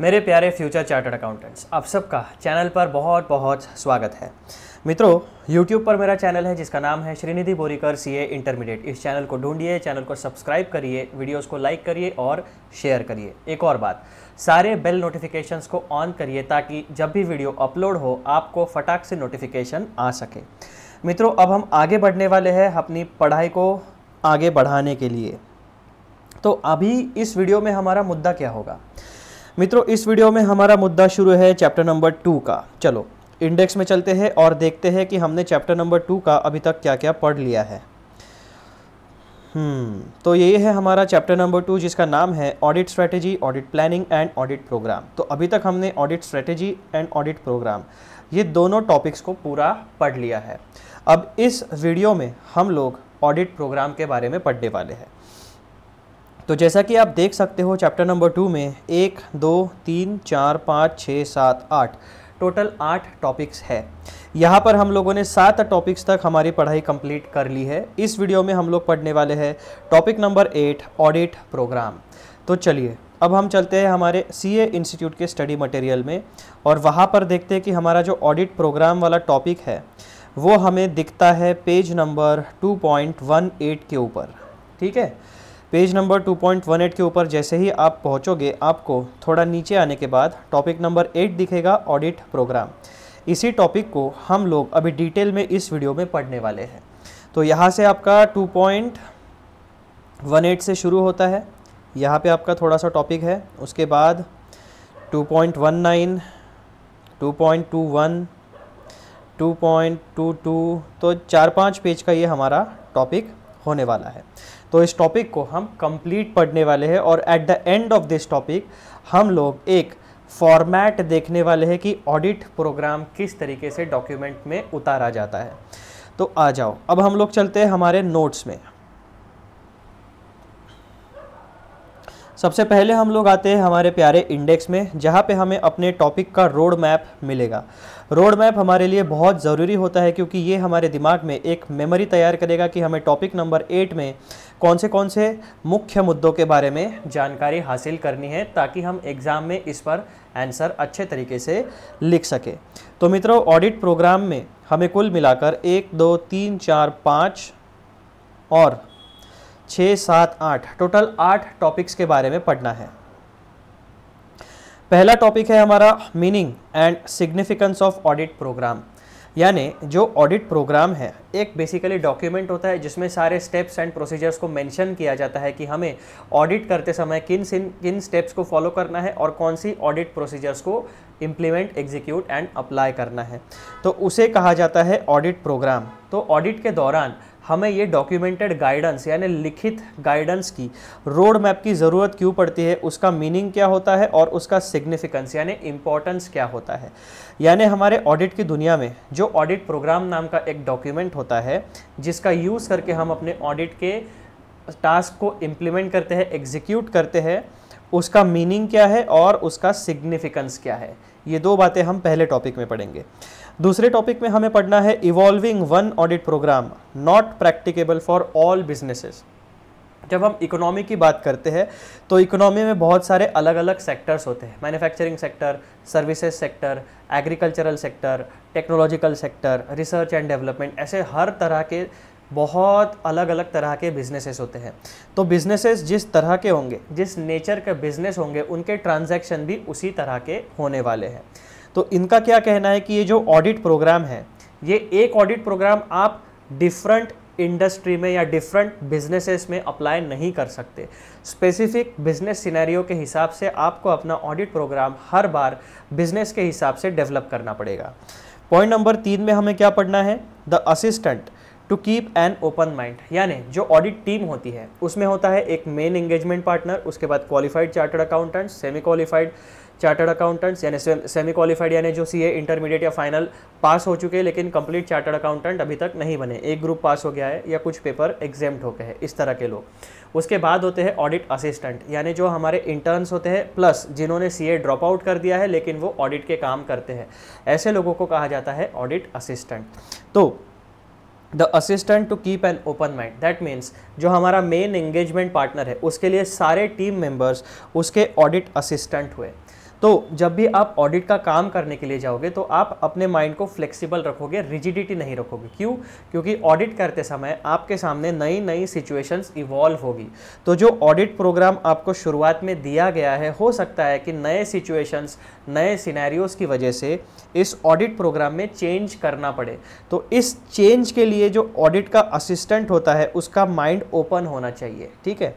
मेरे प्यारे future chartered accountants, आप सबका चैनल पर बहुत बहुत स्वागत है। मित्रों, YouTube पर मेरा चैनल है जिसका नाम है श्रीनिधि बोरीकर CA इंटरमीडिएट। इस चैनल को ढूंढिए, चैनल को सब्सक्राइब करिए, वीडियोस को लाइक करिए और शेयर करिए। एक और बात, सारे बेल नोटिफिकेशंस को ऑन करिए ताकि जब भी वीडियो अपलोड हो आपको फटाक से नोटिफिकेशन आ सके। मित्रों, अब हम आगे बढ़ने वाले हैं अपनी पढ़ाई को आगे बढ़ाने के लिए। तो अभी इस वीडियो में हमारा मुद्दा क्या होगा? मित्रों, इस वीडियो में हमारा मुद्दा शुरू है चैप्टर नंबर 2 का। चलो इंडेक्स में चलते हैं और देखते हैं कि हमने चैप्टर नंबर 2 का अभी तक क्या क्या पढ़ लिया है। तो ये है हमारा चैप्टर नंबर 2 जिसका नाम है audit strategy, audit planning and audit program. तो अभी तक हमने audit strategy and audit program ये दोनों टॉपिक्स को पूरा पढ़ लिया है। अब इस वीडियो में हम लोग ऑडिट प्रोग्राम के बारे में पढ़ने वाले हैं। तो जैसा कि आप देख सकते हो चैप्टर नंबर 2 में 1, 2, 3, 4, 5, 6, 7, 8 टोटल 8 टॉपिक्स है। यहाँ पर हम लोगों ने 7 टॉपिक्स तक हमारी पढ़ाई कंप्लीट कर ली है। इस वीडियो में हम लोग पढ़ने वाले हैं टॉपिक नंबर 8 ऑडिट प्रोग्राम। तो चलिए अब हम चलते हैं हमारे CA इंस्टीट्यूट के स्टडी मटेरियल में और वहाँ पर देखते हैं कि हमारा जो ऑडिट प्रोग्राम वाला टॉपिक है वो हमें दिखता है पेज नंबर 2.18 के ऊपर। ठीक है, पेज नंबर 2.18 के ऊपर जैसे ही आप पहुंचोगे आपको थोड़ा नीचे आने के बाद टॉपिक नंबर 8 दिखेगा, ऑडिट प्रोग्राम। इसी टॉपिक को हम लोग अभी डिटेल में इस वीडियो में पढ़ने वाले हैं। तो यहाँ से आपका 2.18 से शुरू होता है, यहाँ पे आपका थोड़ा सा टॉपिक है। उसके बाद 2.19, 2.21, 2.22, तो 4-5 पेज का ये हमारा टॉपिक होने वाला है। तो इस टॉपिक को हम कंप्लीट पढ़ने वाले हैं और at the end of this topic हम लोग एक फॉर्मेट देखने वाले हैं कि ऑडिट प्रोग्राम किस तरीके से डॉक्यूमेंट में उतारा जाता है। तो आ जाओ अब हम लोग चलते हैं हमारे नोट्स में। सबसे पहले हम लोग आते हैं हमारे प्यारे इंडेक्स में, जहाँ पे हमें अपने टॉपिक का रोड मैप मिलेगा। रोड मैप हमारे लिए बहुत ज़रूरी होता है क्योंकि ये हमारे दिमाग में एक मेमोरी तैयार करेगा कि हमें टॉपिक नंबर 8 में कौन से मुख्य मुद्दों के बारे में जानकारी हासिल करनी है ताकि हम एग्ज़ाम में इस पर आंसर अच्छे तरीके से लिख सके। तो मित्रों, ऑडिट प्रोग्राम में हमें कुल मिलाकर 1, 2, 3, 4, 5 और 6, 7, 8 टोटल 8 टॉपिक्स के बारे में पढ़ना है। पहला टॉपिक है हमारा meaning and significance of audit program. यानी जो ऑडिट प्रोग्राम है एक बेसिकली डॉक्यूमेंट होता है जिसमें सारे स्टेप्स एंड प्रोसीजर्स को मेंशन किया जाता है कि हमें ऑडिट करते समय किन स्टेप्स को फॉलो करना है और कौन सी ऑडिट प्रोसीजर्स को इम्प्लीमेंट, एग्जीक्यूट एंड अप्लाई करना है। तो उसे कहा जाता है ऑडिट प्रोग्राम। तो ऑडिट के दौरान हमें ये डॉक्यूमेंटेड गाइडेंस यानी लिखित गाइडेंस की रोड मैप की ज़रूरत क्यों पड़ती है, उसका मीनिंग क्या होता है और उसका सिग्निफिकेंस यानी इम्पोर्टेंस क्या होता है। यानी हमारे ऑडिट की दुनिया में जो ऑडिट प्रोग्राम नाम का एक डॉक्यूमेंट होता है जिसका यूज़ करके हम अपने ऑडिट के टास्क को इम्प्लीमेंट करते हैं, एग्जीक्यूट करते हैं, उसका मीनिंग क्या है और उसका सिग्निफिकेंस क्या है। ये दो बातें हम पहले टॉपिक में पढ़ेंगे। दूसरे टॉपिक में हमें पढ़ना है evolving one audit program not practicable for all businesses. जब हम इकोनॉमी की बात करते हैं तो इकोनॉमी में बहुत सारे अलग अलग सेक्टर्स होते हैं। Manufacturing sector, services sector, agricultural sector, technological sector, research and development, ऐसे हर तरह के बहुत अलग अलग तरह के बिजनेसेस होते हैं। तो बिजनेसेस जिस तरह के होंगे, जिस नेचर के बिजनेस होंगे, उनके ट्रांजैक्शन भी उसी तरह के होने वाले हैं। तो इनका क्या कहना है कि ये जो ऑडिट प्रोग्राम है, ये एक ऑडिट प्रोग्राम आप डिफरेंट इंडस्ट्री में या डिफरेंट बिजनेसेस में अप्लाई नहीं कर सकते। स्पेसिफिक बिजनेस सिनेरियो के हिसाब से आपको अपना ऑडिट प्रोग्राम हर बार बिजनेस के हिसाब से डेवलप करना पड़ेगा। पॉइंट नंबर 3 में हमें क्या पढ़ना है? The assistant to keep an open mind. यानी जो ऑडिट टीम होती है उसमें होता है एक मेन एंगेजमेंट पार्टनर, उसके बाद qualified chartered accountants, semi qualified chartered accountants यानी सेमी क्वालिफाइड यानी जो CA इंटरमीडिएट या फाइनल पास हो चुके हैं लेकिन कंप्लीट चार्टर्ड अकाउंटेंट अभी तक नहीं बने, एक ग्रुप पास हो गया है या कुछ पेपर एग्जेम्प्ट हो गए हैं, इस तरह के लोग। उसके बाद होते हैं ऑडिट असिस्टेंट यानी जो हमारे इंटर्न्स होते हैं प्लस जिन्होंने CA ड्रॉप आउट कर दिया है लेकिन वो ऑडिट के काम करते हैं, ऐसे लोगों को कहा जाता है ऑडिट असिस्टेंट। तो the assistant to keep an open mind, that means जो हमारा मेन एंगेजमेंट पार्टनर है उसके लिए सारे टीम मेंबर्स उसके ऑडिट असिस्टेंट हुए। तो जब भी आप ऑडिट का काम करने के लिए जाओगे तो आप अपने माइंड को फ्लेक्सिबल रखोगे, रिजिडिटी नहीं रखोगे। क्यों? क्योंकि ऑडिट करते समय आपके सामने नई नई सिचुएशंस इवॉल्व होगी। तो जो ऑडिट प्रोग्राम आपको शुरुआत में दिया गया है, हो सकता है कि नए सिचुएशंस, नए सिनेरियोज की वजह से इस ऑडिट प्रोग्राम में चेंज करना पड़े। तो इस चेंज के लिए जो ऑडिट का असिस्टेंट होता है उसका माइंड ओपन होना चाहिए, ठीक है।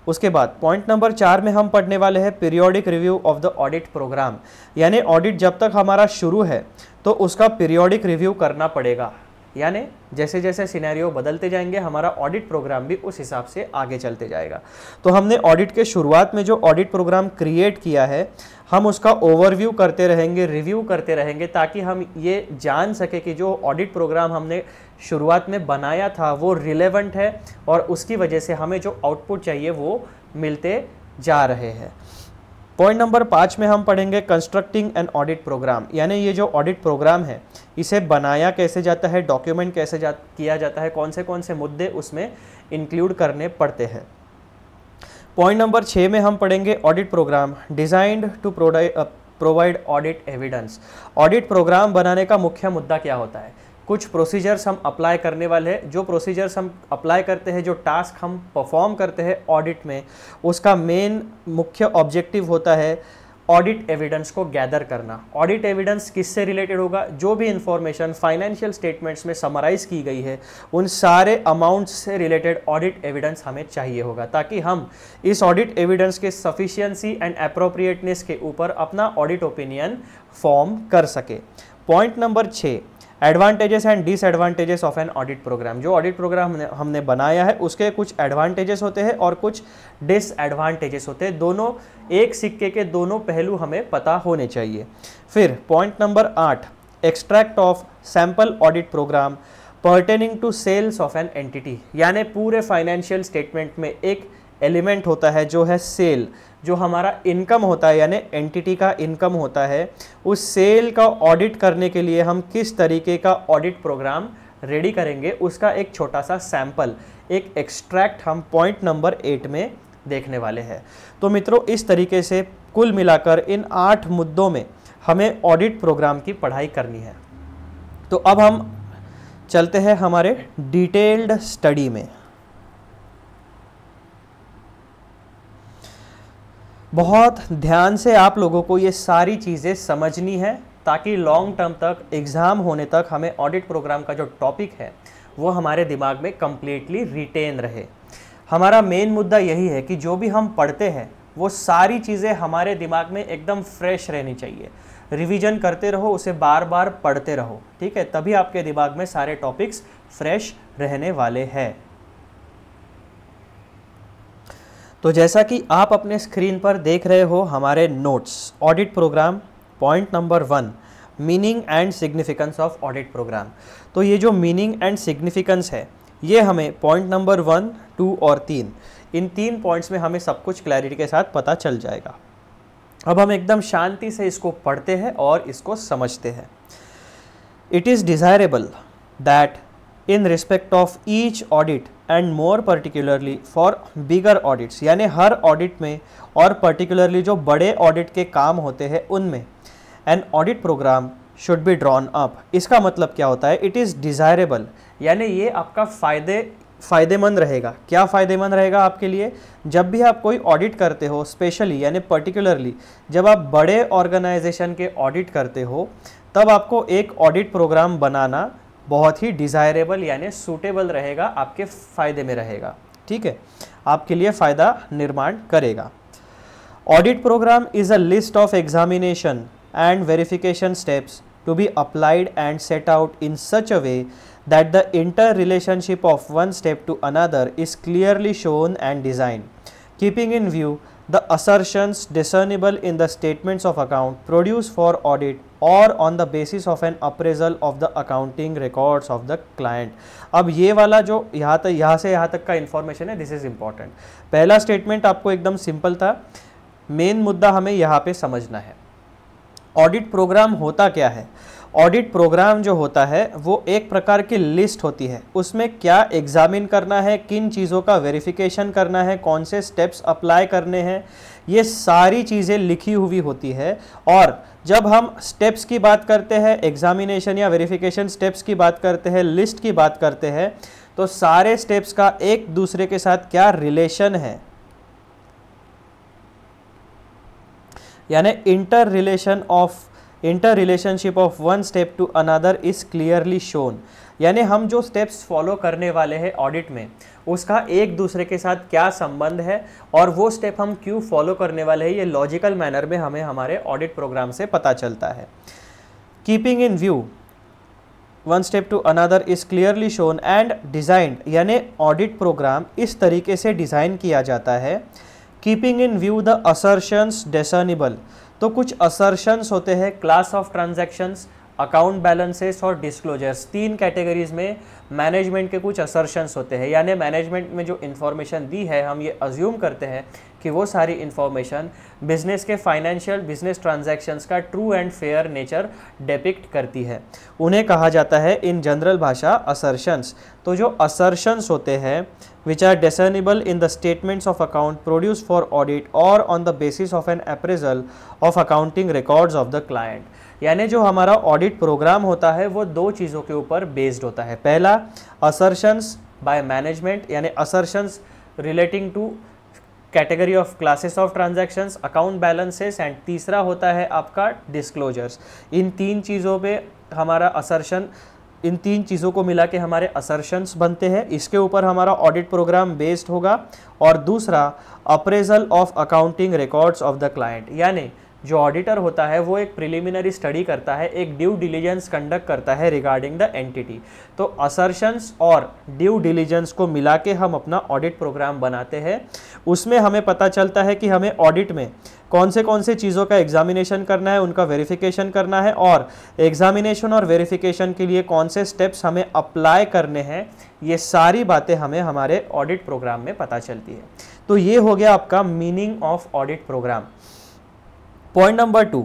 उसके बाद पॉइंट नंबर 4 में हम पढ़ने वाले हैं periodic review of the audit program. यानी ऑडिट जब तक हमारा शुरू है तो उसका पीरियोडिक रिव्यू करना पड़ेगा। यानी जैसे जैसे सिनेरियो बदलते जाएंगे हमारा ऑडिट प्रोग्राम भी उस हिसाब से आगे चलते जाएगा। तो हमने ऑडिट के शुरुआत में जो ऑडिट प्रोग्राम क्रिएट किया है हम उसका ओवरव्यू करते रहेंगे, रिव्यू करते रहेंगे, ताकि हम ये जान सके कि जो ऑडिट प्रोग्राम हमने शुरुआत में बनाया था वो रिलेवेंट है और उसकी वजह से हमें जो आउटपुट चाहिए वो मिलते जा रहे हैं। पॉइंट नंबर 5 में हम पढ़ेंगे कंस्ट्रक्टिंग एन ऑडिट प्रोग्राम। यानी ये जो ऑडिट प्रोग्राम है इसे बनाया कैसे जाता है, डॉक्यूमेंट कैसे किया जाता है, कौन से मुद्दे उसमें इंक्लूड करने पड़ते हैं। पॉइंट नंबर 6 में हम पढ़ेंगे audit program designed to provide audit evidence. Audit program बनाने का मुख्य मुद्दा क्या होता है? कुछ प्रोसीजर्स हम अप्लाई करने वाले हैं। जो प्रोसीजर्स हम अप्लाई करते हैं, जो टास्क हम परफॉर्म करते हैं ऑडिट में, उसका मेन मुख्य ऑब्जेक्टिव होता है ऑडिट एविडेंस को गैदर करना। ऑडिट एविडेंस किससे रिलेटेड होगा? जो भी इंफॉर्मेशन फाइनेंशियल स्टेटमेंट्स में समराइज की गई है उन सारे अमाउंट्स से रिलेटेड ऑडिट एविडेंस हमें चाहिए होगा, ताकि हम इस ऑडिट एविडेंस के सफिशिएंसी एंड एप्रोप्रिएटनेस के ऊपर अपना ऑडिट ओपिनियन फॉर्म कर सके। Point number 6 advantages and disadvantages of an audit program. जो ऑडिट प्रोग्राम हमने बनाया है उसके कुछ एडवांटेजेस होते हैं और कुछ डिसएडवांटेजेस होते हैं। दोनों एक सिक्के के दोनों पहलू हमें पता होने चाहिए। फिर point number 8 extract of sample audit programme pertaining to sales of an entity. यानी पूरे फाइनेंशियल स्टेटमेंट में एक एलिमेंट होता है जो है सेल, जो हमारा इनकम होता है यानी एंटिटी का इनकम होता है। उस सेल का ऑडिट करने के लिए हम किस तरीके का ऑडिट प्रोग्राम रेडी करेंगे उसका एक छोटा सा सैंपल, एक एक्सट्रैक्ट हम पॉइंट नंबर 8 में देखने वाले हैं। तो मित्रों इस तरीके से कुल मिलाकर इन 8 मुद्दों में हमें ऑडिट प्रोग्राम की पढ़ाई करनी है। तो अब हम चलते हैं हमारे डिटेल्ड स्टडी में। बहुत ध्यान से आप लोगों को ये सारी चीज़ें समझनी है ताकि लॉन्ग टर्म तक एग्ज़ाम होने तक हमें ऑडिट प्रोग्राम का जो टॉपिक है वो हमारे दिमाग में कम्प्लीटली रिटेन रहे। हमारा मेन मुद्दा यही है कि जो भी हम पढ़ते हैं वो सारी चीज़ें हमारे दिमाग में एकदम फ्रेश रहनी चाहिए। रिवीजन करते रहो, उसे बार बार पढ़ते रहो, ठीक है, तभी आपके दिमाग में सारे टॉपिक्स फ्रेश रहने वाले हैं। तो जैसा कि आप अपने स्क्रीन पर देख रहे हो हमारे notes, audit program point number 1 meaning and significance of audit program. तो ये जो मीनिंग एंड सिग्निफिकेंस है ये हमें पॉइंट नंबर 1, 2 और 3, इन 3 पॉइंट्स में हमें सब कुछ क्लैरिटी के साथ पता चल जाएगा। अब हम एकदम शांति से इसको पढ़ते हैं और इसको समझते हैं। It is desirable that in respect of each audit and more particularly for bigger audits, यानी हर ऑडिट में और पर्टिकुलरली जो बड़े ऑडिट के काम होते हैं उनमें an audit program should be drawn up। इसका मतलब क्या होता है? it is desirable, यानी ये आपका फ़ायदेमंद रहेगा। क्या फ़ायदेमंद रहेगा आपके लिए? जब भी आप कोई ऑडिट करते हो, स्पेशली यानी पर्टिकुलरली जब आप बड़े ऑर्गेनाइजेशन के ऑडिट करते हो, तब आपको एक ऑडिट प्रोग्राम बनाना बहुत ही डिज़ायरेबल यानी सूटेबल रहेगा, आपके फ़ायदे में रहेगा, ठीक है, आपके लिए फ़ायदा निर्माण करेगा। Audit program is a list of examination and verification steps to be applied and set out in such a way that the inter relationship of one step to another is clearly shown and design, keeping in view the assertions discernible in the statements of account produced for audit or on the basis of an appraisal of the accounting records of the client। अब ये वाला जो यहाँ से यहाँ तक का information है, दिस इज़ इम्पॉर्टेंट। पहला स्टेटमेंट आपको एकदम सिंपल था, मेन मुद्दा हमें यहाँ पे समझना है। ऑडिट प्रोग्राम होता क्या है? ऑडिट प्रोग्राम जो होता है वो एक प्रकार की लिस्ट होती है, उसमें क्या एग्जामिन करना है, किन चीज़ों का वेरिफिकेशन करना है, कौन से स्टेप्स अप्लाई करने हैं, ये सारी चीज़ें लिखी हुई होती है। और जब हम स्टेप्स की बात करते हैं, एग्जामिनेशन या वेरिफिकेशन स्टेप्स की बात करते हैं, लिस्ट की बात करते हैं, तो सारे स्टेप्स का एक दूसरे के साथ क्या रिलेशन है, यानी inter relationship of one step to another is clearly shown. यानी हम जो स्टेप्स फॉलो करने वाले हैं ऑडिट में, उसका एक दूसरे के साथ क्या संबंध है और वो स्टेप हम क्यों फॉलो करने वाले हैं, ये लॉजिकल मैनर में हमें हमारे ऑडिट प्रोग्राम से पता चलता है। Keeping in view one step to another is clearly shown and designed, यानी ऑडिट प्रोग्राम इस तरीके से डिज़ाइन किया जाता है। Keeping in view the assertions discernible, तो कुछ असर्शंस होते हैं, class of transactions, account balances और डिस्क्लोजर्स, तीन कैटेगरीज में मैनेजमेंट के कुछ असर्शंस होते हैं। यानी मैनेजमेंट में जो इन्फॉर्मेशन दी है, हम ये अज्यूम करते हैं कि वो सारी इन्फॉर्मेशन बिजनेस के फाइनेंशियल बिजनेस ट्रांजैक्शंस का true and fair nature depict करती है। उन्हें कहा जाता है इन जनरल भाषा असर्शंस। तो जो असर्शंस होते हैं which are discernible in the statements of account produced for audit or on the basis of an appraisal of accounting records of the client, यानी जो हमारा ऑडिट प्रोग्राम होता है वो दो चीज़ों के ऊपर बेस्ड होता है। पहला असर्शंस बाय मैनेजमेंट, यानी assertions relating to category of classes of transactions, account balances, and तीसरा होता है आपका डिस्क्लोजर्स। इन तीन चीज़ों पे हमारा असर्शन, इन तीन चीज़ों को मिला के हमारे असर्शंस बनते हैं, इसके ऊपर हमारा ऑडिट प्रोग्राम बेस्ड होगा। और दूसरा appraisal of accounting records of the client, यानी जो ऑडिटर होता है वो एक प्रिलिमिनरी स्टडी करता है, एक ड्यू डिलीजेंस कंडक्ट करता है रिगार्डिंग द एंटिटी। तो असर्शंस और ड्यू डिलीजेंस को मिला के हम अपना ऑडिट प्रोग्राम बनाते हैं। उसमें हमें पता चलता है कि हमें ऑडिट में कौन से चीज़ों का एग्जामिनेशन करना है, उनका वेरिफिकेशन करना है, और एग्जामिनेशन और वेरिफिकेशन के लिए कौन से स्टेप्स हमें अप्लाई करने हैं, ये सारी बातें हमें हमारे ऑडिट प्रोग्राम में पता चलती है। तो ये हो गया आपका meaning of audit program. Point number 2,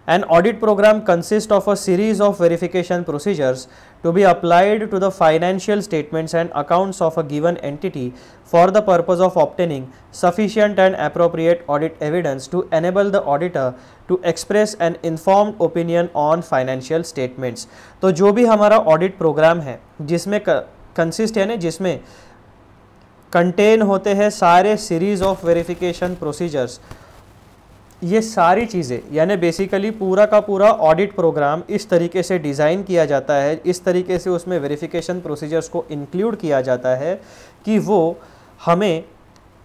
an audit program consists of a series of verification procedures to be applied to the financial statements and accounts of a given entity for the purpose of obtaining sufficient and appropriate audit evidence to enable the auditor to express an informed opinion on financial statements। तो जो भी हमारा audit programme है जिसमें consist यानी जिसमें contain होते हैं सारे सीरीज ऑफ वेरिफिकेशन प्रोसीजर्स, ये सारी चीज़ें, यानी बेसिकली पूरा का पूरा ऑडिट प्रोग्राम इस तरीके से डिज़ाइन किया जाता है, इस तरीके से उसमें वेरिफिकेशन प्रोसीजर्स को इंक्लूड किया जाता है कि वो हमें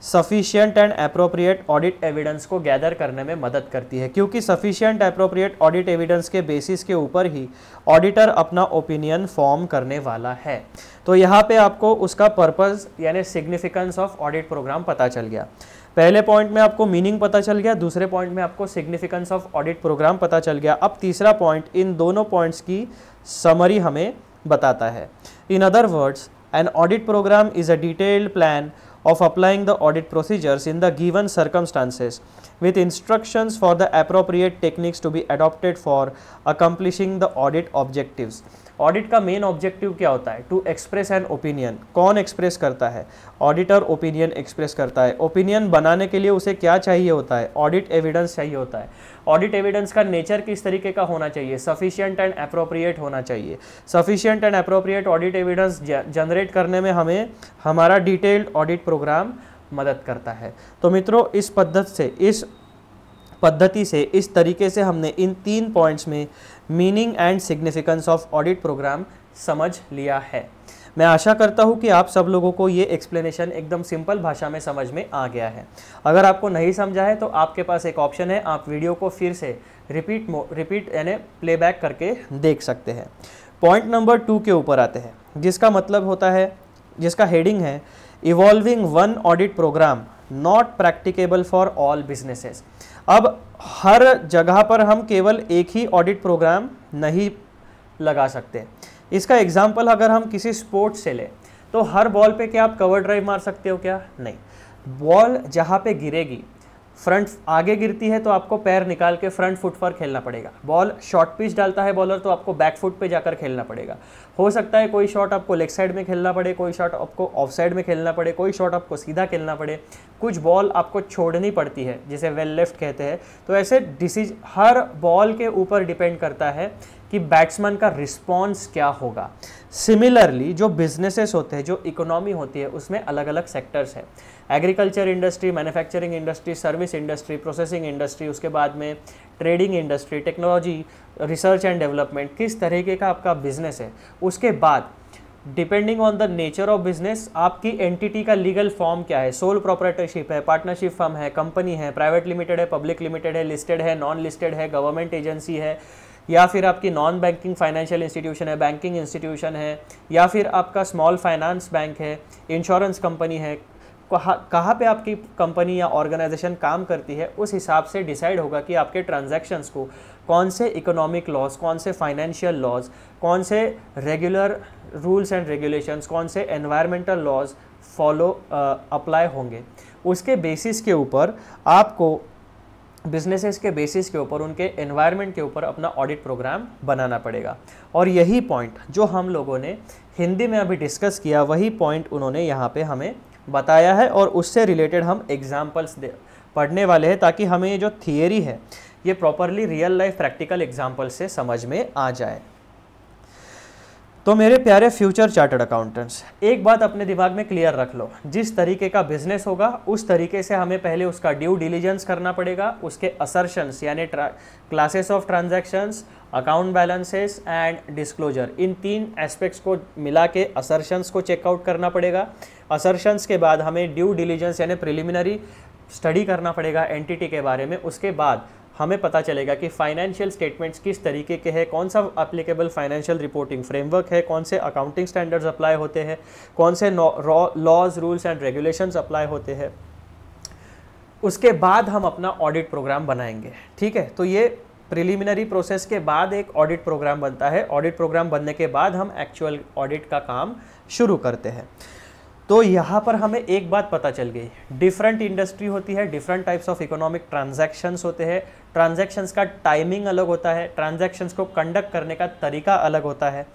sufficient and appropriate audit evidence को गैदर करने में मदद करती है। क्योंकि सफिशिएंट अप्रोप्रिएट ऑडिट एविडेंस के बेसिस के ऊपर ही ऑडिटर अपना ओपिनियन फॉर्म करने वाला है। तो यहाँ पे आपको उसका पर्पज़ यानी सिग्निफिकेंस ऑफ ऑडिट प्रोग्राम पता चल गया। पहले पॉइंट में आपको मीनिंग पता चल गया, दूसरे पॉइंट में आपको सिग्निफिकेंस ऑफ ऑडिट प्रोग्राम पता चल गया। अब तीसरा पॉइंट इन दोनों पॉइंट्स की समरी हमें बताता है। In other words, an audit program is a detailed plan of applying the audit procedures in the given circumstances with instructions for the appropriate techniques to be adopted for accomplishing the audit objectives। ऑडिट का main objective क्या होता है? To express an opinion. कौन express करता है? Auditor opinion express करता है। ओपिनियन बनाने के लिए उसे क्या चाहिए होता है? ऑडिट एविडेंस चाहिए होता है। ऑडिट एविडेंस का नेचर किस तरीके का होना चाहिए? सफिशिएंट एंड अप्रोप्रिएट होना चाहिए। Sufficient and appropriate audit evidence generate करने में हमें हमारा डिटेल्ड ऑडिट प्रोग्राम मदद करता है। तो मित्रों, इस पद्धति से इस तरीके से हमने इन तीन पॉइंट्स में meaning and significance of audit program समझ लिया है। मैं आशा करता हूँ कि आप सब लोगों को ये एक्सप्लेनेशन एकदम सिंपल भाषा में समझ में आ गया है। अगर आपको नहीं समझा है तो आपके पास एक ऑप्शन है, आप वीडियो को फिर से रिपीट यानी प्लेबैक करके देख सकते हैं। पॉइंट नंबर 2 के ऊपर आते हैं, जिसका मतलब होता है, जिसका हेडिंग है evolving one audit program not practicable for all businesses. अब हर जगह पर हम केवल एक ही ऑडिट प्रोग्राम नहीं लगा सकते। इसका एग्जाम्पल अगर हम किसी स्पोर्ट्स से लें तो हर बॉल पे क्या आप कवर ड्राइव मार सकते हो क्या? नहीं। बॉल जहाँ पे गिरेगी फ्रंट आगे गिरती है तो आपको पैर निकाल के फ्रंट फुट पर खेलना पड़ेगा। बॉल शॉर्ट पिच डालता है बॉलर तो आपको बैक फुट पे जाकर खेलना पड़ेगा। हो सकता है कोई शॉट आपको लेग साइड में खेलना पड़े, कोई शॉट आपको ऑफ साइड में खेलना पड़े, कोई शॉट आपको सीधा खेलना पड़े, कुछ बॉल आपको छोड़नी पड़ती है जिसे वेल लेफ्ट कहते हैं। तो ऐसे हर बॉल के ऊपर डिपेंड करता है कि बैट्समैन का रिस्पॉन्स क्या होगा। सिमिलरली जो बिजनेसेस होते हैं, जो इकोनॉमी होती है, उसमें अलग अलग सेक्टर्स हैं। Agriculture industry, manufacturing industry, service industry, processing industry, उसके बाद में trading industry, technology, research and development, किस तरीके का आपका बिजनेस है। उसके बाद depending on the nature of business आपकी एंटिटी का लीगल फॉर्म क्या है, सोल प्रोप्राइटरशिप है, पार्टनरशिप फर्म है, कंपनी है, प्राइवेट लिमिटेड है, पब्लिक लिमिटेड है, लिस्टेड है, नॉन लिस्टेड है, गवर्नमेंट एजेंसी है, या फिर आपकी नॉन बैंकिंग फाइनेंशियल इंस्टीट्यूशन है, बैंकिंग इंस्टीट्यूशन है, या फिर आपका स्मॉल फाइनेंस बैंक है, इंश्योरेंस कंपनी है, कहाँ पे आपकी कंपनी या ऑर्गेनाइजेशन काम करती है, उस हिसाब से डिसाइड होगा कि आपके ट्रांजैक्शंस को कौन से इकोनॉमिक लॉज, कौन से फाइनेंशियल लॉज, कौन से रेगुलर रूल्स एंड रेगुलेशंस, कौन से एनवायरमेंटल लॉज फॉलो अप्लाई होंगे। उसके बेसिस के ऊपर आपको बिजनेसेस के बेसिस के ऊपर, उनके एनवायरनमेंट के ऊपर अपना ऑडिट प्रोग्राम बनाना पड़ेगा। और यही पॉइंट जो हम लोगों ने हिंदी में अभी डिस्कस किया, वही पॉइंट उन्होंने यहाँ पे हमें बताया है और उससे रिलेटेड हम एग्जाम्पल्स पढ़ने वाले हैं, ताकि हमें ये जो थियरी है ये properly real life practical example से समझ में आ जाए। तो मेरे प्यारे फ्यूचर चार्टर्ड अकाउंटेंट्स, एक बात अपने दिमाग में क्लियर रख लो, जिस तरीके का बिजनेस होगा उस तरीके से हमें पहले उसका ड्यू डिलीजेंस करना पड़ेगा, उसके असर्शंस यानी classes of transactions, account balances and disclosure, in 3 aspects को मिला के असर्शंस को चेकआउट करना पड़ेगा। असर्शंस के बाद हमें ड्यू डिलीजेंस यानी प्रिलिमिनरी स्टडी करना पड़ेगा एंटिटी के बारे में। उसके बाद हमें पता चलेगा कि फाइनेंशियल स्टेटमेंट्स किस तरीके के हैं, कौन सा एप्लीकेबल फाइनेंशियल रिपोर्टिंग फ्रेमवर्क है, कौन से अकाउंटिंग स्टैंडर्ड्स अप्लाई होते हैं, कौन से laws, rules and regulations apply होते हैं। उसके बाद हम अपना ऑडिट प्रोग्राम बनाएंगे। ठीक है, तो ये प्रिलिमिनरी प्रोसेस के बाद एक ऑडिट प्रोग्राम बनता है। ऑडिट प्रोग्राम बनने के बाद हम एक्चुअल ऑडिट का काम शुरू करते हैं। तो यहाँ पर हमें एक बात पता चल गई, डिफरेंट इंडस्ट्री होती है, different types of economic transactions होते हैं, ट्रांजैक्शंस का टाइमिंग अलग होता है, ट्रांजैक्शंस को कंडक्ट करने का तरीका अलग होता है।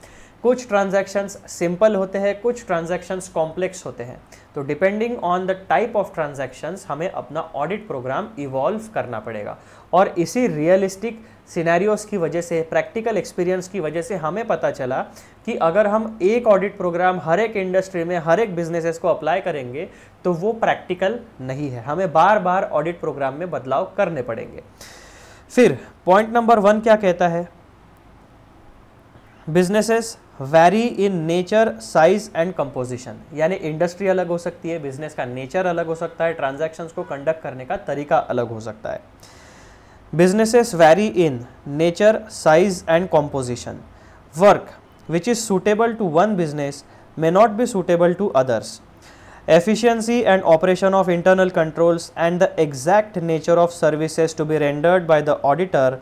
कुछ ट्रांजैक्शंस सिंपल होते हैं, कुछ ट्रांजैक्शंस कॉम्प्लेक्स होते हैं। तो depending on the type of transactions हमें अपना ऑडिट प्रोग्राम इवॉल्व करना पड़ेगा। और इसी रियलिस्टिक सिनेरियोस की वजह से, प्रैक्टिकल एक्सपीरियंस की वजह से हमें पता चला कि अगर हम एक ऑडिट प्रोग्राम हर एक इंडस्ट्री में, हर एक बिजनेसेस को अप्लाई करेंगे तो वो प्रैक्टिकल नहीं है, हमें बार बार ऑडिट प्रोग्राम में बदलाव करने पड़ेंगे। फिर पॉइंट नंबर 1 क्या कहता है, businesses vary in nature, size and composition, यानी इंडस्ट्री अलग हो सकती है, बिजनेस का नेचर अलग हो सकता है, ट्रांजैक्शंस को कंडक्ट करने का तरीका अलग हो सकता है। Businesses vary in nature, size and composition. Work which is suitable to one business may not be suitable to others. Efficiency and operation of internal controls and the exact nature of services to be rendered by the auditor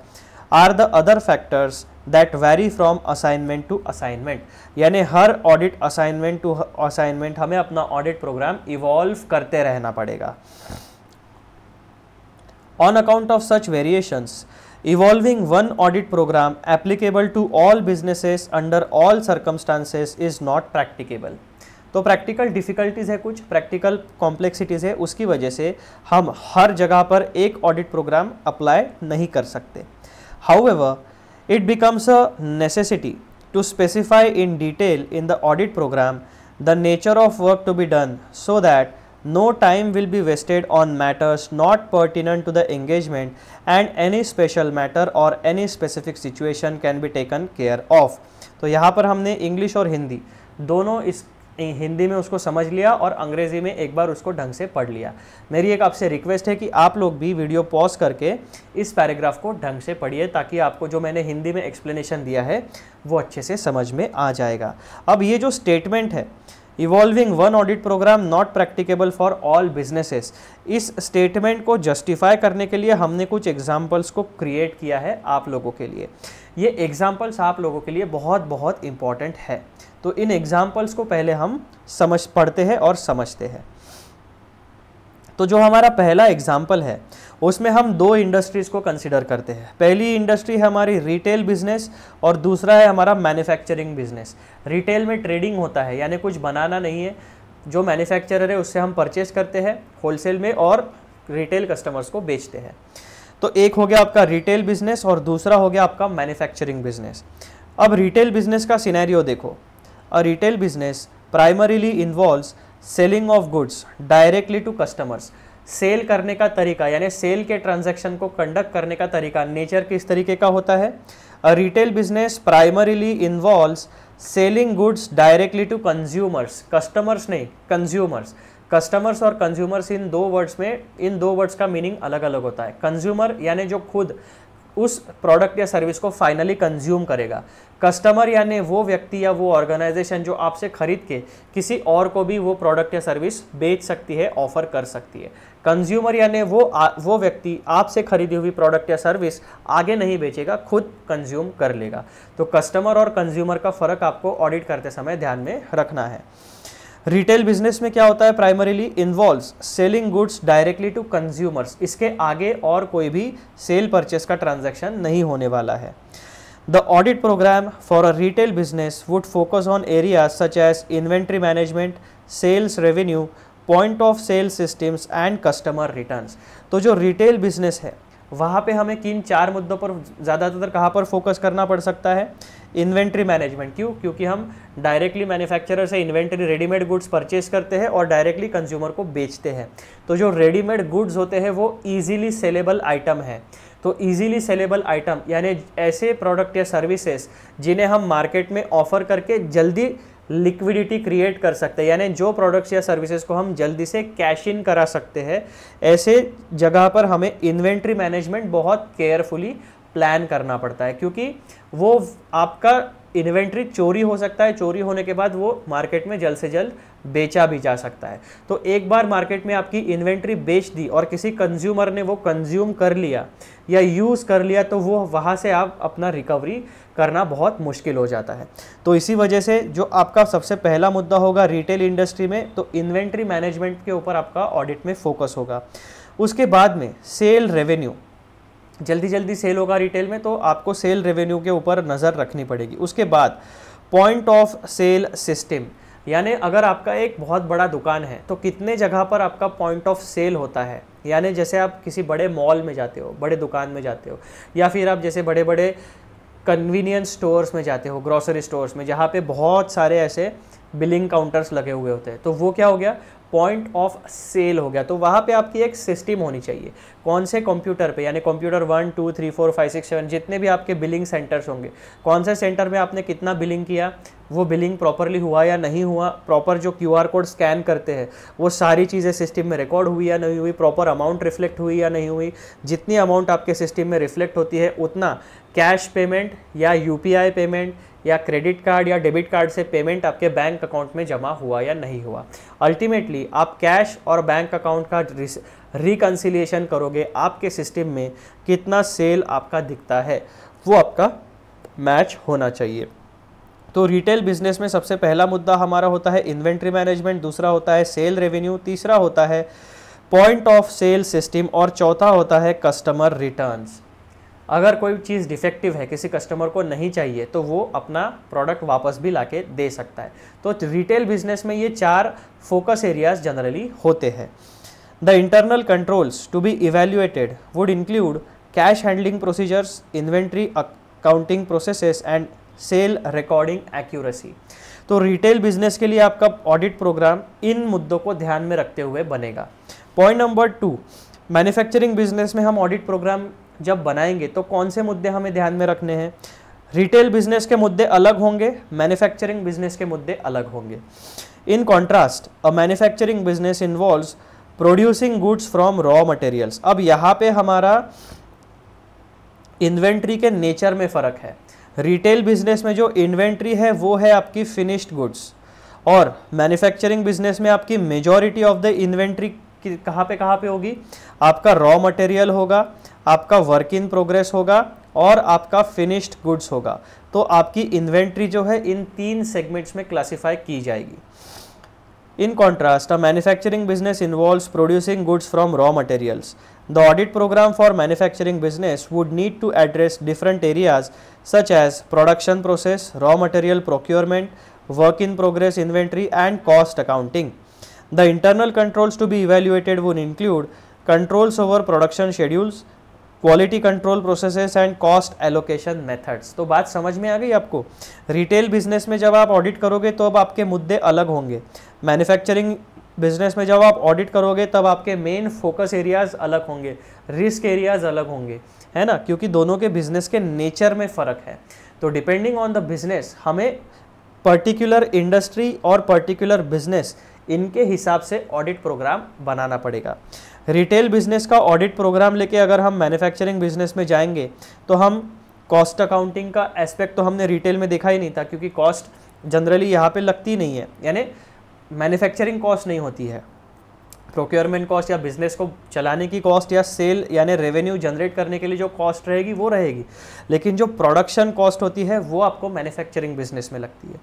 are the other factors that vary from assignment to assignment. यानी हर audit assignment to assignment हमें अपना audit program evolve करते रहना पड़ेगा। On account of such variations, evolving one audit program applicable to all businesses under all circumstances is not practicable. तो practical difficulties है, कुछ practical complexities है, उसकी वजह से हम हर जगह पर एक ऑडिट प्रोग्राम अप्लाई नहीं कर सकते। However, it becomes a necessity to specify in detail in the audit program the nature of work to be done so that no time will be wasted on matters not pertinent to the engagement and any special matter or any specific situation can be taken care of. तो यहाँ पर हमने English और हिंदी दोनों, इस हिंदी में उसको समझ लिया और अंग्रेज़ी में एक बार उसको ढंग से पढ़ लिया। मेरी एक आपसे रिक्वेस्ट है कि आप लोग भी वीडियो पॉज करके इस पैराग्राफ को ढंग से पढ़िए, ताकि आपको जो मैंने हिंदी में एक्सप्लेनेशन दिया है वो अच्छे से समझ में आ जाएगा। अब ये जो स्टेटमेंट है, evolving one audit program not practicable for all businesses, इस स्टेटमेंट को जस्टिफाई करने के लिए हमने कुछ एग्जाम्पल्स को क्रिएट किया है आप लोगों के लिए। ये एग्जाम्पल्स आप लोगों के लिए बहुत बहुत इम्पॉर्टेंट है। तो इन एग्जाम्पल्स को पहले हम पढ़ते हैं और समझते हैं। तो जो हमारा पहला एग्जाम्पल है उसमें हम दो इंडस्ट्रीज़ को कंसिडर करते हैं। पहली इंडस्ट्री है हमारी रिटेल बिजनेस और दूसरा है हमारा मैन्युफैक्चरिंग बिजनेस। रिटेल में ट्रेडिंग होता है, यानी कुछ बनाना नहीं है, जो मैन्युफैक्चरर है उससे हम परचेज करते हैं होलसेल में और रिटेल कस्टमर्स को बेचते हैं। तो एक हो गया आपका रिटेल बिजनेस और दूसरा हो गया आपका मैन्युफैक्चरिंग बिजनेस। अब रिटेल बिजनेस का सिनेरियो देखो। A retail business primarily involves selling of goods directly to customers. Sale करने का तरीका यानी सेल के ट्रांजैक्शन को कंडक्ट करने का तरीका, नेचर किस तरीके का होता है? A retail business primarily involves selling goods directly to consumers. Customers नहीं, कंज्यूमर्स। कस्टमर्स और कंज्यूमर्स इन दो वर्ड्स का मीनिंग अलग अलग होता है। कंज्यूमर यानी जो खुद उस प्रोडक्ट या सर्विस को फाइनली कंज्यूम करेगा। कस्टमर यानी वो व्यक्ति या वो ऑर्गेनाइजेशन जो आपसे खरीद के किसी और को भी वो प्रोडक्ट या सर्विस बेच सकती है, ऑफर कर सकती है। कंज्यूमर यानी वो व्यक्ति आपसे खरीदी हुई प्रोडक्ट या सर्विस आगे नहीं बेचेगा, खुद कंज्यूम कर लेगा। तो कस्टमर और कंज्यूमर का फर्क आपको ऑडिट करते समय ध्यान में रखना है। रिटेल बिजनेस में क्या होता है? Primarily involves selling goods directly to consumers. इसके आगे और कोई भी सेल परचेस का ट्रांजैक्शन नहीं होने वाला है। The audit program for a retail business would focus on areas such as inventory management, sales revenue, point of sale systems and customer returns. तो जो रिटेल बिजनेस है वहाँ पे हमें किन चार मुद्दों पर ज़्यादातर कहाँ पर फोकस करना पड़ सकता है? Inventory management. क्यों? क्योंकि हम डायरेक्टली मैन्युफैक्चरर से इन्वेंट्री रेडीमेड गुड्स परचेज करते हैं और डायरेक्टली कंज्यूमर को बेचते हैं। तो जो रेडीमेड गुड्स होते हैं वो ईजीली सेलेबल आइटम है। तो ईजीली सेलेबल आइटम यानी ऐसे प्रोडक्ट या सर्विसेज जिन्हें हम मार्केट में ऑफर करके जल्दी लिक्विडिटी क्रिएट कर सकते हैं, यानी जो प्रोडक्ट्स या सर्विसेज को हम जल्दी से कैश इन करा सकते हैं, ऐसे जगह पर हमें इन्वेंट्री मैनेजमेंट बहुत केयरफुली प्लान करना पड़ता है। क्योंकि वो आपका इन्वेंट्री चोरी हो सकता है, चोरी होने के बाद वो मार्केट में जल्द से जल्द बेचा भी जा सकता है। तो एक बार मार्केट में आपकी इन्वेंट्री बेच दी और किसी कंज्यूमर ने वो कंज्यूम कर लिया या यूज़ कर लिया तो वो वहाँ से आप अपना रिकवरी करना बहुत मुश्किल हो जाता है। तो इसी वजह से जो आपका सबसे पहला मुद्दा होगा रिटेल इंडस्ट्री में, तो इन्वेंट्री मैनेजमेंट के ऊपर आपका ऑडिट में फोकस होगा। उसके बाद में सेल रेवेन्यू, जल्दी जल्दी सेल होगा रिटेल में तो आपको सेल रेवेन्यू के ऊपर नज़र रखनी पड़ेगी। उसके बाद पॉइंट ऑफ सेल सिस्टम, यानी अगर आपका एक बहुत बड़ा दुकान है तो कितने जगह पर आपका पॉइंट ऑफ सेल होता है। यानी जैसे आप किसी बड़े मॉल में जाते हो, बड़े दुकान में जाते हो, या फिर आप जैसे बड़े बड़े कन्वीनियंस स्टोर्स में जाते हो, ग्रोसरी स्टोर्स में, जहाँ पे बहुत सारे ऐसे बिलिंग काउंटर्स लगे हुए होते हैं, तो वो क्या हो गया? पॉइंट ऑफ सेल हो गया। तो वहाँ पे आपकी एक सिस्टम होनी चाहिए। कौन से कंप्यूटर पे, यानी कंप्यूटर 1 2 3 4 5 6 7 जितने भी आपके बिलिंग सेंटर्स होंगे, कौन से सेंटर में आपने कितना बिलिंग किया, वो बिलिंग प्रॉपरली हुआ या नहीं हुआ, प्रॉपर जो QR कोड स्कैन करते हैं वो सारी चीज़ें सिस्टम में रिकॉर्ड हुई या नहीं हुई, प्रॉपर अमाउंट रिफ्लेक्ट हुई या नहीं हुई। जितनी अमाउंट आपके सिस्टम में रिफ्लेक्ट होती है उतना कैश पेमेंट या UPI पेमेंट या क्रेडिट कार्ड या डेबिट कार्ड से पेमेंट आपके बैंक अकाउंट में जमा हुआ या नहीं हुआ। अल्टीमेटली आप कैश और बैंक अकाउंट का रिकन्सिलिएशन करोगे, आपके सिस्टम में कितना सेल आपका दिखता है वो आपका मैच होना चाहिए। तो रिटेल बिजनेस में सबसे पहला मुद्दा हमारा होता है इन्वेंट्री मैनेजमेंट, दूसरा होता है सेल रेवेन्यू, तीसरा होता है पॉइंट ऑफ सेल सिस्टम और चौथा होता है कस्टमर रिटर्न्स। अगर कोई चीज़ डिफेक्टिव है, किसी कस्टमर को नहीं चाहिए, तो वो अपना प्रोडक्ट वापस भी लाके दे सकता है। तो रिटेल बिजनेस में ये चार फोकस एरियाज जनरली होते हैं। The internal controls to be evaluated would include cash handling procedures, inventory accounting processes and sale recording accuracy. तो रिटेल बिजनेस के लिए आपका ऑडिट प्रोग्राम इन मुद्दों को ध्यान में रखते हुए बनेगा। पॉइंट नंबर 2, मैन्युफैक्चरिंग बिजनेस में हम ऑडिट प्रोग्राम जब बनाएंगे तो कौन से मुद्दे हमें ध्यान में रखने हैं? रिटेल बिजनेस के मुद्दे अलग होंगे, मैन्युफैक्चरिंग बिजनेस के मुद्दे अलग होंगे। In contrast a manufacturing business involves producing goods from raw materials. अब यहाँ पे हमारा इन्वेंट्री के नेचर में फ़र्क है। रिटेल बिजनेस में जो इन्वेंट्री है वो है आपकी फिनिश्ड गुड्स, और मैन्युफैक्चरिंग बिजनेस में आपकी मेजॉरिटी ऑफ द इन्वेंट्री कहाँ पे होगी? आपका रॉ मटेरियल होगा, आपका वर्क इन प्रोग्रेस होगा और आपका फिनिश्ड गुड्स होगा। तो आपकी इन्वेंट्री जो है इन 3 सेगमेंट्स में क्लासिफाई की जाएगी। In contrast, a manufacturing business involves producing goods from raw materials. The audit program for manufacturing business would need to address different areas such as production process, raw material procurement, work in progress inventory, and cost accounting. The internal controls to be evaluated would include controls over production schedules, quality control processes and cost allocation methods. तो बात समझ में आ गई आपको। Retail business में जब आप audit करोगे तो अब आपके मुद्दे अलग होंगे, मैन्युफैक्चरिंग बिजनेस में जब आप ऑडिट करोगे तब आपके मेन फोकस एरियाज अलग होंगे, रिस्क एरियाज अलग होंगे, है ना, क्योंकि दोनों के बिजनेस के नेचर में फ़र्क है। तो डिपेंडिंग ऑन द बिजनेस हमें पर्टिकुलर इंडस्ट्री और पर्टिकुलर बिजनेस इनके हिसाब से ऑडिट प्रोग्राम बनाना पड़ेगा। रिटेल बिजनेस का ऑडिट प्रोग्राम लेके अगर हम मैन्युफैक्चरिंग बिजनेस में जाएंगे तो हम कॉस्ट अकाउंटिंग का एस्पेक्ट तो हमने रिटेल में देखा ही नहीं था, क्योंकि कॉस्ट जनरली यहाँ पे लगती नहीं है, यानी मैन्युफैक्चरिंग कॉस्ट नहीं होती है। प्रोक्योरमेंट कॉस्ट या बिजनेस को चलाने की कॉस्ट या सेल यानी रेवेन्यू जनरेट करने के लिए जो कॉस्ट रहेगी वो रहेगी, लेकिन जो प्रोडक्शन कॉस्ट होती है वो आपको मैन्युफैक्चरिंग बिजनेस में लगती है।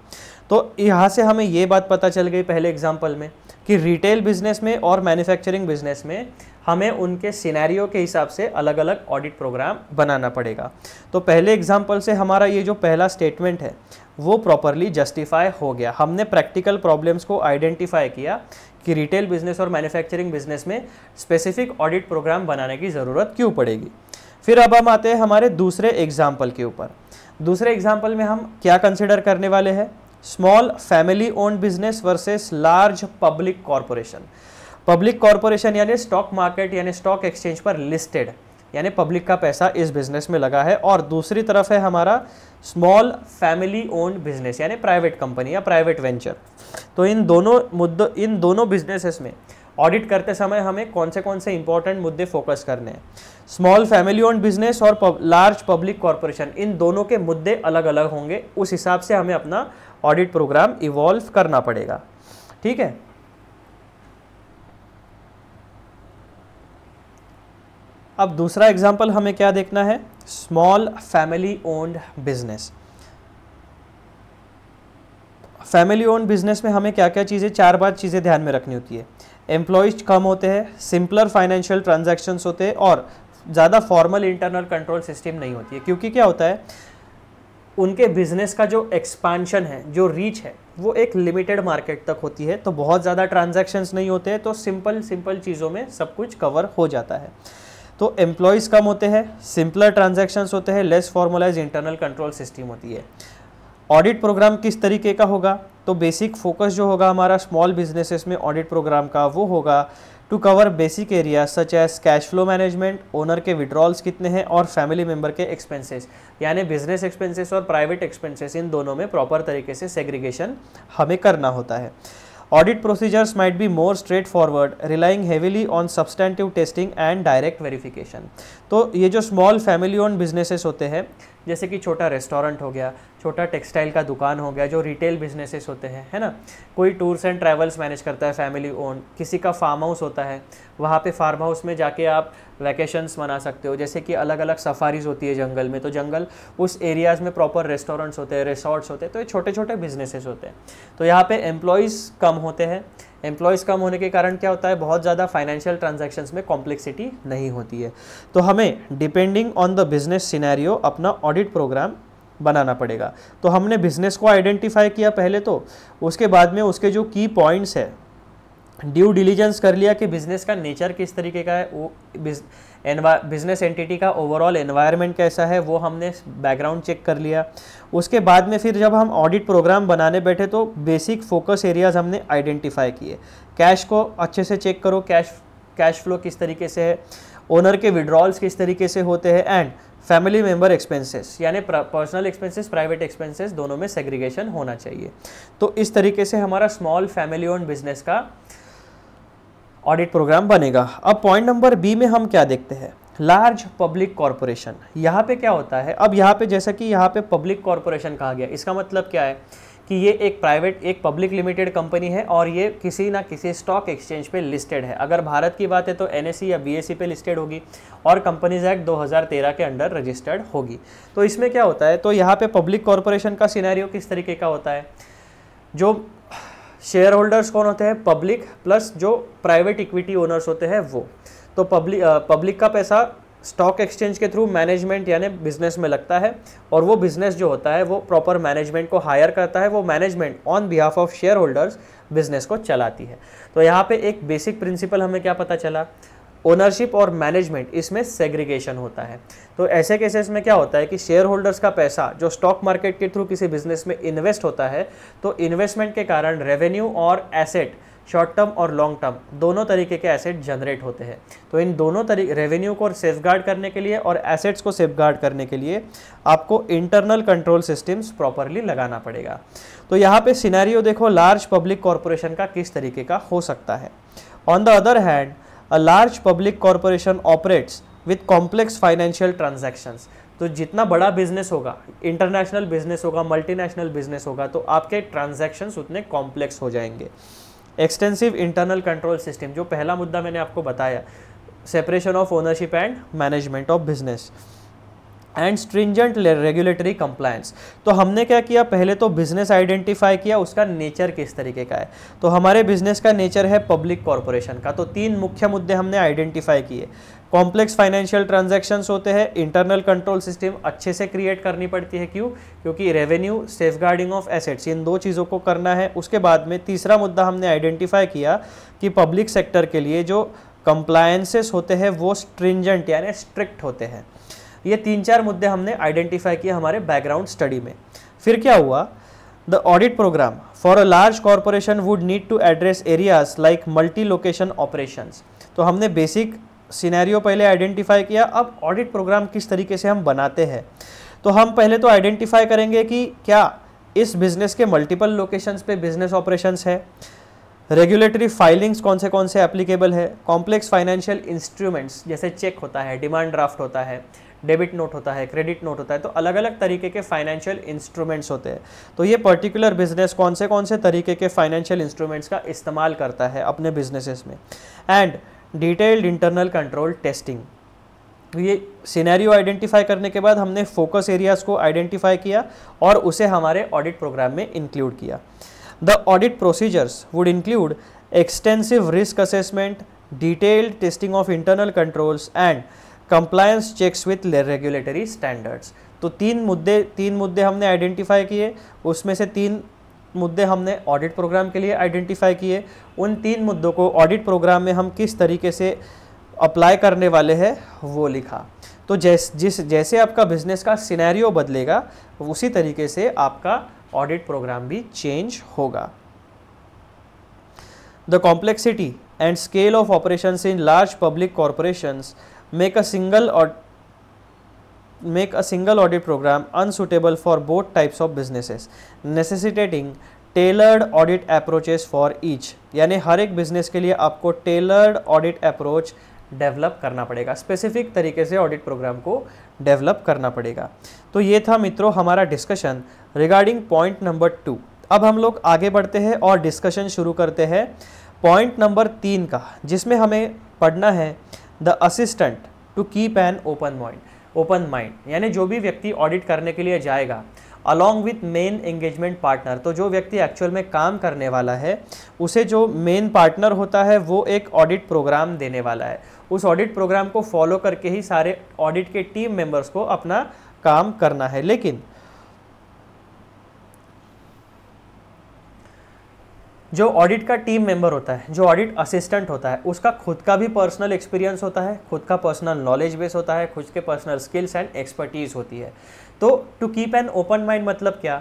तो यहाँ से हमें ये बात पता चल गई पहले एग्जांपल में कि रिटेल बिजनेस में और मैन्युफैक्चरिंग बिजनेस में हमें उनके सिनेरियो के हिसाब से अलग अलग ऑडिट प्रोग्राम बनाना पड़ेगा। तो पहले एग्जांपल से हमारा ये जो पहला स्टेटमेंट है वो प्रॉपरली जस्टिफाई हो गया। हमने प्रैक्टिकल प्रॉब्लम्स को आइडेंटिफाई किया कि रिटेल बिजनेस और मैन्युफैक्चरिंग बिजनेस में स्पेसिफिक ऑडिट प्रोग्राम बनाने की ज़रूरत क्यों पड़ेगी। फिर अब हम आते हैं हमारे दूसरे एग्जाम्पल के ऊपर। दूसरे एग्जाम्पल में हम क्या कंसिडर करने वाले हैं, small family owned business versus large public corporation. Public corporation यानी स्टॉक मार्केट यानी स्टॉक एक्सचेंज पर लिस्टेड, यानी पब्लिक का पैसा इस बिजनेस में लगा है, और दूसरी तरफ है हमारा स्मॉल फैमिली ओन्ड बिजनेस यानी प्राइवेट कंपनी या प्राइवेट वेंचर। तो इन दोनों बिजनेसेस में ऑडिट करते समय हमें कौन से इंपॉर्टेंट मुद्दे फोकस करने हैं। स्मॉल फैमिली ओन्ड बिजनेस और लार्ज पब्लिक कॉरपोरेशन, इन दोनों के मुद्दे अलग अलग होंगे, उस हिसाब से हमें अपना ऑडिट प्रोग्राम इवॉल्व करना पड़ेगा। ठीक है, अब दूसरा एग्जांपल हमें क्या देखना है, small family owned business. Family owned business में हमें क्या क्या चीज़ें, 4-5 चीज़ें ध्यान में रखनी होती है। एम्प्लॉयज कम होते हैं, सिंपलर फाइनेंशियल ट्रांजैक्शंस होते हैं और ज़्यादा फॉर्मल इंटरनल कंट्रोल सिस्टम नहीं होती है, क्योंकि क्या होता है उनके बिजनेस का जो एक्सपांशन है, जो रीच है, वो एक लिमिटेड मार्केट तक होती है, तो बहुत ज़्यादा ट्रांजैक्शंस नहीं होते हैं, तो सिंपल चीज़ों में सब कुछ कवर हो जाता है। तो एम्प्लॉयज़ कम होते हैं, सिंपलर ट्रांजैक्शंस होते हैं, less formalise internal control system होती है। ऑडिट प्रोग्राम किस तरीके का होगा, तो बेसिक फोकस जो होगा हमारा स्मॉल बिजनेसेस में ऑडिट प्रोग्राम का वो होगा to cover basic area such as cash flow management, owner के विड्रॉल्स कितने हैं और फैमिली मेंबर के एक्सपेंसेस, यानी बिजनेस एक्सपेंसेस और प्राइवेट एक्सपेंसेस, इन दोनों में प्रॉपर तरीके से सेग्रीगेशन हमें करना होता है। Audit procedures might be more straightforward, relying heavily on substantive testing and direct verification. तो ये जो स्मॉल फैमिली ओन बिजनेसेस होते हैं, जैसे कि छोटा रेस्टोरेंट हो गया, छोटा टेक्सटाइल का दुकान हो गया, जो रिटेल बिजनेसेस होते हैं, है ना, कोई टूर्स एंड ट्रैवल्स मैनेज करता है फैमिली ओन, किसी का फार्म हाउस होता है, वहाँ पे फार्म हाउस में जाके आप वैकेशंस मना सकते हो, जैसे कि अलग अलग सफारीज होती है जंगल में, तो जंगल उस एरियाज़ में प्रॉपर रेस्टोरेंट्स होते हैं, रिसॉर्ट्स होते हैं, तो ये छोटे छोटे बिजनेसेस होते हैं। तो यहाँ पे एम्प्लॉयज़ कम होते हैं, एम्प्लॉयज़ कम होने के कारण क्या होता है, बहुत ज़्यादा फाइनेंशियल ट्रांजैक्शंस में कॉम्प्लेक्सिटी नहीं होती है। तो हमें depending on the business scenario अपना ऑडिट प्रोग्राम बनाना पड़ेगा। तो हमने बिजनेस को आइडेंटिफाई किया पहले, तो उसके बाद में उसके जो की पॉइंट्स है, ड्यू डिलीजेंस कर लिया कि बिजनेस का नेचर किस तरीके का है, वो बिजनेस एंटिटी का ओवरऑल एनवायरनमेंट कैसा है, वो हमने बैकग्राउंड चेक कर लिया। उसके बाद में फिर जब हम ऑडिट प्रोग्राम बनाने बैठे तो बेसिक फोकस एरियाज हमने आइडेंटिफाई किए। कैश को अच्छे से चेक करो, कैश फ्लो किस तरीके से है, ओनर के विड्रॉल्स किस तरीके से होते हैं, एंड फैमिली मेंबर एक्सपेंसेस यानी पर्सनल एक्सपेंसेस, प्राइवेट एक्सपेंसेस, दोनों में सेग्रीगेशन होना चाहिए। तो इस तरीके से हमारा स्मॉल फैमिली ओन्ड बिजनेस का ऑडिट प्रोग्राम बनेगा। अब पॉइंट नंबर बी में हम क्या देखते हैं, लार्ज पब्लिक कॉरपोरेशन। यहाँ पे क्या होता है, अब यहाँ पे जैसा कि यहाँ पे पब्लिक कॉरपोरेशन कहा गया, इसका मतलब क्या है कि ये एक पब्लिक लिमिटेड कंपनी है और ये किसी ना किसी स्टॉक एक्सचेंज पे लिस्टेड है। अगर भारत की बात है तो NSE या BSE पे लिस्टेड होगी और कंपनीज एक्ट 2013 के अंडर रजिस्टर्ड होगी। तो इसमें क्या होता है, तो यहाँ पे पब्लिक कॉरपोरेशन का सिनेरियो किस तरीके का होता है, जो शेयर होल्डर्स कौन होते हैं? पब्लिक प्लस जो प्राइवेट इक्विटी ओनर्स होते हैं वो। तो पब्लिक का पैसा स्टॉक एक्सचेंज के थ्रू मैनेजमेंट यानी बिजनेस में लगता है, और वो बिजनेस जो होता है वो प्रॉपर मैनेजमेंट को हायर करता है, वो management on behalf of share holders business को चलाती है। तो यहाँ पे एक बेसिक प्रिंसिपल हमें क्या पता चला? ओनरशिप और मैनेजमेंट इसमें सेग्रीगेशन होता है। तो ऐसे केसेस में क्या होता है कि शेयर होल्डर्स का पैसा जो स्टॉक मार्केट के थ्रू किसी बिजनेस में इन्वेस्ट होता है, तो इन्वेस्टमेंट के कारण रेवेन्यू और एसेट, शॉर्ट टर्म और लॉन्ग टर्म दोनों तरीके के एसेट जनरेट होते हैं। तो इन दोनों रेवेन्यू को सेफगार्ड करने के लिए और एसेट्स को सेफगार्ड करने के लिए आपको इंटरनल कंट्रोल सिस्टम्स प्रॉपरली लगाना पड़ेगा। तो यहाँ पे सिनेरियो देखो लार्ज पब्लिक कॉरपोरेशन का किस तरीके का हो सकता है। On the other hand, a large public corporation operates with complex financial transactions. तो जितना बड़ा बिजनेस होगा, इंटरनेशनल बिजनेस होगा, मल्टीनेशनल बिजनेस होगा, तो आपके ट्रांजैक्शंस उतने कॉम्प्लेक्स हो जाएंगे। एक्सटेंसिव इंटरनल कंट्रोल सिस्टम, जो पहला मुद्दा मैंने आपको बताया, separation of ownership and management of business, and stringent regulatory compliance. तो हमने क्या किया? पहले तो बिजनेस आइडेंटिफाई किया, उसका नेचर किस तरीके का है। तो हमारे बिजनेस का नेचर है पब्लिक कॉरपोरेशन का। तो 3 मुख्य मुद्दे हमने आइडेंटिफाई किए। कॉम्प्लेक्स फाइनेंशियल ट्रांजैक्शंस होते हैं, इंटरनल कंट्रोल सिस्टम अच्छे से क्रिएट करनी पड़ती है। क्यों? क्योंकि रेवेन्यू, सेफगार्डिंग ऑफ एसेट्स, इन 2 चीज़ों को करना है। उसके बाद में तीसरा मुद्दा हमने आइडेंटिफाई किया कि पब्लिक सेक्टर के लिए जो कंप्लायंसेस होते हैं वो स्ट्रिंजेंट यानी स्ट्रिक्ट होते हैं। ये 3-4 मुद्दे हमने आइडेंटिफाई किए हमारे बैकग्राउंड स्टडी में। फिर क्या हुआ? The audit program for a large corporation would need to address areas like multi location operations. तो हमने बेसिक सिनेरियो पहले आइडेंटिफाई किया। अब ऑडिट प्रोग्राम किस तरीके से हम बनाते हैं, तो हम पहले तो आइडेंटिफाई करेंगे कि क्या इस बिजनेस के मल्टीपल लोकेशंस पे बिजनेस ऑपरेशंस है, रेगुलेटरी फाइलिंग्स कौन से एप्लीकेबल है, कॉम्प्लेक्स फाइनेंशियल इंस्ट्रूमेंट्स जैसे चेक होता है, डिमांड ड्राफ्ट होता है, डेबिट नोट होता है, क्रेडिट नोट होता है, तो अलग अलग तरीके के फाइनेंशियल इंस्ट्रूमेंट्स होते हैं। तो ये पर्टिकुलर बिजनेस कौन से तरीके के फाइनेंशियल इंस्ट्रूमेंट्स का इस्तेमाल करता है अपने बिजनेसेस में। And detailed internal control testing. ये सिनेरियो आइडेंटिफाई करने के बाद हमने फोकस एरियाज को आइडेंटिफाई किया और उसे हमारे ऑडिट प्रोग्राम में इंक्लूड किया। The audit procedures would include extensive risk assessment, detailed testing of internal controls and compliance checks with regulatory standards. तो तीन मुद्दे हमने आइडेंटिफाई किए, उसमें से 3 मुद्दे हमने ऑडिट प्रोग्राम के लिए आइडेंटिफाई किए। उन 3 मुद्दों को ऑडिट प्रोग्राम में हम किस तरीके से अप्लाई करने वाले हैं वो लिखा। तो जैसे आपका बिजनेस का सिनेरियो बदलेगा उसी तरीके से आपका ऑडिट प्रोग्राम भी चेंज होगा। The complexity and scale of operations in large public corporations make a single audit program unsuitable for both types of businesses, necessitating tailored audit approaches for each। यानी हर एक business के लिए आपको tailored audit approach develop करना पड़ेगा, specific तरीके से audit program को डेवलप करना पड़ेगा। तो ये था मित्रों हमारा डिस्कशन रिगार्डिंग पॉइंट नंबर 2। अब हम लोग आगे बढ़ते हैं और डिस्कशन शुरू करते हैं पॉइंट नंबर 3 का, जिसमें हमें पढ़ना है the assistant to keep an open mind. यानी जो भी व्यक्ति ऑडिट करने के लिए जाएगा along with main engagement partner, तो जो व्यक्ति एक्चुअल में काम करने वाला है उसे जो मेन पार्टनर होता है वो एक ऑडिट प्रोग्राम देने वाला है। उस ऑडिट प्रोग्राम को फॉलो करके ही सारे ऑडिट के टीम मेंबर्स को अपना काम करना है। लेकिन जो ऑडिट का टीम मेंबर होता है, जो ऑडिट असिस्टेंट होता है, उसका खुद का भी पर्सनल एक्सपीरियंस होता है, खुद का पर्सनल नॉलेज बेस होता है, खुद के पर्सनल स्किल्स एंड एक्सपर्टीज होती है। तो to keep an open mind मतलब क्या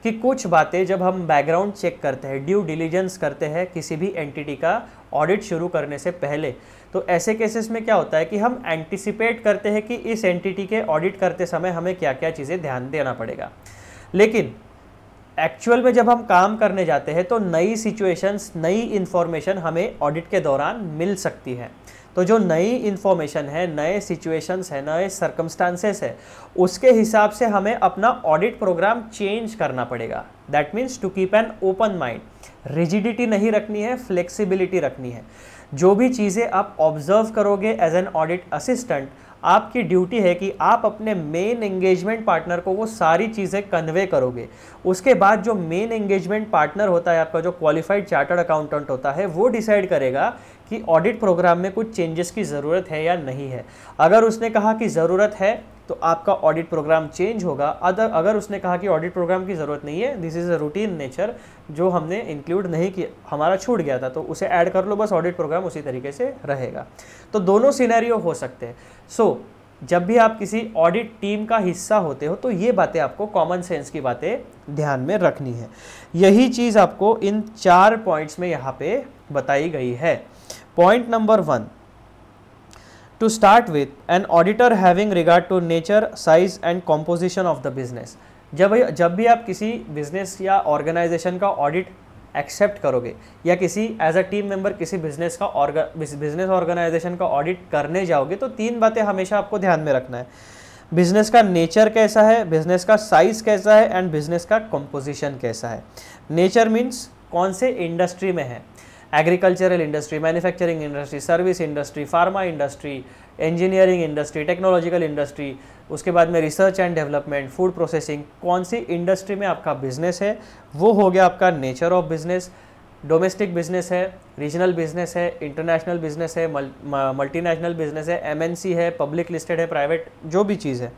कि कुछ बातें जब हम बैकग्राउंड चेक करते हैं, ड्यू डिलीजेंस करते हैं किसी भी एंटिटी का ऑडिट शुरू करने से पहले, तो ऐसे केसेस में क्या होता है कि हम एंटिसिपेट करते हैं कि इस एंटिटी के ऑडिट करते समय हमें क्या क्या चीज़ें ध्यान देना पड़ेगा। लेकिन एक्चुअल में जब हम काम करने जाते हैं तो नई सिचुएशंस, नई इन्फॉर्मेशन हमें ऑडिट के दौरान मिल सकती है। तो जो नई इन्फॉर्मेशन है, नए सिचुएशंस है, नए सर्कमस्टांसेस है, उसके हिसाब से हमें अपना ऑडिट प्रोग्राम चेंज करना पड़ेगा। That means to keep an open mind, rigidity नहीं रखनी है, फ्लेक्सिबिलिटी रखनी है। जो भी चीज़ें आप ऑब्जर्व करोगे एज एन ऑडिट असिस्टेंट, आपकी ड्यूटी है कि आप अपने मेन एंगेजमेंट पार्टनर को वो सारी चीज़ें कन्वे करोगे। उसके बाद जो मेन एंगेजमेंट पार्टनर होता है आपका, जो क्वालिफाइड चार्टर्ड अकाउंटेंट होता है, वो डिसाइड करेगा कि ऑडिट प्रोग्राम में कुछ चेंजेस की ज़रूरत है या नहीं है। अगर उसने कहा कि ज़रूरत है तो आपका ऑडिट प्रोग्राम चेंज होगा। अगर उसने कहा कि ऑडिट प्रोग्राम की ज़रूरत नहीं है, this is a routine nature, जो हमने इंक्लूड नहीं किया, हमारा छूट गया था, तो उसे ऐड कर लो, बस ऑडिट प्रोग्राम उसी तरीके से रहेगा। तो दोनों सिनेरियो हो सकते हैं। सो जब भी आप किसी ऑडिट टीम का हिस्सा होते हो तो ये बातें आपको, कॉमन सेंस की बातें ध्यान में रखनी है। यही चीज़ आपको इन 4 पॉइंट्स में यहाँ पे बताई गई है। Point number 1, to start with, an auditor having regard to nature, size and composition of the business। जब भी आप किसी बिजनेस या ऑर्गेनाइजेशन का ऑडिट एक्सेप्ट करोगे या किसी एज अ टीम मेंबर किसी बिजनेस ऑर्गेनाइजेशन का ऑडिट करने जाओगे, तो 3 बातें हमेशा आपको ध्यान में रखना है। बिजनेस का नेचर कैसा है, बिजनेस का साइज कैसा है एंड बिजनेस का कंपोजिशन कैसा है। नेचर मीन्स कौन से इंडस्ट्री में है, agricultural industry, manufacturing industry, service industry, pharma industry, engineering industry, technological industry, उसके बाद में research and development, food processing, कौन सी इंडस्ट्री में आपका बिजनेस है, वो हो गया आपका nature of business. Domestic business है, रीजनल बिजनेस है, इंटरनेशनल बिजनेस है, मल्टीनेशनल बिजनेस है, एमएनसी है, पब्लिक लिस्टेड है, प्राइवेट, जो भी चीज़ है,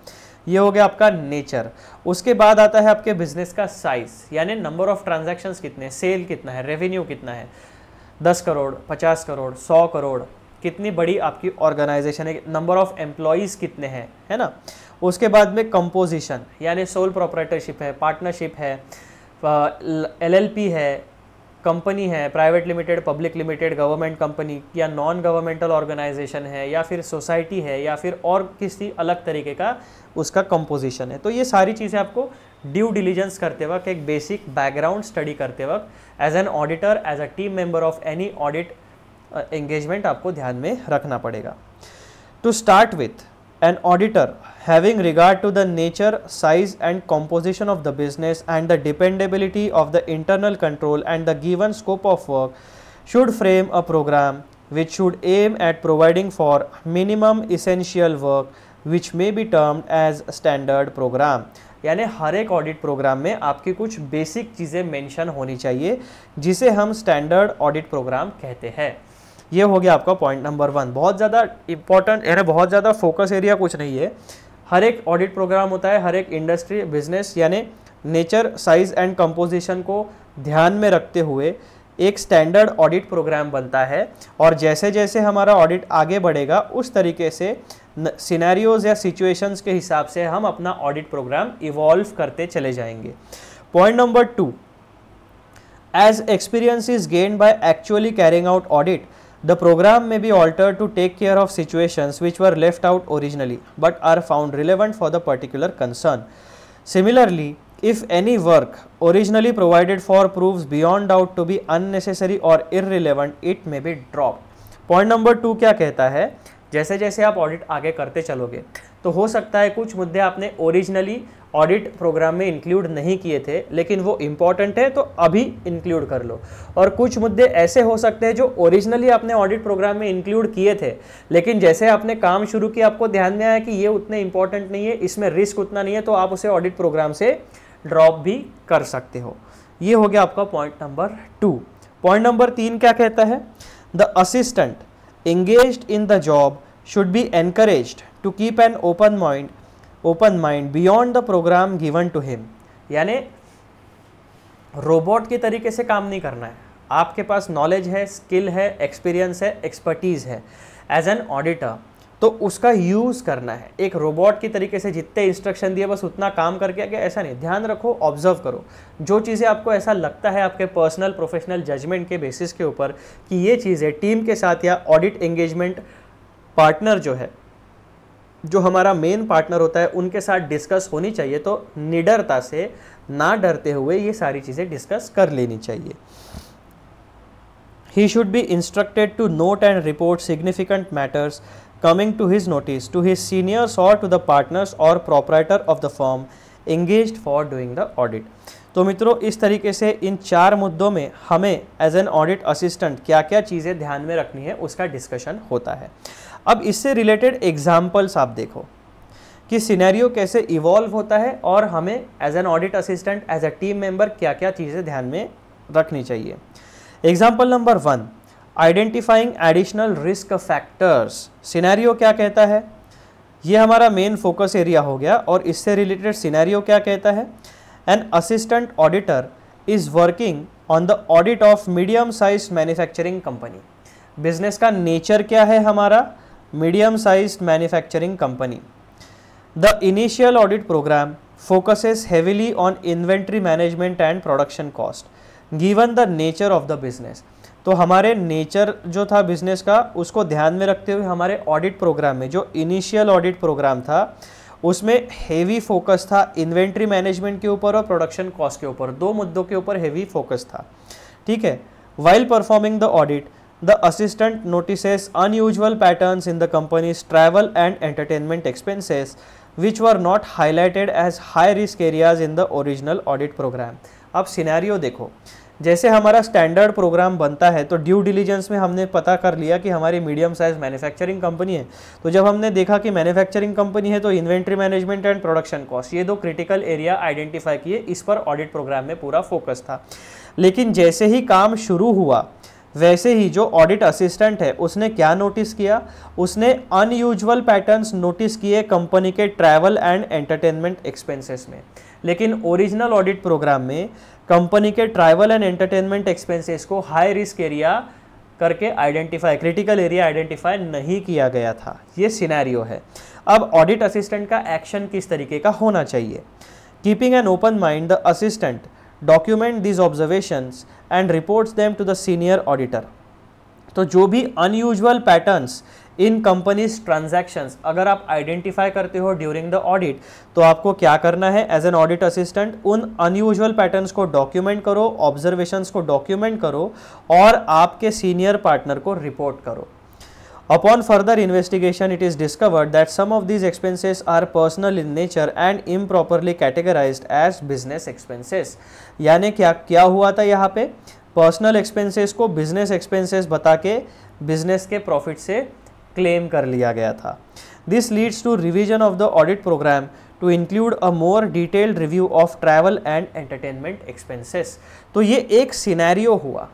ये हो गया आपका नेचर। उसके बाद आता है आपके बिजनेस का साइज, यानी नंबर ऑफ ट्रांजैक्शंस कितने, सेल कितना है, रेवेन्यू कितना है, 10 करोड़, 50 करोड़, 100 करोड़, कितनी बड़ी आपकी ऑर्गेनाइजेशन है, नंबर ऑफ एम्प्लॉयज़ कितने हैं, है ना। उसके बाद में कंपोजिशन, यानी सोल प्रोप्राइटरशिप है, पार्टनरशिप है, एलएलपी है, कंपनी है, private limited, public limited, government company या नॉन गवर्नमेंटल ऑर्गेनाइजेशन है, या फिर सोसाइटी है, या फिर और किसी अलग तरीके का उसका कंपोजिशन है। तो ये सारी चीज़ें आपको ड्यू डिलीजेंस करते वक्त, एक बेसिक बैकग्राउंड स्टडी करते वक्त, as an auditor, as a team member of any audit engagement आपको ध्यान में रखना पड़ेगा। To start with, an auditor having regard to the nature, size and composition of the business and the dependability of the internal control and the given scope of work should frame a program which should aim at providing for minimum essential work which may be termed as standard program। यानी हर एक audit program में आपकी कुछ basic चीज़ें mention होनी चाहिए जिसे हम स्टैंडर्ड ऑडिट प्रोग्राम कहते हैं। ये हो गया आपका पॉइंट नंबर 1। बहुत ज़्यादा इंपॉर्टेंट, यानी बहुत ज़्यादा फोकस एरिया कुछ नहीं है। हर एक ऑडिट प्रोग्राम होता है, हर एक इंडस्ट्री, बिजनेस, यानी नेचर, साइज एंड कंपोजिशन को ध्यान में रखते हुए एक स्टैंडर्ड ऑडिट प्रोग्राम बनता है। और जैसे जैसे हमारा ऑडिट आगे बढ़ेगा उस तरीके से सिनेरियोज या सिचुएशंस के हिसाब से हम अपना ऑडिट प्रोग्राम इवॉल्व करते चले जाएंगे। Point number 2, as experience is gained by actually carrying out audit, the program may be altered to take care of situations which were left out originally but are found relevant for the particular concern. Similarly, if any work originally provided for proves beyond doubt to be unnecessary or irrelevant, it may be dropped। Point number 2 क्या कहता है, जैसे जैसे आप audit आगे करते चलोगे तो हो सकता है कुछ मुद्दे आपने ओरिजिनली ऑडिट प्रोग्राम में इंक्लूड नहीं किए थे लेकिन वो इम्पॉर्टेंट है तो अभी इंक्लूड कर लो, और कुछ मुद्दे ऐसे हो सकते हैं जो ओरिजिनली आपने ऑडिट प्रोग्राम में इंक्लूड किए थे लेकिन जैसे आपने काम शुरू किया आपको ध्यान में आया कि ये उतने इंपॉर्टेंट नहीं है, इसमें रिस्क उतना नहीं है, तो आप उसे ऑडिट प्रोग्राम से ड्रॉप भी कर सकते हो। ये हो गया आपका पॉइंट नंबर 2। पॉइंट नंबर 3 क्या कहता है, the assistant engaged in the job should be encouraged to keep an open mind beyond the program given to him। यानी रोबोट की तरीके से काम नहीं करना है, आपके पास नॉलेज है, स्किल है, एक्सपीरियंस है, एक्सपर्टीज़ है एज एन ऑडिटर, तो उसका यूज़ करना है। एक रोबोट की तरीके से जितने इंस्ट्रक्शन दिए बस उतना काम करके आगे, ऐसा नहीं। ध्यान रखो, ऑब्जर्व करो, जो चीज़ें आपको ऐसा लगता है आपके पर्सनल प्रोफेशनल जजमेंट के बेसिस के ऊपर कि ये चीज़ें टीम के साथ या ऑडिट एंगेजमेंट पार्टनर जो है, जो हमारा मेन पार्टनर होता है, उनके साथ डिस्कस होनी चाहिए, तो निडरता से, ना डरते हुए ये सारी चीज़ें डिस्कस कर लेनी चाहिए। He should be instructed to note and report significant matters coming to his notice to his seniors or to the partners or proprietor of the firm engaged for doing the audit। तो मित्रों, इस तरीके से इन 4 मुद्दों में हमें as an audit assistant क्या क्या चीज़ें ध्यान में रखनी है उसका डिस्कशन होता है। अब इससे रिलेटेड एग्जाम्पल्स आप देखो कि सिनेरियो कैसे इवॉल्व होता है और हमें as an audit assistant, as a team member क्या क्या चीज़ें ध्यान में रखनी चाहिए। Example number 1, identifying additional risk factors. Scenario क्या कहता है, ये हमारा मेन फोकस एरिया हो गया, और इससे रिलेटेड सिनेरियो क्या कहता है, an assistant auditor is working on the audit of medium size manufacturing company. Business का नेचर क्या है हमारा, medium size manufacturing company. The initial audit program focuses heavily on inventory management and production cost, given the nature of the business। तो हमारे nature जो था business का, उसको ध्यान में रखते हुए हमारे ऑडिट प्रोग्राम में, जो इनिशियल ऑडिट प्रोग्राम था, उसमें हेवी फोकस था इन्वेंट्री मैनेजमेंट के ऊपर और प्रोडक्शन कॉस्ट के ऊपर, दो मुद्दों के ऊपर हेवी फोकस था। ठीक है। While performing the audit, the assistant notices unusual patterns in the company's travel and entertainment expenses which were not highlighted as high risk areas in the original audit program। अब scenario देखो, जैसे हमारा standard programme बनता है तो due diligence में हमने पता कर लिया कि हमारी मीडियम साइज मैन्युफैक्चरिंग कंपनी है, तो जब हमने देखा कि मैन्युफैक्चरिंग कंपनी है तो inventory management and production cost, ये दो क्रिटिकल एरिया आइडेंटिफाई किए, इस पर ऑडिट प्रोग्राम में पूरा फोकस था। लेकिन जैसे ही काम शुरू हुआ, वैसे ही जो ऑडिट असिस्टेंट है उसने क्या नोटिस किया, उसने अनयूजुअल पैटर्न्स नोटिस किए कंपनी के ट्रैवल एंड एंटरटेनमेंट एक्सपेंसेस में। लेकिन ओरिजिनल ऑडिट प्रोग्राम में कंपनी के ट्रैवल एंड एंटरटेनमेंट एक्सपेंसेस को हाई रिस्क एरिया करके आइडेंटिफाई, क्रिटिकल एरिया आइडेंटिफाई नहीं किया गया था। ये सिनेरियो है। अब ऑडिट असिस्टेंट का एक्शन किस तरीके का होना चाहिए। Keeping an open mind, the assistant document these observations and reports them to the senior auditor। तो जो भी unusual patterns इन कंपनीज ट्रांजैक्शंस अगर आप आइडेंटिफाई करते हो ड्यूरिंग द ऑडिट, तो आपको क्या करना है एज एन ऑडिट असिस्टेंट, उन अनयूजुअल पैटर्न्स को डॉक्यूमेंट करो, ऑब्जर्वेशंस को डॉक्यूमेंट करो और आपके सीनियर पार्टनर को रिपोर्ट करो। Upon further investigation, it is discovered that some of these expenses are personal in nature and improperly categorized as business expenses। यानी क्या हुआ था यहाँ पे, पर्सनल एक्सपेंसेस को बिजनेस एक्सपेंसेस बता के बिजनेस के प्रॉफिट से क्लेम कर लिया गया था। This leads to revision of the audit program to include a more detailed review of travel and entertainment expenses। तो ये एक सिनेरियो हुआ।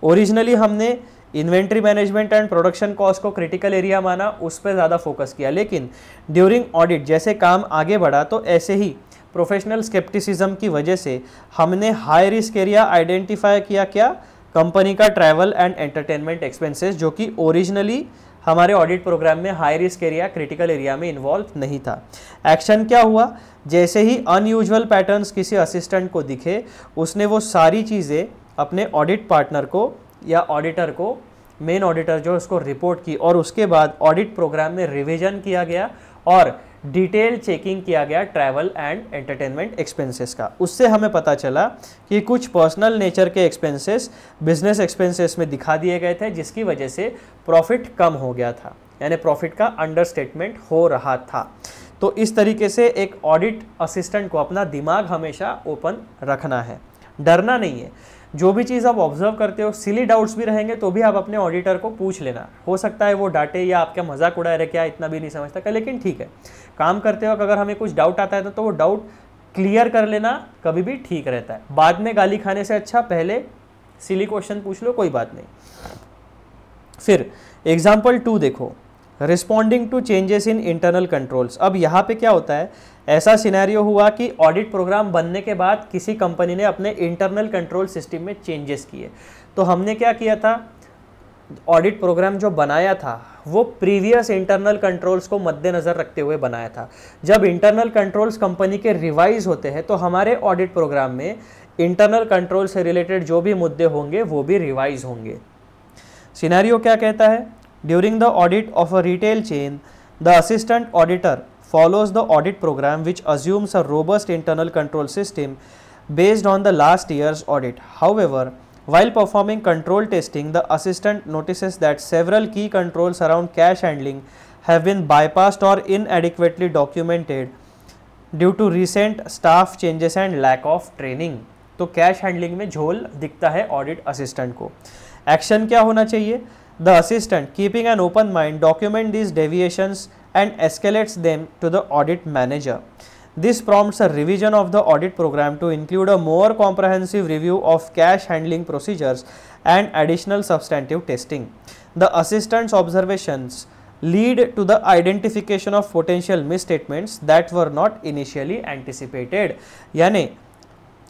ओरिजिनली हमने inventory management and production cost को क्रिटिकल एरिया माना, उस पर ज़्यादा फोकस किया, लेकिन ड्यूरिंग ऑडिट जैसे काम आगे बढ़ा तो ऐसे ही प्रोफेशनल स्केप्टिसिज्म की वजह से हमने हाई रिस्क एरिया आइडेंटिफाई किया, क्या, कंपनी का ट्रैवल एंड एंटरटेनमेंट एक्सपेंसेस, जो कि ओरिजिनली हमारे ऑडिट प्रोग्राम में high risk area, critical area में इन्वॉल्व नहीं था। एक्शन क्या हुआ, जैसे ही अनयूजुअल पैटर्न्स किसी असिस्टेंट को दिखे, उसने वो सारी चीज़ें अपने ऑडिट पार्टनर को या ऑडिटर को, मेन ऑडिटर जो उसको रिपोर्ट की, और उसके बाद ऑडिट प्रोग्राम में रिवीजन किया गया और डिटेल चेकिंग किया गया ट्रैवल एंड एंटरटेनमेंट एक्सपेंसेस का। उससे हमें पता चला कि कुछ पर्सनल नेचर के एक्सपेंसेस बिजनेस एक्सपेंसेस में दिखा दिए गए थे, जिसकी वजह से प्रॉफिट कम हो गया था, यानी प्रॉफिट का अंडरस्टेटमेंट हो रहा था। तो इस तरीके से एक ऑडिट असिस्टेंट को अपना दिमाग हमेशा ओपन रखना है, डरना नहीं है। जो भी चीज़ आप ऑब्जर्व करते हो, सिली डाउट्स भी रहेंगे तो भी आप अपने ऑडिटर को पूछ लेना। हो सकता है वो डांटे या आपका मजाक उड़ाए रहे, क्या इतना भी नहीं समझता क्या, लेकिन ठीक है, काम करते वक्त अगर हमें कुछ डाउट आता है तो वो डाउट क्लियर कर लेना कभी भी ठीक रहता है। बाद में गाली खाने से अच्छा पहले सिली क्वेश्चन पूछ लो, कोई बात नहीं। फिर एग्जाम्पल 2 देखो, responding to changes in internal controls. अब यहाँ पे क्या होता है, ऐसा सिनेरियो हुआ कि ऑडिट प्रोग्राम बनने के बाद किसी कंपनी ने अपने इंटरनल कंट्रोल सिस्टम में चेंजेस किए। तो हमने क्या किया था, ऑडिट प्रोग्राम जो बनाया था वो प्रीवियस इंटरनल कंट्रोल्स को मद्देनज़र रखते हुए बनाया था। जब इंटरनल कंट्रोल्स कंपनी के रिवाइज होते हैं तो हमारे ऑडिट प्रोग्राम में इंटरनल कंट्रोल से रिलेटेड जो भी मुद्दे होंगे वो भी रिवाइज होंगे। सिनेरियो क्या कहता है, during the audit of a retail chain, the assistant auditor follows the audit program which assumes a robust internal control system based on the last year's audit. However, while performing control testing, the assistant notices that several key controls around cash handling have been bypassed or inadequately documented due to recent staff changes and lack of training. तो cash handling में झोल दिखता है audit assistant को। Action क्या होना चाहिए, the assistant keeping an open mind document these deviations and escalates them to the audit manager. This prompts a revision of the audit program to include a more comprehensive review of cash handling procedures and additional substantive testing. The assistant's observations lead to the identification of potential misstatements that were not initially anticipated. यानी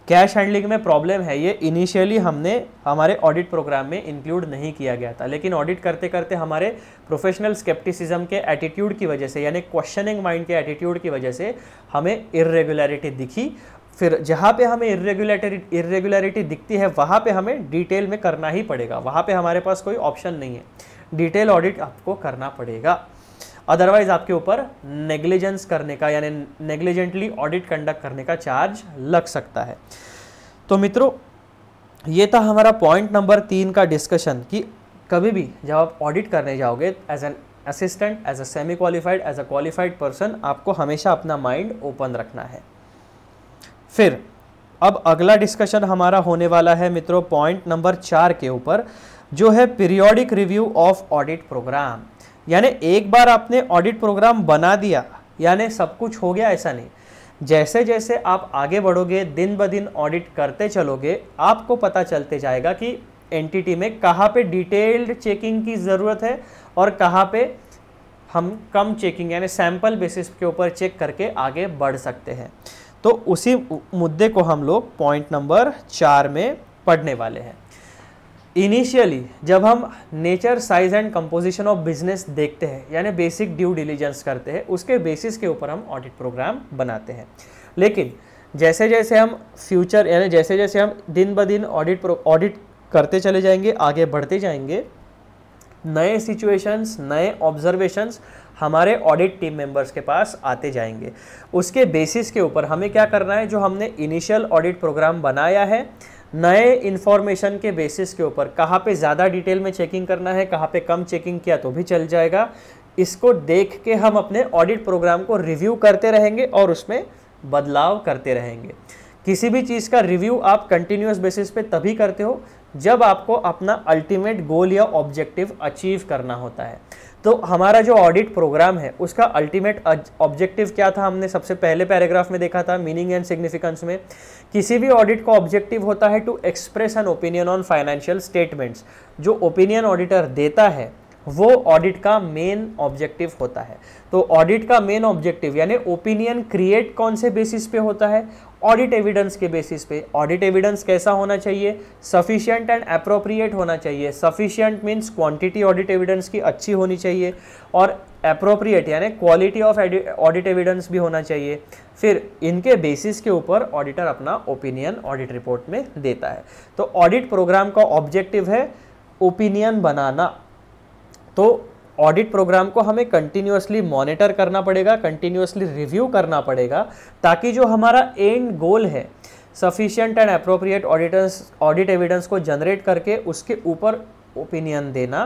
cash handling में problem है, ये initially हमने हमारे audit program में include नहीं किया गया था, लेकिन ऑडिट करते करते हमारे प्रोफेशनल स्केप्टिसिज्म के एटीट्यूड की वजह से, यानी क्वेश्चनिंग माइंड के एटीट्यूड की वजह से हमें इर्रेगुलरिटी दिखी. फिर जहाँ पे हमें इर्रेगुलरिटी दिखती है वहाँ पे हमें डिटेल में करना ही पड़ेगा, वहाँ पे हमारे पास कोई ऑप्शन नहीं है, डिटेल ऑडिट आपको करना पड़ेगा. अदरवाइज आपके ऊपर नेग्लिजेंस करने का यानी नेग्लिजेंटली ऑडिट कंडक्ट करने का चार्ज लग सकता है. तो मित्रों, ये था हमारा पॉइंट नंबर 3 का डिस्कशन कि कभी भी जब आप ऑडिट करने जाओगे as an assistant, as a semi qualified, as a qualified person, आपको हमेशा अपना माइंड ओपन रखना है. फिर अब अगला डिस्कशन हमारा होने वाला है मित्रों पॉइंट नंबर 4 के ऊपर, जो है periodic review of audit program. यानी एक बार आपने ऑडिट प्रोग्राम बना दिया यानी सब कुछ हो गया, ऐसा नहीं. जैसे जैसे आप आगे बढ़ोगे, दिन ब दिन ऑडिट करते चलोगे, आपको पता चलते जाएगा कि एंटिटी में कहाँ पे डिटेल्ड चेकिंग की ज़रूरत है और कहाँ पे हम कम चेकिंग यानी सैंपल बेसिस के ऊपर चेक करके आगे बढ़ सकते हैं. तो उसी मुद्दे को हम लोग पॉइंट नंबर 4 में पढ़ने वाले हैं. इनिशियली जब हम nature, size and composition of business देखते हैं यानी बेसिक ड्यू डिलीजेंस करते हैं, उसके बेसिस के ऊपर हम ऑडिट प्रोग्राम बनाते हैं. लेकिन जैसे जैसे हम फ्यूचर यानी जैसे जैसे हम दिन ब दिन ऑडिट करते चले जाएंगे, आगे बढ़ते जाएंगे, नए सिचुएशंस, नए ऑब्जर्वेशंस हमारे ऑडिट टीम मेंबर्स के पास आते जाएंगे. उसके बेसिस के ऊपर हमें क्या करना है, जो हमने इनिशियल ऑडिट प्रोग्राम बनाया है, नए इन्फॉर्मेशन के बेसिस के ऊपर कहाँ पे ज़्यादा डिटेल में चेकिंग करना है, कहाँ पे कम चेकिंग किया तो भी चल जाएगा, इसको देख के हम अपने ऑडिट प्रोग्राम को रिव्यू करते रहेंगे और उसमें बदलाव करते रहेंगे. किसी भी चीज़ का रिव्यू आप कंटिन्यूस बेसिस पे तभी करते हो जब आपको अपना अल्टीमेट गोल या ऑब्जेक्टिव अचीव करना होता है. तो हमारा जो ऑडिट प्रोग्राम है उसका अल्टीमेट ऑब्जेक्टिव क्या था, हमने सबसे पहले पैराग्राफ में देखा था मीनिंग एंड सिग्निफिकेंस में. किसी भी ऑडिट का ऑब्जेक्टिव होता है to express an opinion on financial statements. जो ओपिनियन ऑडिटर देता है वो ऑडिट का मेन ऑब्जेक्टिव होता है. तो ऑडिट का मेन ऑब्जेक्टिव यानी ओपिनियन क्रिएट कौन से बेसिस पे होता है, ऑडिट एविडेंस के बेसिस पे. ऑडिट एविडेंस कैसा होना चाहिए, सफिशिएंट एंड अप्रोप्रिएट होना चाहिए. Sufficient means quantity audit evidence की अच्छी होनी चाहिए और अप्रोप्रिएट यानी क्वालिटी ऑफ ऑडिट एविडेंस भी होना चाहिए. फिर इनके बेसिस के ऊपर ऑडिटर अपना ओपिनियन ऑडिट रिपोर्ट में देता है. तो ऑडिट प्रोग्राम का ऑब्जेक्टिव है ओपिनियन बनाना. तो ऑडिट प्रोग्राम को हमें कंटिन्यूअसली मॉनिटर करना पड़ेगा, कंटिन्यूअसली रिव्यू करना पड़ेगा, ताकि जो हमारा एंड गोल है sufficient and appropriate audit evidence को जनरेट करके उसके ऊपर ओपिनियन देना,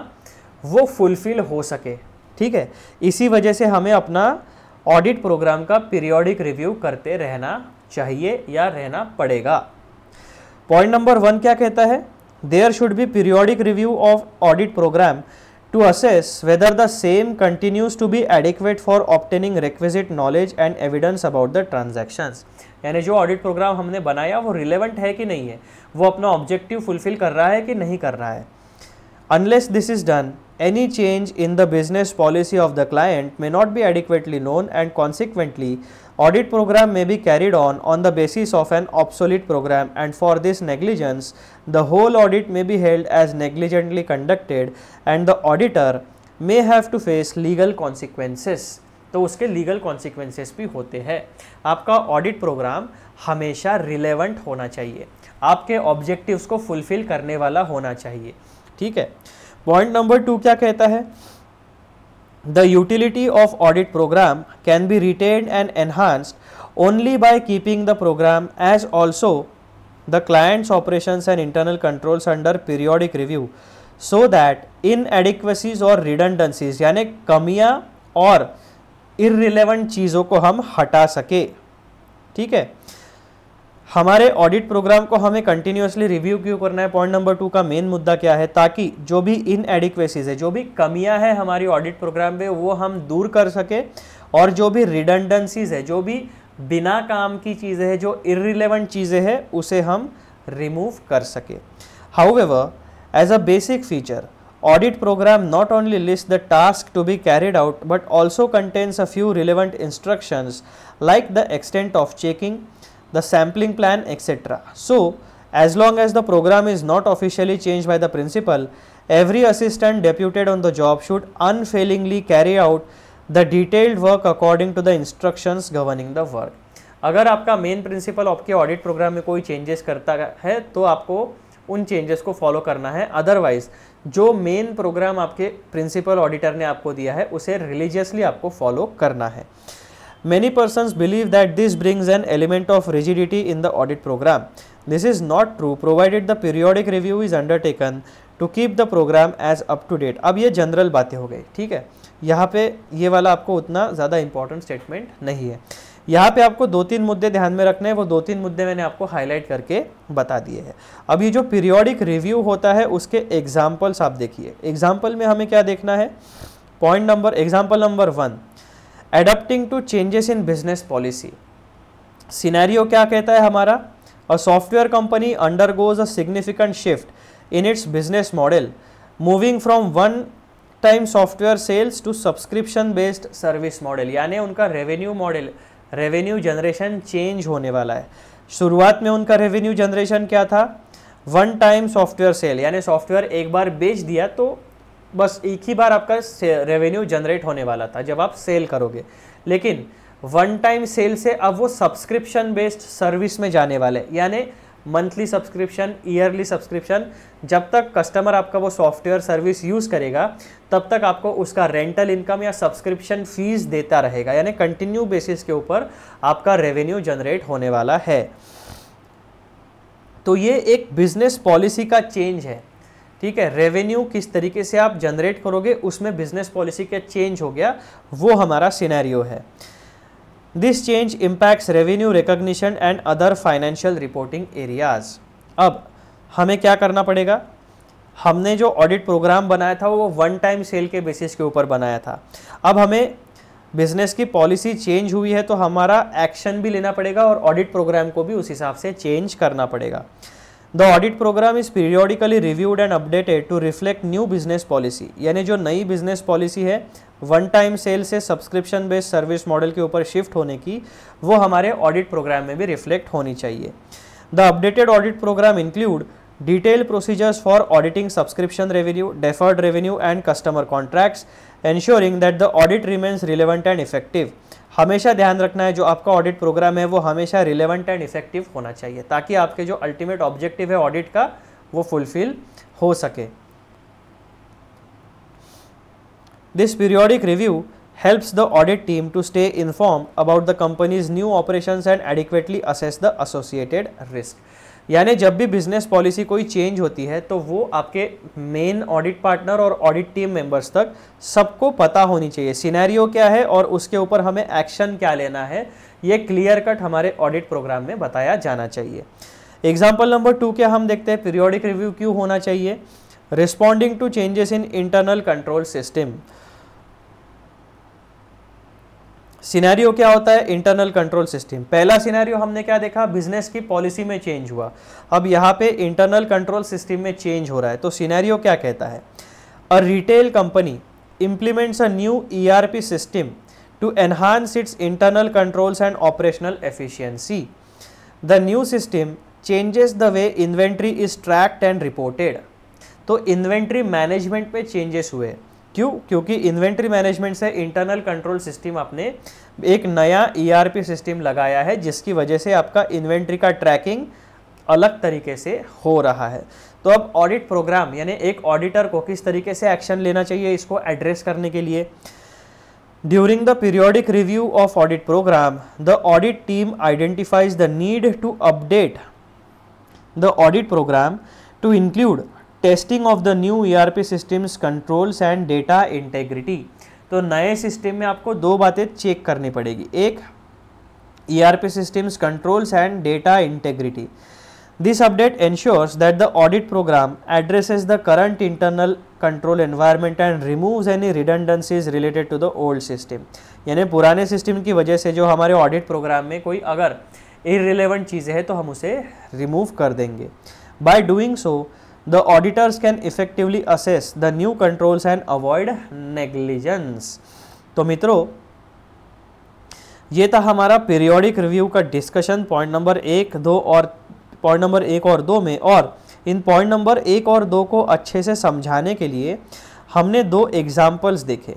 वो फुलफिल हो सके. ठीक है, इसी वजह से हमें अपना ऑडिट प्रोग्राम का पीरियोडिक रिव्यू करते रहना चाहिए या रहना पड़ेगा. पॉइंट नंबर 1 क्या कहता है, there should be periodic review of audit program to assess whether the same continues to be adequate for obtaining requisite knowledge and evidence about the transactions. यानी जो ऑडिट प्रोग्राम हमने बनाया वो रिलेवेंट है कि नहीं है, वो अपना ऑब्जेक्टिव फुलफिल कर रहा है कि नहीं कर रहा है. Unless this is done, any change in the business policy of the client may not be adequately known and consequently audit program may be carried on the basis of an obsolete program, and for this negligence the whole audit may be held as negligently conducted and the auditor may have to face legal consequences. तो उसके legal consequences भी होते हैं. आपका audit programme हमेशा relevant होना चाहिए, आपके ऑब्जेक्टिव्स को फुलफिल करने वाला होना चाहिए. ठीक है. पॉइंट नंबर 2 क्या कहता है, the utility of audit programme can be retained and enhanced only by keeping the programme as also the clients operations and internal controls under periodic review so that inadequacies or redundancies यानी कमियां और irrelevant चीज़ों को हम हटा सके. ठीक है. हमारे ऑडिट प्रोग्राम को हमें कंटिन्यूअसली रिव्यू क्यों करना है? पॉइंट नंबर 2 का मेन मुद्दा क्या है? ताकि जो भी इनएडिक्वेसीज है, जो भी कमियां हैं हमारी ऑडिट प्रोग्राम में, वो हम दूर कर सके, और जो भी रिडंडेंसीज है, जो भी बिना काम की चीज़ें हैं, जो इर्रिलेवेंट चीज़ें हैं, उसे हम रिमूव कर सके। However, as a basic feature, audit program not only lists the task to be carried out but also contains a few relevant instructions like the extent of checking, the sampling plan, etc. So, as long as the program is not officially changed by the principal, every assistant deputed on the job should unfailingly carry out the detailed work according to the instructions governing the work. अगर आपका main principal आपके audit program में कोई changes करता है तो आपको उन चेंजेस को फॉलो करना है, अदरवाइज जो मेन प्रोग्राम आपके प्रिंसिपल ऑडिटर ने आपको दिया है उसे रिलीजियसली आपको फॉलो करना है। Many persons believe that this brings an element of rigidity in the audit program. This is not true provided the periodic review is undertaken to keep the program as up to date. अब ये general बातें हो गई, ठीक है। यहाँ पे ये वाला आपको उतना ज़्यादा इंपॉर्टेंट स्टेटमेंट नहीं है। यहाँ पे आपको 2-3 मुद्दे ध्यान में रखने हैं, वो 2-3 मुद्दे मैंने आपको हाईलाइट करके बता दिए हैं। अब ये जो पीरियोडिक रिव्यू होता है उसके एग्जाम्पल्स आप देखिए। एग्जाम्पल में हमें क्या देखना है? Example number 1, adapting to changes in business policy. Scenario क्या कहता है हमारा? A software company undergoes a significant shift in its business model, moving from one time software sales to subscription based service model. यानी उनका revenue generation change होने वाला है। शुरुआत में उनका रेवेन्यू जनरेशन क्या था? वन टाइम सॉफ्टवेयर सेल, यानी सॉफ्टवेयर एक बार बेच दिया तो बस एक ही बार आपका रेवेन्यू जनरेट होने वाला था जब आप सेल करोगे। लेकिन वन टाइम सेल से अब वो सब्सक्रिप्शन बेस्ड सर्विस में जाने वाले, यानी मंथली सब्सक्रिप्शन, ईयरली सब्सक्रिप्शन। जब तक कस्टमर आपका वो सॉफ्टवेयर सर्विस यूज़ करेगा तब तक आपको उसका रेंटल इनकम या सब्सक्रिप्शन फीस देता रहेगा, यानी कंटिन्यू बेसिस के ऊपर आपका रेवेन्यू जनरेट होने वाला है। तो ये एक बिजनेस पॉलिसी का चेंज है, ठीक है। रेवेन्यू किस तरीके से आप जनरेट करोगे उसमें बिजनेस पॉलिसी का चेंज हो गया, वो हमारा सिनेरियो है। This change impacts revenue recognition and other financial reporting areas. अब हमें क्या करना पड़ेगा? हमने जो ऑडिट प्रोग्राम बनाया था वो वन टाइम सेल के बेसिस के ऊपर बनाया था। अब हमें बिजनेस की पॉलिसी चेंज हुई है तो हमारा एक्शन भी लेना पड़ेगा और ऑडिट प्रोग्राम को भी उस हिसाब से चेंज करना पड़ेगा। The audit program is periodically reviewed and updated to reflect new business policy, यानी जो नई बिजनेस पॉलिसी है वन टाइम सेल से सब्सक्रिप्शन बेस्ड सर्विस मॉडल के ऊपर शिफ्ट होने की, वो हमारे ऑडिट प्रोग्राम में भी रिफ्लेक्ट होनी चाहिए। The updated audit program include detailed procedures for auditing subscription revenue, deferred revenue and customer contracts, ensuring that the audit remains relevant and effective. हमेशा ध्यान रखना है जो आपका ऑडिट प्रोग्राम है वो हमेशा रिलेवेंट एंड इफेक्टिव होना चाहिए ताकि आपके जो अल्टीमेट ऑब्जेक्टिव है ऑडिट का वो फुलफिल हो सके। This periodic review helps the audit team to stay informed about the company's new operations and adequately assess the associated risk. यानी जब भी बिजनेस पॉलिसी कोई चेंज होती है तो वो आपके मेन ऑडिट पार्टनर और ऑडिट टीम मेंबर्स तक सबको पता होनी चाहिए सिनेरियो क्या है और उसके ऊपर हमें एक्शन क्या लेना है, ये क्लियर कट हमारे ऑडिट प्रोग्राम में बताया जाना चाहिए। एग्जाम्पल नंबर 2 क्या हम देखते हैं पीरियोडिक रिव्यू क्यों होना चाहिए? Responding to changes in internal control system. Scenario क्या होता है? Internal control system. पहला सिनेरियो हमने क्या देखा? बिजनेस की पॉलिसी में चेंज हुआ। अब यहाँ पे इंटरनल कंट्रोल सिस्टम में चेंज हो रहा है तो सिनेरियो क्या कहता है? A retail company implements a new ERP system to enhance its internal controls and operational efficiency. The new system changes the way inventory is tracked and reported. तो inventory management पे changes हुए। क्यों? क्योंकि inventory management से internal control system आपने एक नया ERP system लगाया है जिसकी वजह से आपका इन्वेंट्री का ट्रैकिंग अलग तरीके से हो रहा है। तो अब ऑडिट प्रोग्राम यानी एक ऑडिटर को किस तरीके से एक्शन लेना चाहिए इसको एड्रेस करने के लिए, during the periodic review of audit program the audit team identifies the need to update the audit program to include testing of the new ERP systems, controls and data integrity. तो नए system में आपको दो बातें check करनी पड़ेगी। एक, ERP systems controls and data integrity. This update ensures that the audit program addresses the current internal control environment and removes any redundancies related to the old system. यानी पुराने सिस्टम की वजह से जो हमारे ऑडिट प्रोग्राम में कोई अगर इररिलेवेंट चीज़ें हैं तो हम उसे रिमूव कर देंगे. By doing so, the auditors can effectively assess the new controls and avoid negligence. तो मित्रों, ये था हमारा पीरियोडिक रिव्यू का डिस्कशन पॉइंट नंबर 1, 2 और पॉइंट नंबर 1 और 2 में. और इन पॉइंट नंबर 1 और 2 को अच्छे से समझाने के लिए हमने 2 एग्जाम्पल्स देखे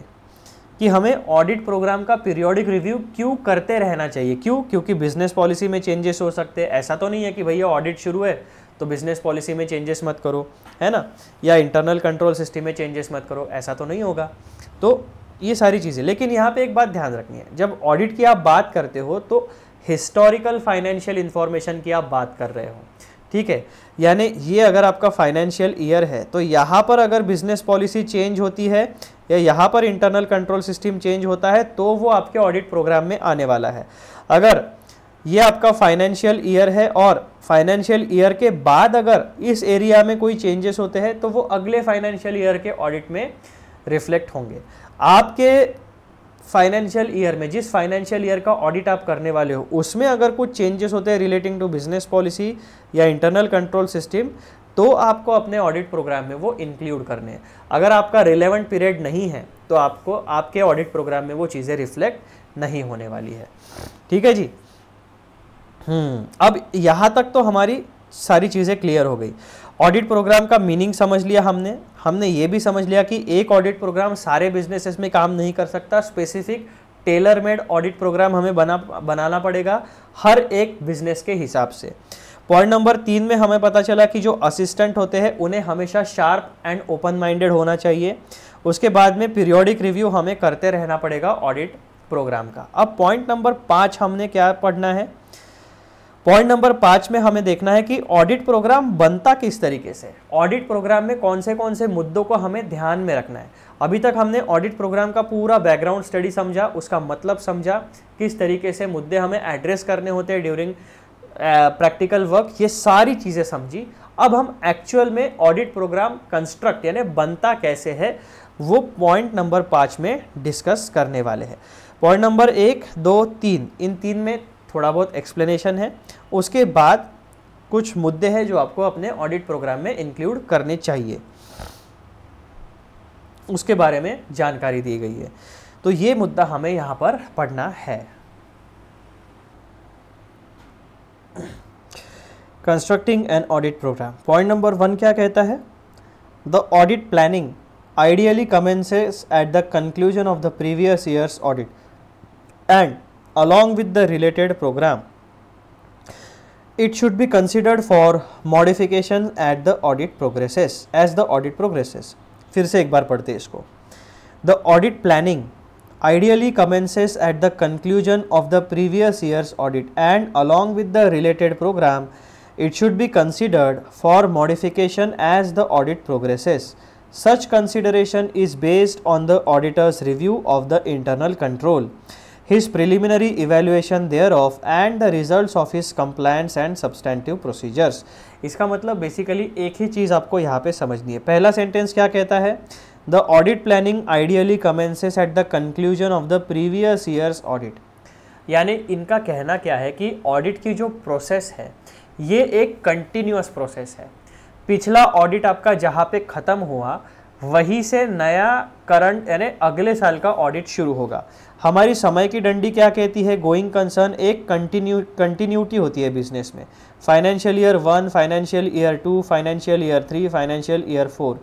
कि हमें ऑडिट प्रोग्राम का पीरियोडिक रिव्यू क्यों करते रहना चाहिए. क्यों? क्योंकि बिजनेस पॉलिसी में चेंजेस हो सकते हैं. ऐसा तो नहीं है कि भैया ऑडिट शुरू है तो बिजनेस पॉलिसी में चेंजेस मत करो, है ना, या इंटरनल कंट्रोल सिस्टम में चेंजेस मत करो, ऐसा तो नहीं होगा. तो ये सारी चीज़ें. लेकिन यहाँ पे एक बात ध्यान रखनी है, जब ऑडिट की आप बात करते हो तो हिस्टोरिकल फाइनेंशियल इंफॉर्मेशन की आप बात कर रहे हो, ठीक है. यानी ये अगर आपका फाइनेंशियल ईयर है तो यहाँ पर अगर बिजनेस पॉलिसी चेंज होती है या यहाँ पर इंटरनल कंट्रोल सिस्टम चेंज होता है तो वो आपके ऑडिट प्रोग्राम में आने वाला है. अगर ये आपका फाइनेंशियल ईयर है और फाइनेंशियल ईयर के बाद अगर इस एरिया में कोई चेंजेस होते हैं तो वो अगले फाइनेंशियल ईयर के ऑडिट में रिफ्लेक्ट होंगे. आपके फाइनेंशियल ईयर में, जिस फाइनेंशियल ईयर का ऑडिट आप करने वाले हो, उसमें अगर कुछ चेंजेस होते हैं रिलेटिंग टू बिजनेस पॉलिसी या इंटरनल कंट्रोल सिस्टम तो आपको अपने ऑडिट प्रोग्राम में वो इंक्लूड करने हैं. अगर आपका रिलेवेंट पीरियड नहीं है तो आपको आपके ऑडिट प्रोग्राम में वो चीज़ें रिफ्लेक्ट नहीं होने वाली है. ठीक है जी. अब यहाँ तक तो हमारी सारी चीज़ें क्लियर हो गई. ऑडिट प्रोग्राम का मीनिंग समझ लिया हमने ये भी समझ लिया कि एक ऑडिट प्रोग्राम सारे बिजनेसेस में काम नहीं कर सकता. Specific tailor made audit program हमें बनाना पड़ेगा हर एक बिजनेस के हिसाब से. पॉइंट नंबर 3 में हमें पता चला कि जो असिस्टेंट होते हैं उन्हें हमेशा शार्प एंड ओपन माइंडेड होना चाहिए. उसके बाद में पीरियोडिक रिव्यू हमें करते रहना पड़ेगा ऑडिट प्रोग्राम का. अब पॉइंट नंबर 5 हमने क्या पढ़ना है. पॉइंट नंबर 5 में हमें देखना है कि ऑडिट प्रोग्राम बनता किस तरीके से, ऑडिट प्रोग्राम में कौन से मुद्दों को हमें ध्यान में रखना है. अभी तक हमने ऑडिट प्रोग्राम का पूरा बैकग्राउंड स्टडी समझा, उसका मतलब समझा, किस तरीके से मुद्दे हमें एड्रेस करने होते हैं ड्यूरिंग प्रैक्टिकल वर्क, ये सारी चीज़ें समझी. अब हम एक्चुअल में ऑडिट प्रोग्राम कंस्ट्रक्ट यानी बनता कैसे है वो पॉइंट नंबर 5 में डिस्कस करने वाले हैं. पॉइंट नंबर 1, 2, 3, इन 3 में थोड़ा बहुत एक्सप्लेनेशन है. उसके बाद कुछ मुद्दे हैं जो आपको अपने ऑडिट प्रोग्राम में इंक्लूड करने चाहिए, उसके बारे में जानकारी दी गई है. तो ये मुद्दा हमें यहाँ पर पढ़ना है. Constructing an audit program. Point number 1 क्या कहता है. The audit planning ideally commences at the conclusion of the previous year's audit and along with the related program. It should be considered for modification at the audit progresses, as the audit progresses. फिर से एक बार पढ़ते इसको. The audit planning ideally commences at the conclusion of the previous year's audit and along with the related program, it should be considered for modification as the audit progresses. Such consideration is based on the auditor's review of the internal control, his preliminary evaluation thereof and the results of his compliance and substantive procedures. इसका मतलब basically एक ही चीज़ आपको यहाँ पे समझनी है. पहला sentence क्या कहता है. The audit planning ideally commences at the conclusion of the previous year's audit. यानी इनका कहना क्या है कि ऑडिट की जो प्रोसेस है ये एक कंटिन्यूअस प्रोसेस है. पिछला ऑडिट आपका जहाँ पे ख़त्म हुआ वहीं से नया करंट यानी अगले साल का ऑडिट शुरू होगा. हमारी समय की डंडी क्या कहती है. गोइंग कंसर्न एक कंटिन्यूटी होती है बिजनेस में. Financial year 1, financial year 2, financial year 3, financial year 4.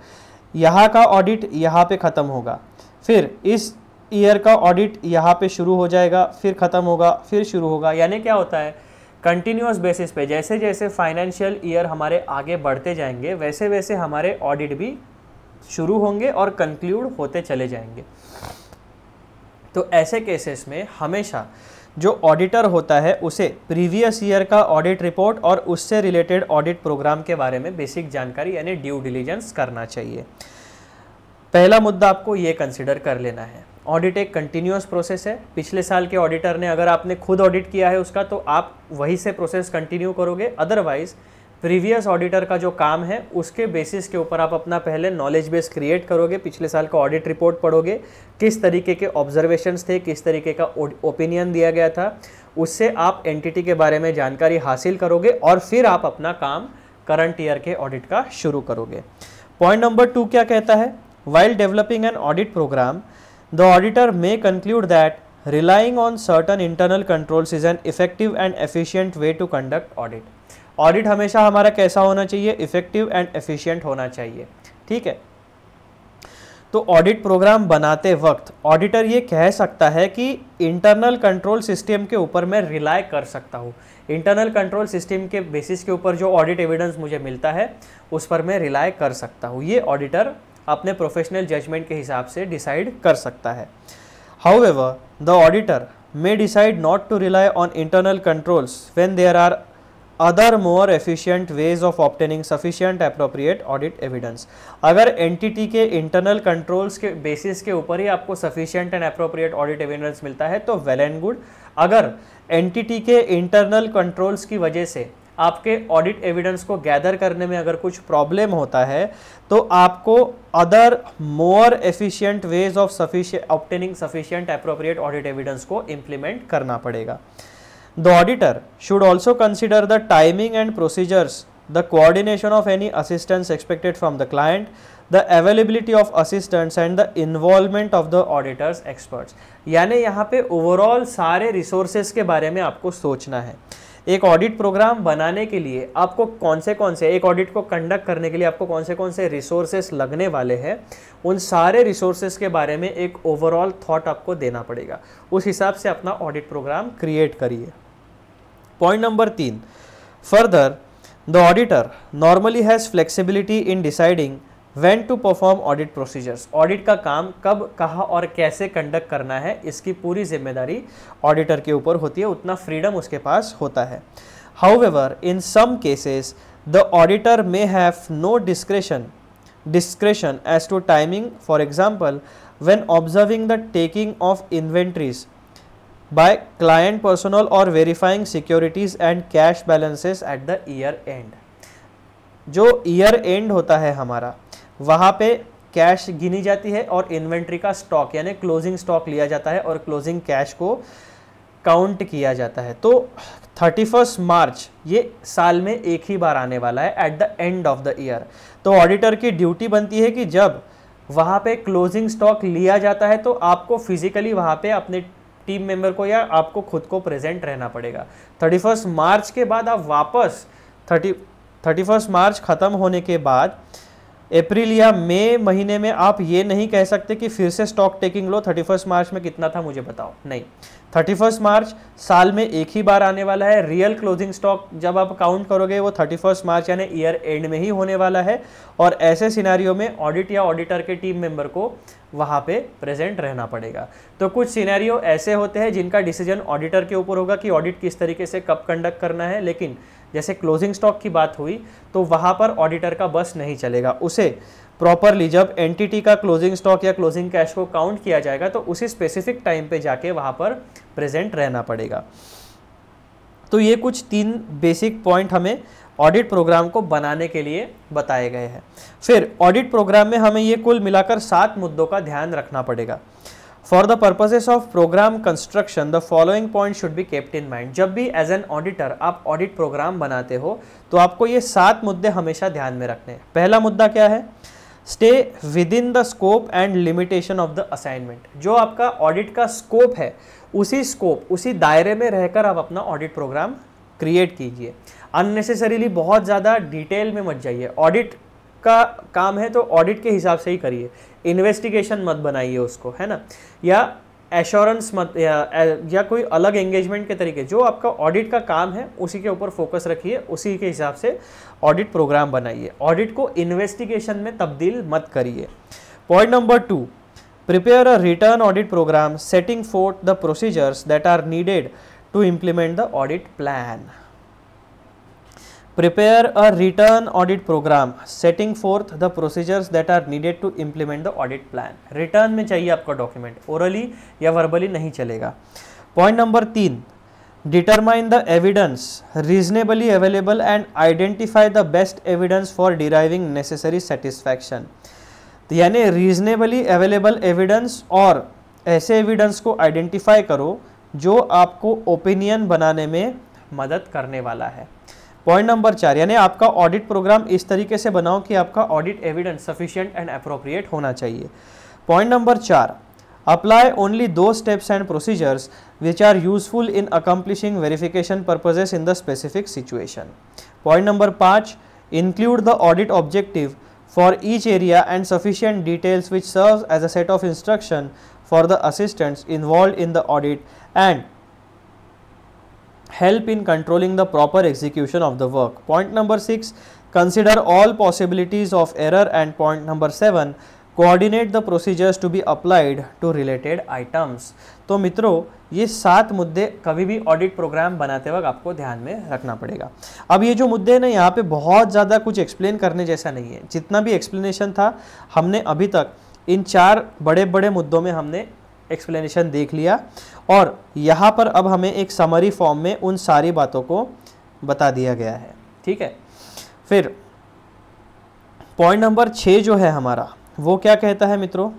यहाँ का ऑडिट यहाँ पे ख़त्म होगा, फिर इस ईयर का ऑडिट यहाँ पे शुरू हो जाएगा, फिर ख़त्म होगा, फिर शुरू होगा. यानी क्या होता है, कंटिन्यूअस बेसिस पे जैसे जैसे फाइनेंशियल ईयर हमारे आगे बढ़ते जाएंगे वैसे वैसे हमारे ऑडिट भी शुरू होंगे और कंक्लूड होते चले जाएंगे. तो ऐसे केसेस में हमेशा जो ऑडिटर होता है उसे प्रीवियस ईयर का ऑडिट रिपोर्ट और उससे रिलेटेड ऑडिट प्रोग्राम के बारे में बेसिक जानकारी यानी ड्यू डिलिजेंस करना चाहिए. पहला मुद्दा आपको ये कंसिडर कर लेना है. ऑडिट एक कंटिन्यूअस प्रोसेस है। पिछले साल के ऑडिटर ने अगर आपने खुद ऑडिट किया है उसका, तो आप वही से प्रोसेस कंटिन्यू करोगे। अदरवाइज प्रीवियस ऑडिटर का जो काम है उसके बेसिस के ऊपर आप अपना पहले नॉलेज बेस क्रिएट करोगे, पिछले साल का ऑडिट रिपोर्ट पढ़ोगे, किस तरीके के ऑब्जर्वेशंस थे, किस तरीके का ओपिनियन दिया गया था, उससे आप एंटिटी के बारे में जानकारी हासिल करोगे और फिर आप अपना काम करंट ईयर के ऑडिट का शुरू करोगे। पॉइंट नंबर 2 क्या कहता है? While developing an audit program, the auditor may conclude that relying on certain internal controls is an effective and efficient way to conduct audit. Audit हमेशा हमारा कैसा होना चाहिए? इफेक्टिव एंड एफिशिएंट होना चाहिए। ठीक है, तो ऑडिट प्रोग्राम बनाते वक्त ऑडिटर ये कह सकता है कि इंटरनल कंट्रोल सिस्टम के ऊपर मैं रिलाय कर सकता हूँ। इंटरनल कंट्रोल सिस्टम के बेसिस के ऊपर जो ऑडिट एविडेंस मुझे मिलता है उस पर मैं रिलाय कर सकता हूँ। ये ऑडिटर अपने प्रोफेशनल जजमेंट के हिसाब से डिसाइड कर सकता है। However, the auditor may decide not to rely on internal controls when there are other more efficient ways of obtaining sufficient appropriate audit evidence. अगर एंटिटी के इंटरनल कंट्रोल्स के बेसिस के ऊपर ही आपको sufficient and appropriate audit evidence मिलता है तो well and good. अगर एंटिटी के इंटरनल कंट्रोल्स की वजह से आपके ऑडिट एविडेंस को गैदर करने में अगर कुछ प्रॉब्लम होता है तो आपको other more efficient ways of obtaining sufficient appropriate audit evidence को इम्प्लीमेंट करना पड़ेगा। The auditor should also consider the timing and procedures, the coordination of any assistance expected from the client, the availability of assistants and the involvement of the auditor's experts. यानी यहाँ पे overall सारे resources के बारे में आपको सोचना है। एक ऑडिट प्रोग्राम बनाने के लिए आपको कौन से एक ऑडिट को कंडक्ट करने के लिए आपको कौन से रिसोर्सेस लगने वाले हैं, उन सारे रिसोर्सेस के बारे में एक ओवरऑल थॉट आपको देना पड़ेगा। उस हिसाब से अपना ऑडिट प्रोग्राम क्रिएट करिए। Point number 3, further the auditor normally has flexibility in deciding when to perform audit procedures. Audit का काम कब, कहाँ और कैसे कंडक्ट करना है इसकी पूरी जिम्मेदारी ऑडिटर के ऊपर होती है, उतना फ्रीडम उसके पास होता है। However in some cases the auditor may have no discretion as to timing, for example when observing the taking of inventories by client personnel or verifying securities and cash balances at the year end. जो year and होता है हमारा, वहाँ पे cash गिनी जाती है और inventory का स्टॉक यानी क्लोजिंग स्टॉक लिया जाता है और क्लोजिंग कैश को काउंट किया जाता है। तो 31 मार्च ये साल में एक ही बार आने वाला है at the end of the year. तो ऑडिटर की ड्यूटी बनती है कि जब वहाँ पे क्लोजिंग स्टॉक लिया जाता है तो आपको फिजिकली वहाँ पे अपने टीम मेंबर को या आपको खुद को प्रेजेंट रहना पड़ेगा। 31 मार्च के बाद आप वापस 31 मार्च ख़त्म होने के बाद अप्रैल या मई महीने में आप ये नहीं कह सकते कि फिर से स्टॉक टेकिंग लो, 31 मार्च में कितना था मुझे बताओ, नहीं। 31 मार्च साल में एक ही बार आने वाला है। रियल क्लोजिंग स्टॉक जब आप काउंट करोगे वो 31 मार्च यानी ईयर एंड में ही होने वाला है और ऐसे सिनेरियो में ऑडिट या ऑडिटर के टीम मेंबर को वहाँ पे प्रेजेंट रहना पड़ेगा। तो कुछ सिनेरियो ऐसे होते हैं जिनका डिसीजन ऑडिटर के ऊपर होगा कि ऑडिट किस तरीके से कब कंडक्ट करना है, लेकिन जैसे क्लोजिंग स्टॉक की बात हुई तो वहाँ पर ऑडिटर का बस नहीं चलेगा। उसे प्रॉपरली जब एंटिटी का क्लोजिंग स्टॉक या क्लोजिंग कैश को काउंट किया जाएगा तो उसी स्पेसिफिक टाइम पे जाके वहाँ पर प्रेजेंट रहना पड़ेगा। तो ये कुछ 3 बेसिक पॉइंट हमें ऑडिट प्रोग्राम को बनाने के लिए बताए गए हैं। फिर ऑडिट प्रोग्राम में हमें ये कुल मिलाकर 7 मुद्दों का ध्यान रखना पड़ेगा। For the purposes of program construction the following point should be kept in mind. जब भी एज एन ऑडिटर आप ऑडिट प्रोग्राम बनाते हो तो आपको ये 7 मुद्दे हमेशा ध्यान में रखने हैं। पहला मुद्दा क्या है? Stay with in the scope and limitation of the assignment. जो आपका ऑडिट का स्कोप है उसी स्कोप, उसी दायरे में रहकर आप अपना ऑडिट प्रोग्राम क्रिएट कीजिए। अननेसेसरीली बहुत ज़्यादा डिटेल में मत जाइए। ऑडिट का काम है तो ऑडिट के हिसाब से ही करिए, इन्वेस्टिगेशन मत बनाइए उसको, है ना, या एश्योरेंस मत या कोई अलग एंगेजमेंट के तरीके। जो आपका ऑडिट का काम है उसी के ऊपर फोकस रखिए, उसी के हिसाब से ऑडिट प्रोग्राम बनाइए। ऑडिट को इन्वेस्टिगेशन में तब्दील मत करिए। Point number 2, prepare a written audit program setting forth the procedures that are needed to implement the audit plan. Prepare a written audit program setting forth the procedures that are needed to implement the audit plan. Written में चाहिए आपका document, orally या verbally नहीं चलेगा। Point number 3, determine the evidence reasonably available and identify the best evidence for deriving necessary satisfaction. यानी reasonably available evidence और ऐसे evidence को आइडेंटिफाई करो जो आपको ओपिनियन बनाने में मदद करने वाला है। पॉइंट नंबर 4, यानी आपका ऑडिट प्रोग्राम इस तरीके से बनाओ कि आपका audit evidence sufficient and appropriate होना चाहिए। Point number 4, apply only those steps and procedures which are useful in accomplishing verification purposes in the specific situation. Point number 5, include the audit objective for each area and sufficient details which serves as a set of instruction for the assistants involved in the audit and help in controlling the proper execution of the work. Point number 6, consider all possibilities of error, and point number 7, coordinate the procedures to be applied to related items. तो मित्रों ये 7 मुद्दे कभी भी audit program बनाते वक्त आपको ध्यान में रखना पड़ेगा। अब ये जो मुद्दे हैं ना, यहाँ पे बहुत ज़्यादा कुछ एक्सप्लेन करने जैसा नहीं है। जितना भी एक्सप्लेनेशन था हमने अभी तक इन 4 बड़े बड़े मुद्दों में हमने एक्सप्लेनेशन देख लिया, और यहाँ पर अब हमें एक समरी फॉर्म में उन सारी बातों को बता दिया गया है। ठीक है, फिर पॉइंट नंबर 6 जो है हमारा, वो क्या कहता है मित्रों?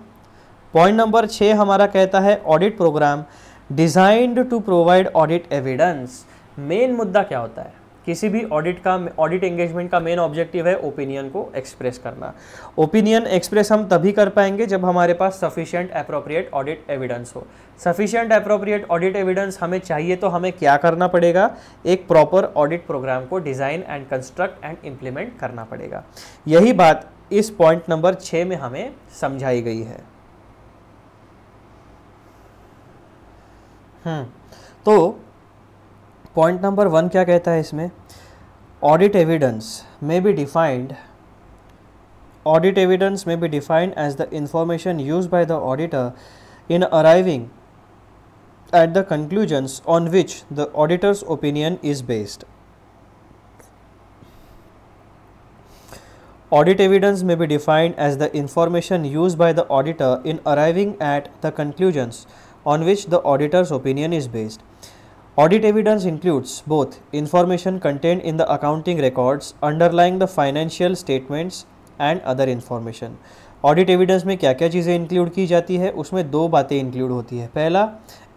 पॉइंट नंबर 6 हमारा कहता है audit program designed to provide audit evidence. Main मुद्दा क्या होता है? किसी भी ऑडिट एंगेजमेंट का मेन ऑब्जेक्टिव है ओपिनियन को एक्सप्रेस करना। ओपिनियन एक्सप्रेस हम तभी कर पाएंगे जब हमारे पास सफिशिएंट अप्रोप्रिएट ऑडिट एविडेंस हो। सफिशिएंट अप्रोप्रिएट ऑडिट एविडेंस हमें चाहिए तो हमें क्या करना पड़ेगा? एक प्रॉपर ऑडिट प्रोग्राम को design and construct and implement करना पड़ेगा। यही बात इस पॉइंट नंबर 6 में हमें समझाई गई है। तो पॉइंट नंबर 1 क्या कहता है इसमें? Audit evidence may be defined as the information used by the auditor in arriving at the conclusions on which the auditor's opinion is based. Audit evidence may be defined as the information used by the auditor in arriving at the conclusions on which the auditor's opinion is based. Audit evidence includes both information contained in the accounting records underlying the financial statements and other information. Audit evidence में क्या क्या चीज़ें include की जाती है? उसमें 2 बातें include होती है। पहला,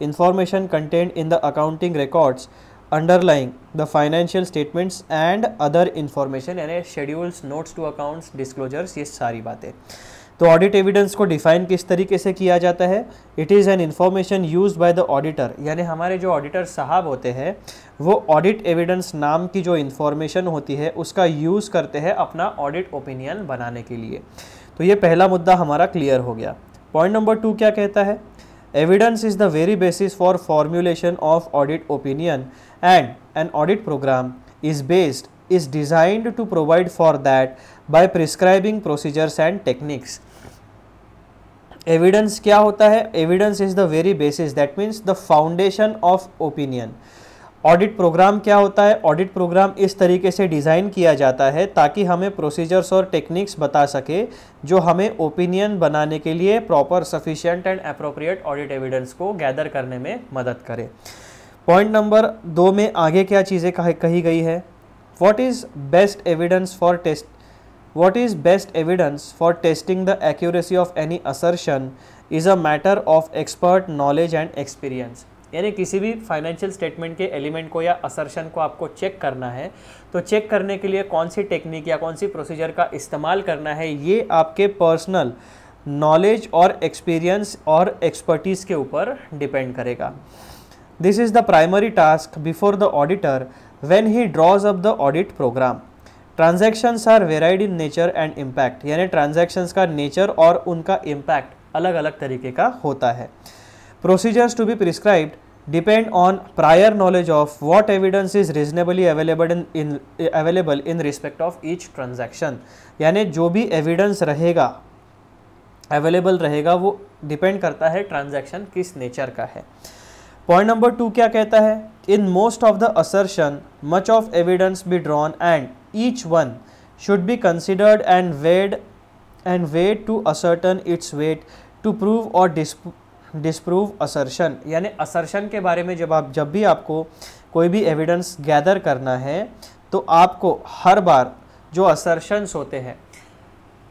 information content in the accounting records underlying the financial statements and other information, यानी schedules, notes to accounts, disclosures, ये सारी बातें। तो ऑडिट एविडेंस को डिफाइन किस तरीके से किया जाता है? It is an information used by the auditor, यानी हमारे जो ऑडिटर साहब होते हैं वो ऑडिट एविडेंस नाम की जो इन्फॉर्मेशन होती है उसका यूज़ करते हैं अपना ऑडिट ओपिनियन बनाने के लिए। तो ये पहला मुद्दा हमारा क्लियर हो गया। पॉइंट नंबर 2 क्या कहता है? Evidence is the very basis for formulation of audit opinion and an audit program is designed to provide for that by prescribing procedures and techniques. Evidence क्या होता है? Evidence is the very basis, that means the foundation of opinion. Audit program क्या होता है? Audit program इस तरीके से design किया जाता है ताकि हमें प्रोसीजर्स और टेक्निक्स बता सके जो हमें ओपिनियन बनाने के लिए proper, sufficient and appropriate audit evidence को गैदर करने में मदद करे। पॉइंट नंबर 2 में आगे क्या चीज़ें कही गई है? What is best evidence for testing the accuracy of any assertion is a matter of expert knowledge and experience. यानी किसी भी फाइनेंशियल स्टेटमेंट के एलिमेंट को या असर्शन को आपको चेक करना है तो चेक करने के लिए कौन सी टेक्निक या कौन सी प्रोसीजर का इस्तेमाल करना है, ये आपके पर्सनल नॉलेज और एक्सपीरियंस और एक्सपर्टीज़ के ऊपर डिपेंड करेगा। This is the primary task before the auditor when he draws up the audit program. Transactions are varied in nature and impact, यानी transactions का nature और उनका impact अलग अलग तरीके का होता है। Procedures to be prescribed depend on prior knowledge of what evidence is reasonably available in respect of each transaction. यानी जो भी evidence रहेगा, available रहेगा, वो depend करता है transaction किस nature का है। Point number 2 क्या कहता है? In most of the assertion, much of evidence be drawn and each one should be considered and weighed to ascertain its weight to prove or disprove assertion। यानी assertion के बारे में जब भी आपको कोई भी evidence gather करना है तो आपको हर बार जो assertions होते हैं,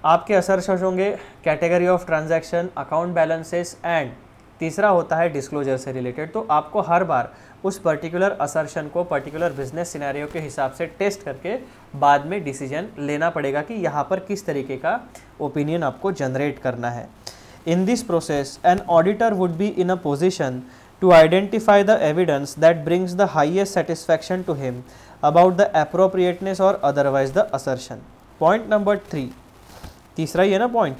आपके assertions होंगे category of transaction, account balances and तीसरा होता है डिस्क्लोजर से रिलेटेड। तो आपको हर बार उस पर्टिकुलर असर्शन को पर्टिकुलर बिजनेस सिनेरियो के हिसाब से टेस्ट करके बाद में डिसीजन लेना पड़ेगा कि यहाँ पर किस तरीके का ओपिनियन आपको जनरेट करना है। In this process an auditor would be in a position to identify the evidence that brings the highest satisfaction to him about the appropriateness or otherwise the assertion. Point number 3, तीसरा ही है ना point,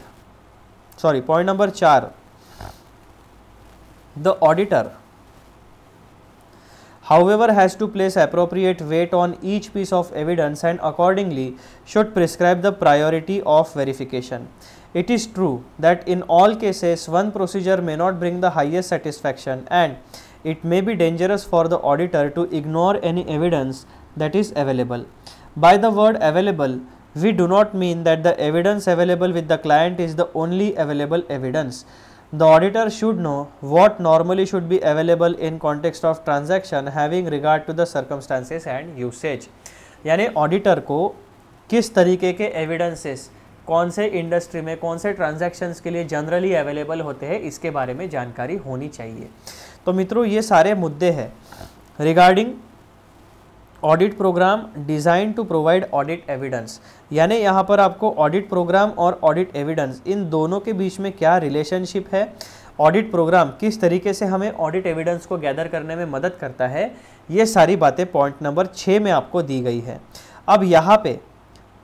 sorry point number 4, the auditor however has to place appropriate weight on each piece of evidence and accordingly should prescribe the priority of verification. It is true that in all cases one procedure may not bring the highest satisfaction and it may be dangerous for the auditor to ignore any evidence that is available. By the word available, we do not mean that the evidence available with the client is the only available evidence. The auditor should know what normally should be available in context of transaction having regard to the circumstances and usage। यानी auditor को किस तरीके के evidences कौन से industry में कौन से ट्रांजैक्शंस के लिए जनरली अवेलेबल होते हैं इसके बारे में जानकारी होनी चाहिए। तो मित्रों ये सारे मुद्दे हैं regarding audit program design to provide audit evidence. यानी यहाँ पर आपको ऑडिट प्रोग्राम और ऑडिट एविडेंस इन दोनों के बीच में क्या रिलेशनशिप है, ऑडिट प्रोग्राम किस तरीके से हमें ऑडिट एविडेंस को गैदर करने में मदद करता है, ये सारी बातें पॉइंट नंबर 6 में आपको दी गई है। अब यहाँ पे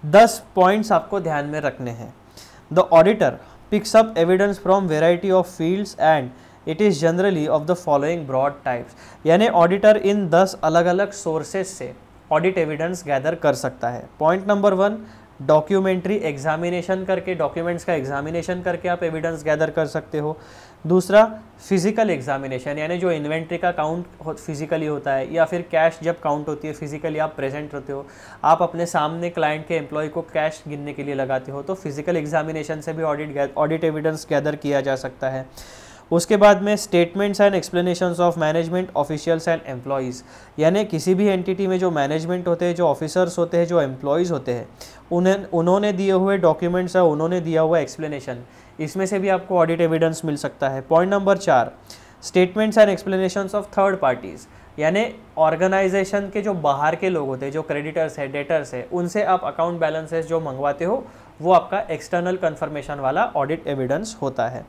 10 पॉइंट्स आपको ध्यान में रखने हैं। The auditor picks up evidence from variety of fields and it is generally of the following broad types. यानी ऑडिटर इन 10 अलग अलग सोर्सेज से ऑडिट एविडेंस गैदर कर सकता है। पॉइंट नंबर 1, डॉक्यूमेंट्री एग्जामिनेशन करके, डॉक्यूमेंट्स का एग्जामिनेशन करके आप एविडेंस गैदर कर सकते हो। दूसरा फिजिकल एग्जामिनेशन, यानी जो इन्वेंट्री का काउंट फिजिकली होता है या फिर कैश जब काउंट होती है फिजिकली आप प्रेजेंट रहते हो, आप अपने सामने क्लाइंट के एम्प्लॉय को कैश गिनने के लिए लगाते हो, तो फिजिकल एग्जामिनेशन से भी ऑडिट एविडेंस गैदर किया जा सकता है। उसके बाद में statements and explanations of management officials and employees, यानी किसी भी एंटिटी में जो मैनेजमेंट होते हैं, जो ऑफिसर्स होते हैं, जो एम्प्लॉयज़ होते हैं, उन्होंने दिए हुए डॉक्यूमेंट्स है, उन्होंने दिया हुआ एक्सप्लेनेशन, इसमें से भी आपको ऑडिट एविडेंस मिल सकता है। Point number 4, statements and explanations of third parties, यानी ऑर्गेनाइजेशन के जो बाहर के लोग होते हैं, जो क्रेडिटर्स है, डेटर्स है, उनसे आप अकाउंट बैलेंसेस जो मंगवाते हो वो आपका एक्सटर्नल कन्फर्मेशन वाला ऑडिट एविडेंस होता है।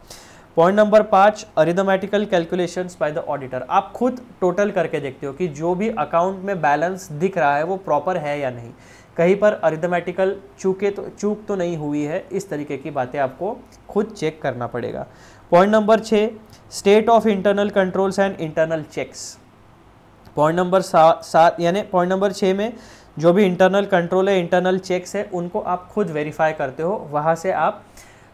Point number 5, arithmetical calculations bye the auditor, आप खुद टोटल करके देखते हो कि जो भी अकाउंट में बैलेंस दिख रहा है वो प्रॉपर है या नहीं, कहीं पर अरिथमेटिकल चूक तो नहीं हुई है, इस तरीके की बातें आपको खुद चेक करना पड़ेगा। Point number 6, state of internal controls and internal checks. Point number 7 यानी पॉइंट नंबर 6 में जो भी इंटरनल कंट्रोल है, इंटरनल चेक्स है, उनको आप खुद वेरीफाई करते हो, वहाँ से आप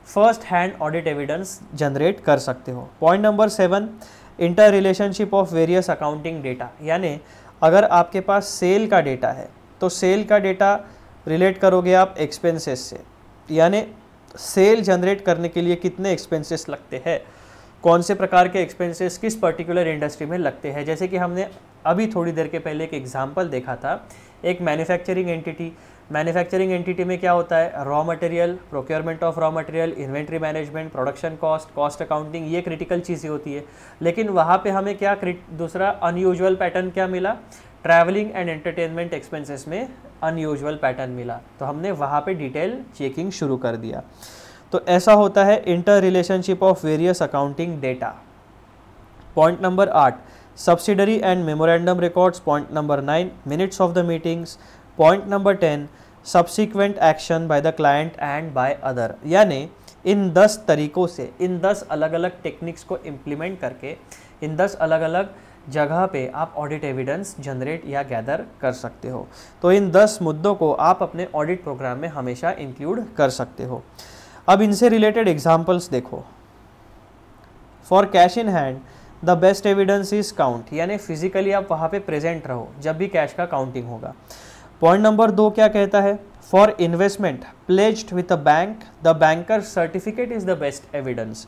first hand audit evidence generate कर सकते हो। Point number 7, inter relationship of various accounting data, यानी अगर आपके पास सेल का डेटा है तो सेल का डेटा रिलेट करोगे आप एक्सपेंसेस से, यानी सेल जनरेट करने के लिए कितने एक्सपेंसेस लगते हैं, कौन से प्रकार के एक्सपेंसेस किस पर्टिकुलर इंडस्ट्री में लगते हैं। जैसे कि हमने अभी थोड़ी देर के पहले एक एग्जांपल देखा था, एक मैन्युफैक्चरिंग एंटिटी में क्या होता है, raw material, procurement of raw material, inventory management, production cost accounting, ये क्रिटिकल चीज़ें होती है। लेकिन वहाँ पे हमें क्या दूसरा अनयूजुअल पैटर्न क्या मिला, ट्रैवलिंग एंड एंटरटेनमेंट एक्सपेंसेस में अनयूजुअल पैटर्न मिला, तो हमने वहाँ पे डिटेल चेकिंग शुरू कर दिया। तो ऐसा होता है inter relationship of various accounting data. Point number 8, subsidiary and memorandum records. Point number 9, minutes of the meetings. Point number 10, subsequent action by the client and by other, यानी इन 10 तरीकों से, इन 10 अलग अलग टेक्निक्स को इम्प्लीमेंट करके इन 10 अलग अलग जगह पे आप ऑडिट एविडेंस जनरेट या गैदर कर सकते हो। तो इन 10 मुद्दों को आप अपने ऑडिट प्रोग्राम में हमेशा इंक्लूड कर सकते हो। अब इनसे रिलेटेड एग्जांपल्स देखो। For cash in hand the best evidence is count, यानी फिजिकली आप वहाँ पे प्रेजेंट रहो जब भी कैश का काउंटिंग होगा। पॉइंट नंबर 2 क्या कहता है, for investment pledged with a bank the banker certificate is the best evidence.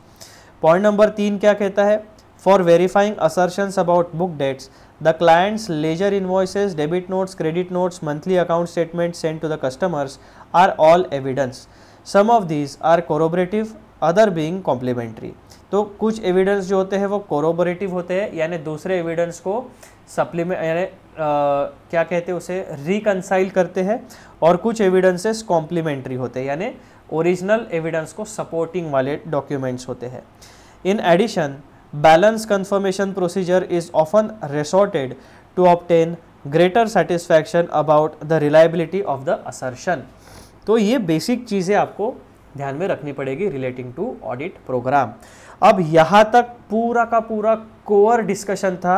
Point number 3 क्या कहता है, for verifying assertions about book debts the clients ledger invoices, debit notes, credit notes, monthly account statement send to the customers are all evidence, some of these are corroborative, other being complementary. तो कुछ evidence जो होते हैं वो corroborative होते हैं, यानी दूसरे एविडेंस को सप्लीमेंट यानी क्या कहते हैं उसे रिकंसाइल करते हैं, और कुछ एविडेंसेस कॉम्प्लीमेंट्री होते हैं, यानी ओरिजिनल एविडेंस को सपोर्टिंग वाले डॉक्यूमेंट्स होते हैं। In addition balance confirmation procedure is often resorted to obtain greater satisfaction about the reliability of the assertion. तो ये बेसिक चीज़ें आपको ध्यान में रखनी पड़ेगी रिलेटिंग टू ऑडिट प्रोग्राम। अब यहाँ तक पूरा का पूरा कोर डिस्कशन था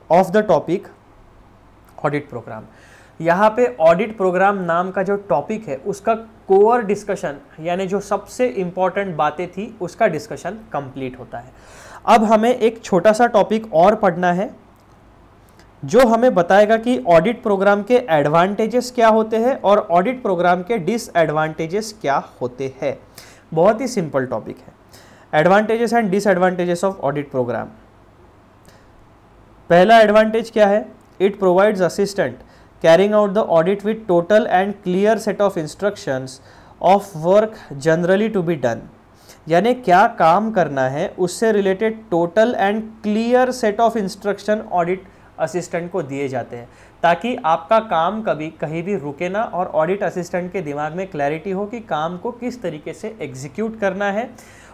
of the topic audit program. यहाँ पे ऑडिट प्रोग्राम नाम का जो टॉपिक है उसका कोर डिस्कशन यानी जो सबसे इम्पॉर्टेंट बातें थी उसका डिस्कशन कंप्लीट होता है। अब हमें एक छोटा सा टॉपिक और पढ़ना है जो हमें बताएगा कि ऑडिट प्रोग्राम के एडवांटेजेस क्या होते हैं और ऑडिट प्रोग्राम के डिसएडवांटेजेस क्या होते हैं। बहुत ही सिंपल टॉपिक है, advantages and disadvantages of audit program. पहला एडवांटेज क्या है, it provides assistant carrying out the audit with total and clear set of instructions of work generally to be done, यानी क्या काम करना है उससे related total and clear set of instruction audit assistant को दिए जाते हैं, ताकि आपका काम कभी कहीं भी रुके ना और ऑडिट असिस्टेंट के दिमाग में क्लैरिटी हो कि काम को किस तरीके से एग्जीक्यूट करना है।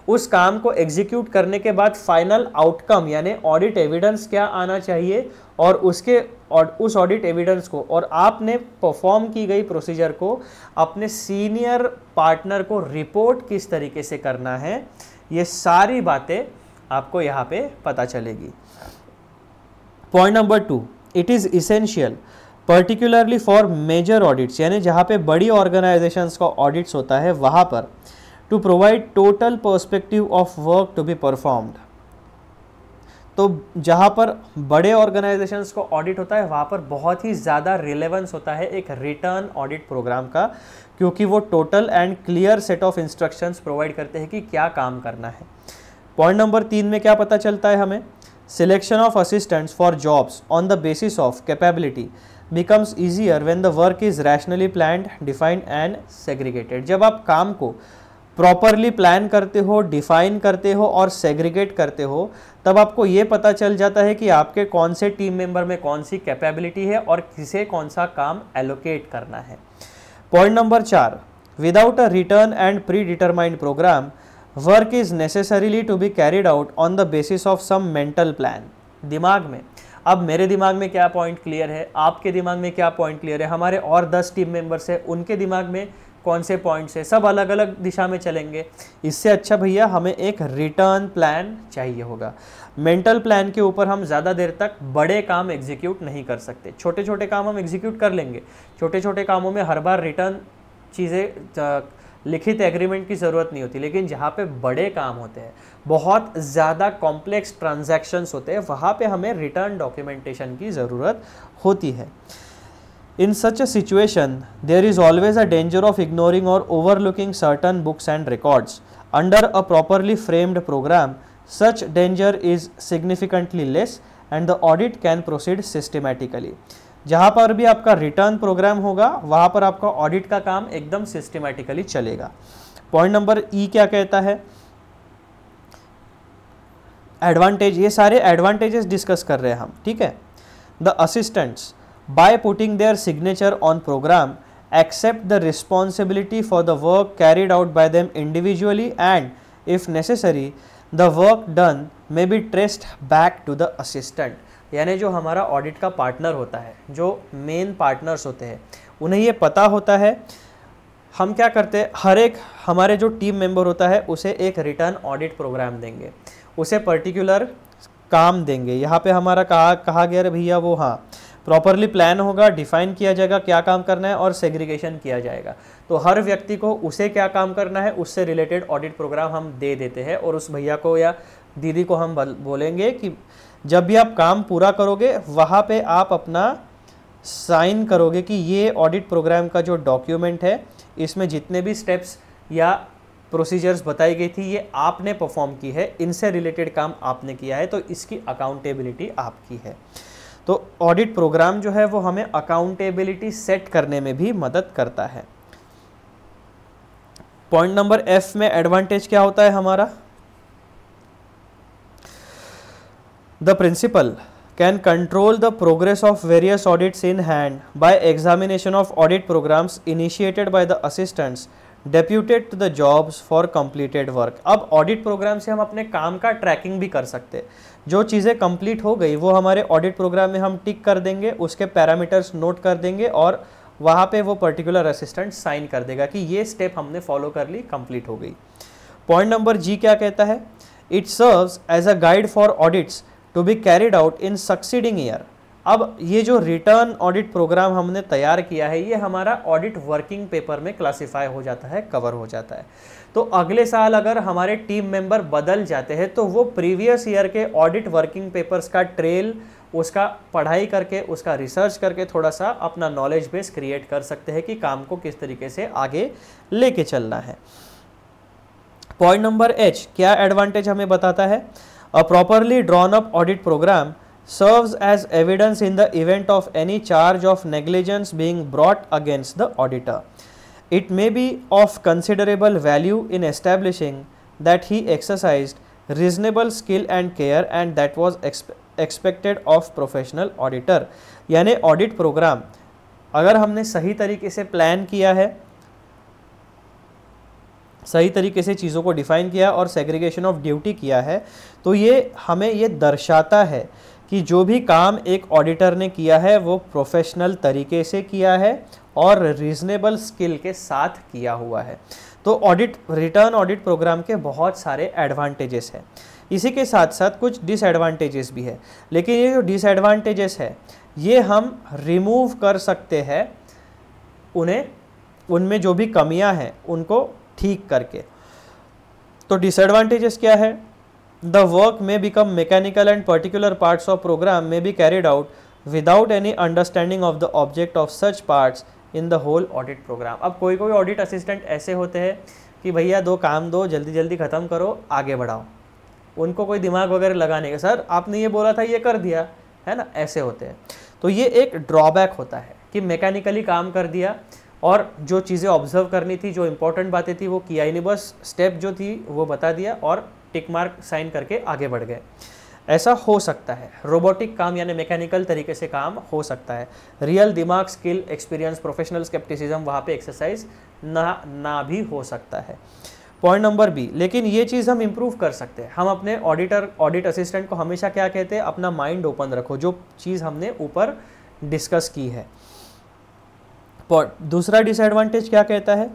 उस काम को एग्जीक्यूट करने के बाद फाइनल आउटकम यानी ऑडिट एविडेंस क्या आना चाहिए और उस ऑडिट एविडेंस को और आपने परफॉर्म की गई प्रोसीजर को अपने सीनियर पार्टनर को रिपोर्ट किस तरीके से करना है, ये सारी बातें आपको यहाँ पे पता चलेगी। Point number 2, it is essential particularly for major audits, यानी जहाँ पे बड़ी ऑर्गेनाइजेशंस का ऑडिट्स होता है वहाँ पर to provide total perspective of work to be performed. तो जहाँ पर बड़े ऑर्गेनाइजेशंस को ऑडिट होता है वहाँ पर बहुत ही ज़्यादा रिलेवेंस होता है एक रिटर्न ऑडिट प्रोग्राम का, क्योंकि वो total and clear set of instructions provide करते हैं कि क्या काम करना है। पॉइंट नंबर 3 में क्या पता चलता है हमें, selection of assistants for jobs on the basis of capability becomes easier when the work is rationally planned, defined and segregated। जब आप काम को प्रॉपरली प्लान करते हो, डिफाइन करते हो और सेग्रीगेट करते हो, तब आपको ये पता चल जाता है कि आपके कौन से टीम मेंबर में कौन सी कैपेबिलिटी है और किसे कौन सा काम एलोकेट करना है। Point number 4, without a written and predetermined programme work is necessarily to be carried out on the basis of some mental plan. दिमाग में, अब मेरे दिमाग में क्या पॉइंट क्लियर है, आपके दिमाग में क्या पॉइंट क्लियर है, हमारे और 10 टीम मेंबर्स है उनके दिमाग में कौन से पॉइंट्स है, सब अलग अलग दिशा में चलेंगे। इससे अच्छा भैया हमें एक रिटर्न प्लान चाहिए होगा। मेंटल प्लान के ऊपर हम ज़्यादा देर तक बड़े काम एग्जीक्यूट नहीं कर सकते, छोटे छोटे काम हम एग्जीक्यूट कर लेंगे। छोटे छोटे कामों में हर बार रिटर्न चीज़ें लिखित एग्रीमेंट की ज़रूरत नहीं होती, लेकिन जहाँ पे बड़े काम होते हैं, बहुत ज़्यादा कॉम्प्लेक्स ट्रांजैक्शंस होते हैं, वहाँ पे हमें रिटर्न डॉक्यूमेंटेशन की ज़रूरत होती है। In such a situation, there is always a danger of ignoring or overlooking certain books and records. Under a properly framed program, such danger is significantly less and the audit can proceed systematically. जहाँ पर भी आपका return programme होगा वहाँ पर आपका audit का काम एकदम सिस्टमैटिकली चलेगा। पॉइंट नंबर ई क्या कहता है, एडवांटेज, ये सारे एडवांटेजेस डिस्कस कर रहे हैं हम, ठीक है। The assistants by putting their signature on program accept the responsibility for the work carried out by them individually and if necessary the work done may be traced back to the assistant। यानी जो हमारा audit का partner होता है, जो main partners होते हैं, उन्हें ये पता होता है हम क्या करते हैं। हर एक हमारे जो टीम मेंबर होता है उसे एक रिटर्न ऑडिट प्रोग्राम देंगे, उसे पर्टिकुलर काम देंगे। यहाँ पे हमारा कहा गया भैया वो हाँ प्रॉपरली प्लान होगा, डिफाइन किया जाएगा क्या काम करना है और सेग्रीगेशन किया जाएगा। तो हर व्यक्ति को उसे क्या काम करना है उससे रिलेटेड ऑडिट प्रोग्राम हम दे देते हैं और उस भैया को या दीदी को हम बोलेंगे कि जब भी आप काम पूरा करोगे वहाँ पे आप अपना साइन करोगे कि ये ऑडिट प्रोग्राम का जो डॉक्यूमेंट है इसमें जितने भी स्टेप्स या प्रोसीजर्स बताई गई थी ये आपने परफॉर्म की है, इनसे रिलेटेड काम आपने किया है, तो इसकी अकाउंटेबिलिटी आपकी है। तो ऑडिट प्रोग्राम जो है वो हमें अकाउंटेबिलिटी सेट करने में भी मदद करता है। पॉइंट नंबर एफ में एडवांटेज क्या होता है हमारा? The principal can control the progress of various audits in hand by examination of audit programs initiated by the assistants deputed to the jobs for completed work। अब audit programme से हम अपने काम का ट्रैकिंग भी कर सकते हैं। जो चीज़ें कंप्लीट हो गई वो हमारे ऑडिट प्रोग्राम में हम टिक कर देंगे, उसके पैरामीटर्स नोट कर देंगे और वहाँ पे वो पर्टिकुलर असिस्टेंट साइन कर देगा कि ये स्टेप हमने फॉलो कर ली, कंप्लीट हो गई। पॉइंट नंबर जी क्या कहता है? It serves as a guide for audits to be carried out in succeeding year. अब ये जो रिटर्न ऑडिट प्रोग्राम हमने तैयार किया है ये हमारा ऑडिट वर्किंग पेपर में क्लासिफाई हो जाता है, कवर हो जाता है। तो अगले साल अगर हमारे टीम मेंबर बदल जाते हैं तो वो प्रीवियस ईयर के ऑडिट वर्किंग पेपर्स का ट्रेल, उसका पढ़ाई करके, उसका रिसर्च करके थोड़ा सा अपना नॉलेज बेस क्रिएट कर सकते हैं कि काम को किस तरीके से आगे लेके चलना है। पॉइंट नंबर एच क्या एडवांटेज हमें बताता है? A properly drawn up audit program serves as evidence in the event of any charge of negligence being brought against the auditor. It may be of considerable value in establishing that he exercised reasonable skill and care and that was expected of professional auditor। यानी audit programme अगर हमने सही तरीके से plan किया है, सही तरीके से चीज़ों को डिफ़ाइन किया और सेग्रीगेशन ऑफ ड्यूटी किया है, तो ये हमें ये दर्शाता है कि जो भी काम एक ऑडिटर ने किया है वो प्रोफेशनल तरीके से किया है और रीजनेबल स्किल के साथ किया हुआ है। तो रिटर्न ऑडिट प्रोग्राम के बहुत सारे एडवांटेजेस हैं। इसी के साथ साथ कुछ डिसएडवांटेजेस भी है, लेकिन ये जो डिसएडवांटेजेस है ये हम रिमूव कर सकते हैं, उनमें जो भी कमियां हैं उनको ठीक करके। तो डिसएडवांटेजेस क्या है? The work may become mechanical and particular parts of programme may be carried out without any understanding of the object of such parts in the whole audit programme. अब कोई ऑडिट असिस्टेंट ऐसे होते हैं कि भैया दो काम दो, जल्दी जल्दी ख़त्म करो, आगे बढ़ाओ, उनको कोई दिमाग वगैरह लगाने का, सर आपने ये बोला था ये कर दिया है ना, ऐसे होते हैं। तो ये एक ड्रॉबैक होता है कि मैकेनिकली काम कर दिया और जो चीज़ें ऑब्जर्व करनी थी, जो इंपॉर्टेंट बातें थी वो किया ही नहीं, बस स्टेप जो थी वो बता दिया और टिक मार्क साइन करके आगे बढ़ गए। ऐसा हो सकता है। रोबोटिक काम यानी मैकेनिकल तरीके से काम हो सकता है। रियल दिमाग, स्किल, एक्सपीरियंस, प्रोफेशनल स्केप्टिसिज्म वहाँ पे एक्सरसाइज ना भी हो सकता है। पॉइंट नंबर बी, लेकिन ये चीज़ हम इम्प्रूव कर सकते हैं। हम अपने ऑडिट असिस्टेंट को हमेशा क्या कहते हैं? अपना माइंड ओपन रखो, जो चीज़ हमने ऊपर डिस्कस की है। दूसरा डिसएडवांटेज क्या कहता है?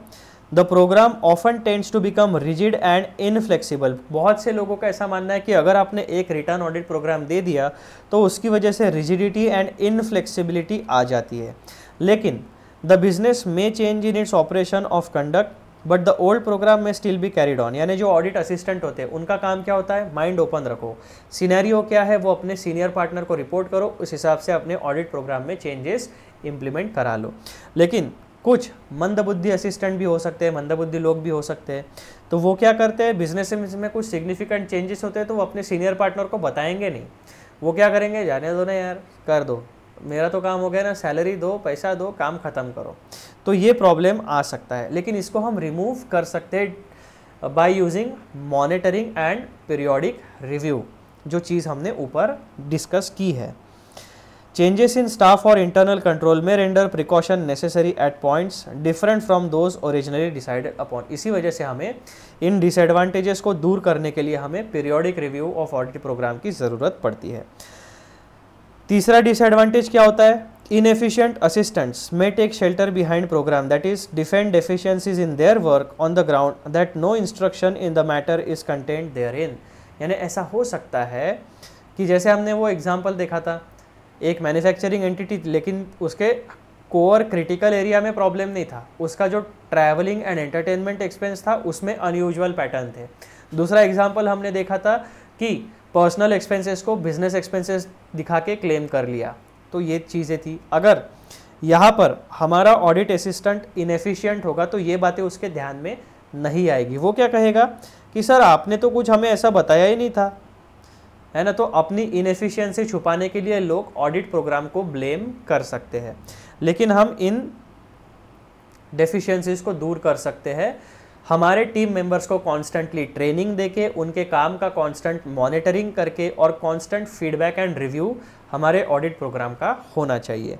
The programme often tends to become rigid and inflexible. बहुत से लोगों का ऐसा मानना है कि अगर आपने एक रिटर्न ऑडिट प्रोग्राम दे दिया तो उसकी वजह से रिजिडिटी एंड इनफ्लेक्सिबिलिटी आ जाती है। लेकिन the business may change in its operation of conduct but the old programme may still be carried on. यानी जो ऑडिट असिस्टेंट होते हैं उनका काम क्या होता है? माइंड ओपन रखो, सिनेरियो क्या है वो अपने सीनियर पार्टनर को रिपोर्ट करो, उस हिसाब से अपने ऑडिट प्रोग्राम में चेंजेस इम्प्लीमेंट करा लो। लेकिन कुछ मंदबुद्धि असिस्टेंट भी हो सकते हैं, मंदबुद्धि लोग भी हो सकते हैं, तो वो क्या करते हैं? बिजनेस में कुछ सिग्निफिकेंट चेंजेस होते हैं तो वो अपने सीनियर पार्टनर को बताएंगे नहीं। वो क्या करेंगे? जाने दो ना यार, कर दो, मेरा तो काम हो गया ना, सैलरी दो, पैसा दो, काम ख़त्म करो। तो ये प्रॉब्लम आ सकता है, लेकिन इसको हम रिमूव कर सकते हैं by using monitoring and periodic review, जो चीज़ हमने ऊपर डिस्कस की है। चेंजेस इन स्टाफ और इंटरनल कंट्रोल में render precaution necessary at points different from those originally decided upon. इसी वजह से हमें इन डिसएडवांटेजेस को दूर करने के लिए हमें periodic review of audit programme की ज़रूरत पड़ती है। तीसरा डिसएडवांटेज क्या होता है? Inefficient assistants may take shelter behind program, that is defend deficiencies in their work on the ground that no instruction in the matter is contained therein। यानी ऐसा हो सकता है कि जैसे हमने वो एग्जांपल देखा था, एक मैन्युफैक्चरिंग एंटिटी, लेकिन उसके कोर क्रिटिकल एरिया में प्रॉब्लम नहीं था, उसका जो ट्रैवलिंग एंड एंटरटेनमेंट एक्सपेंस था उसमें अनयूजुअल पैटर्न थे। दूसरा एग्जांपल हमने देखा था कि पर्सनल एक्सपेंसेस को बिजनेस एक्सपेंसेस दिखा के क्लेम कर लिया। तो ये चीज़ें थी। अगर यहाँ पर हमारा ऑडिट असिस्टेंट इनएफिशिएंट होगा तो ये बातें उसके ध्यान में नहीं आएगी। वो क्या कहेगा कि सर आपने तो कुछ हमें ऐसा बताया ही नहीं था, है ना। तो अपनी इनएफिशिएंसी छुपाने के लिए लोग ऑडिट प्रोग्राम को ब्लेम कर सकते हैं, लेकिन हम इन डेफिशिएंसीज को दूर कर सकते हैं हमारे टीम मेंबर्स को कॉन्स्टेंटली ट्रेनिंग देके, उनके काम का कॉन्स्टेंट मॉनिटरिंग करके और कॉन्स्टेंट फीडबैक एंड रिव्यू हमारे ऑडिट प्रोग्राम का होना चाहिए।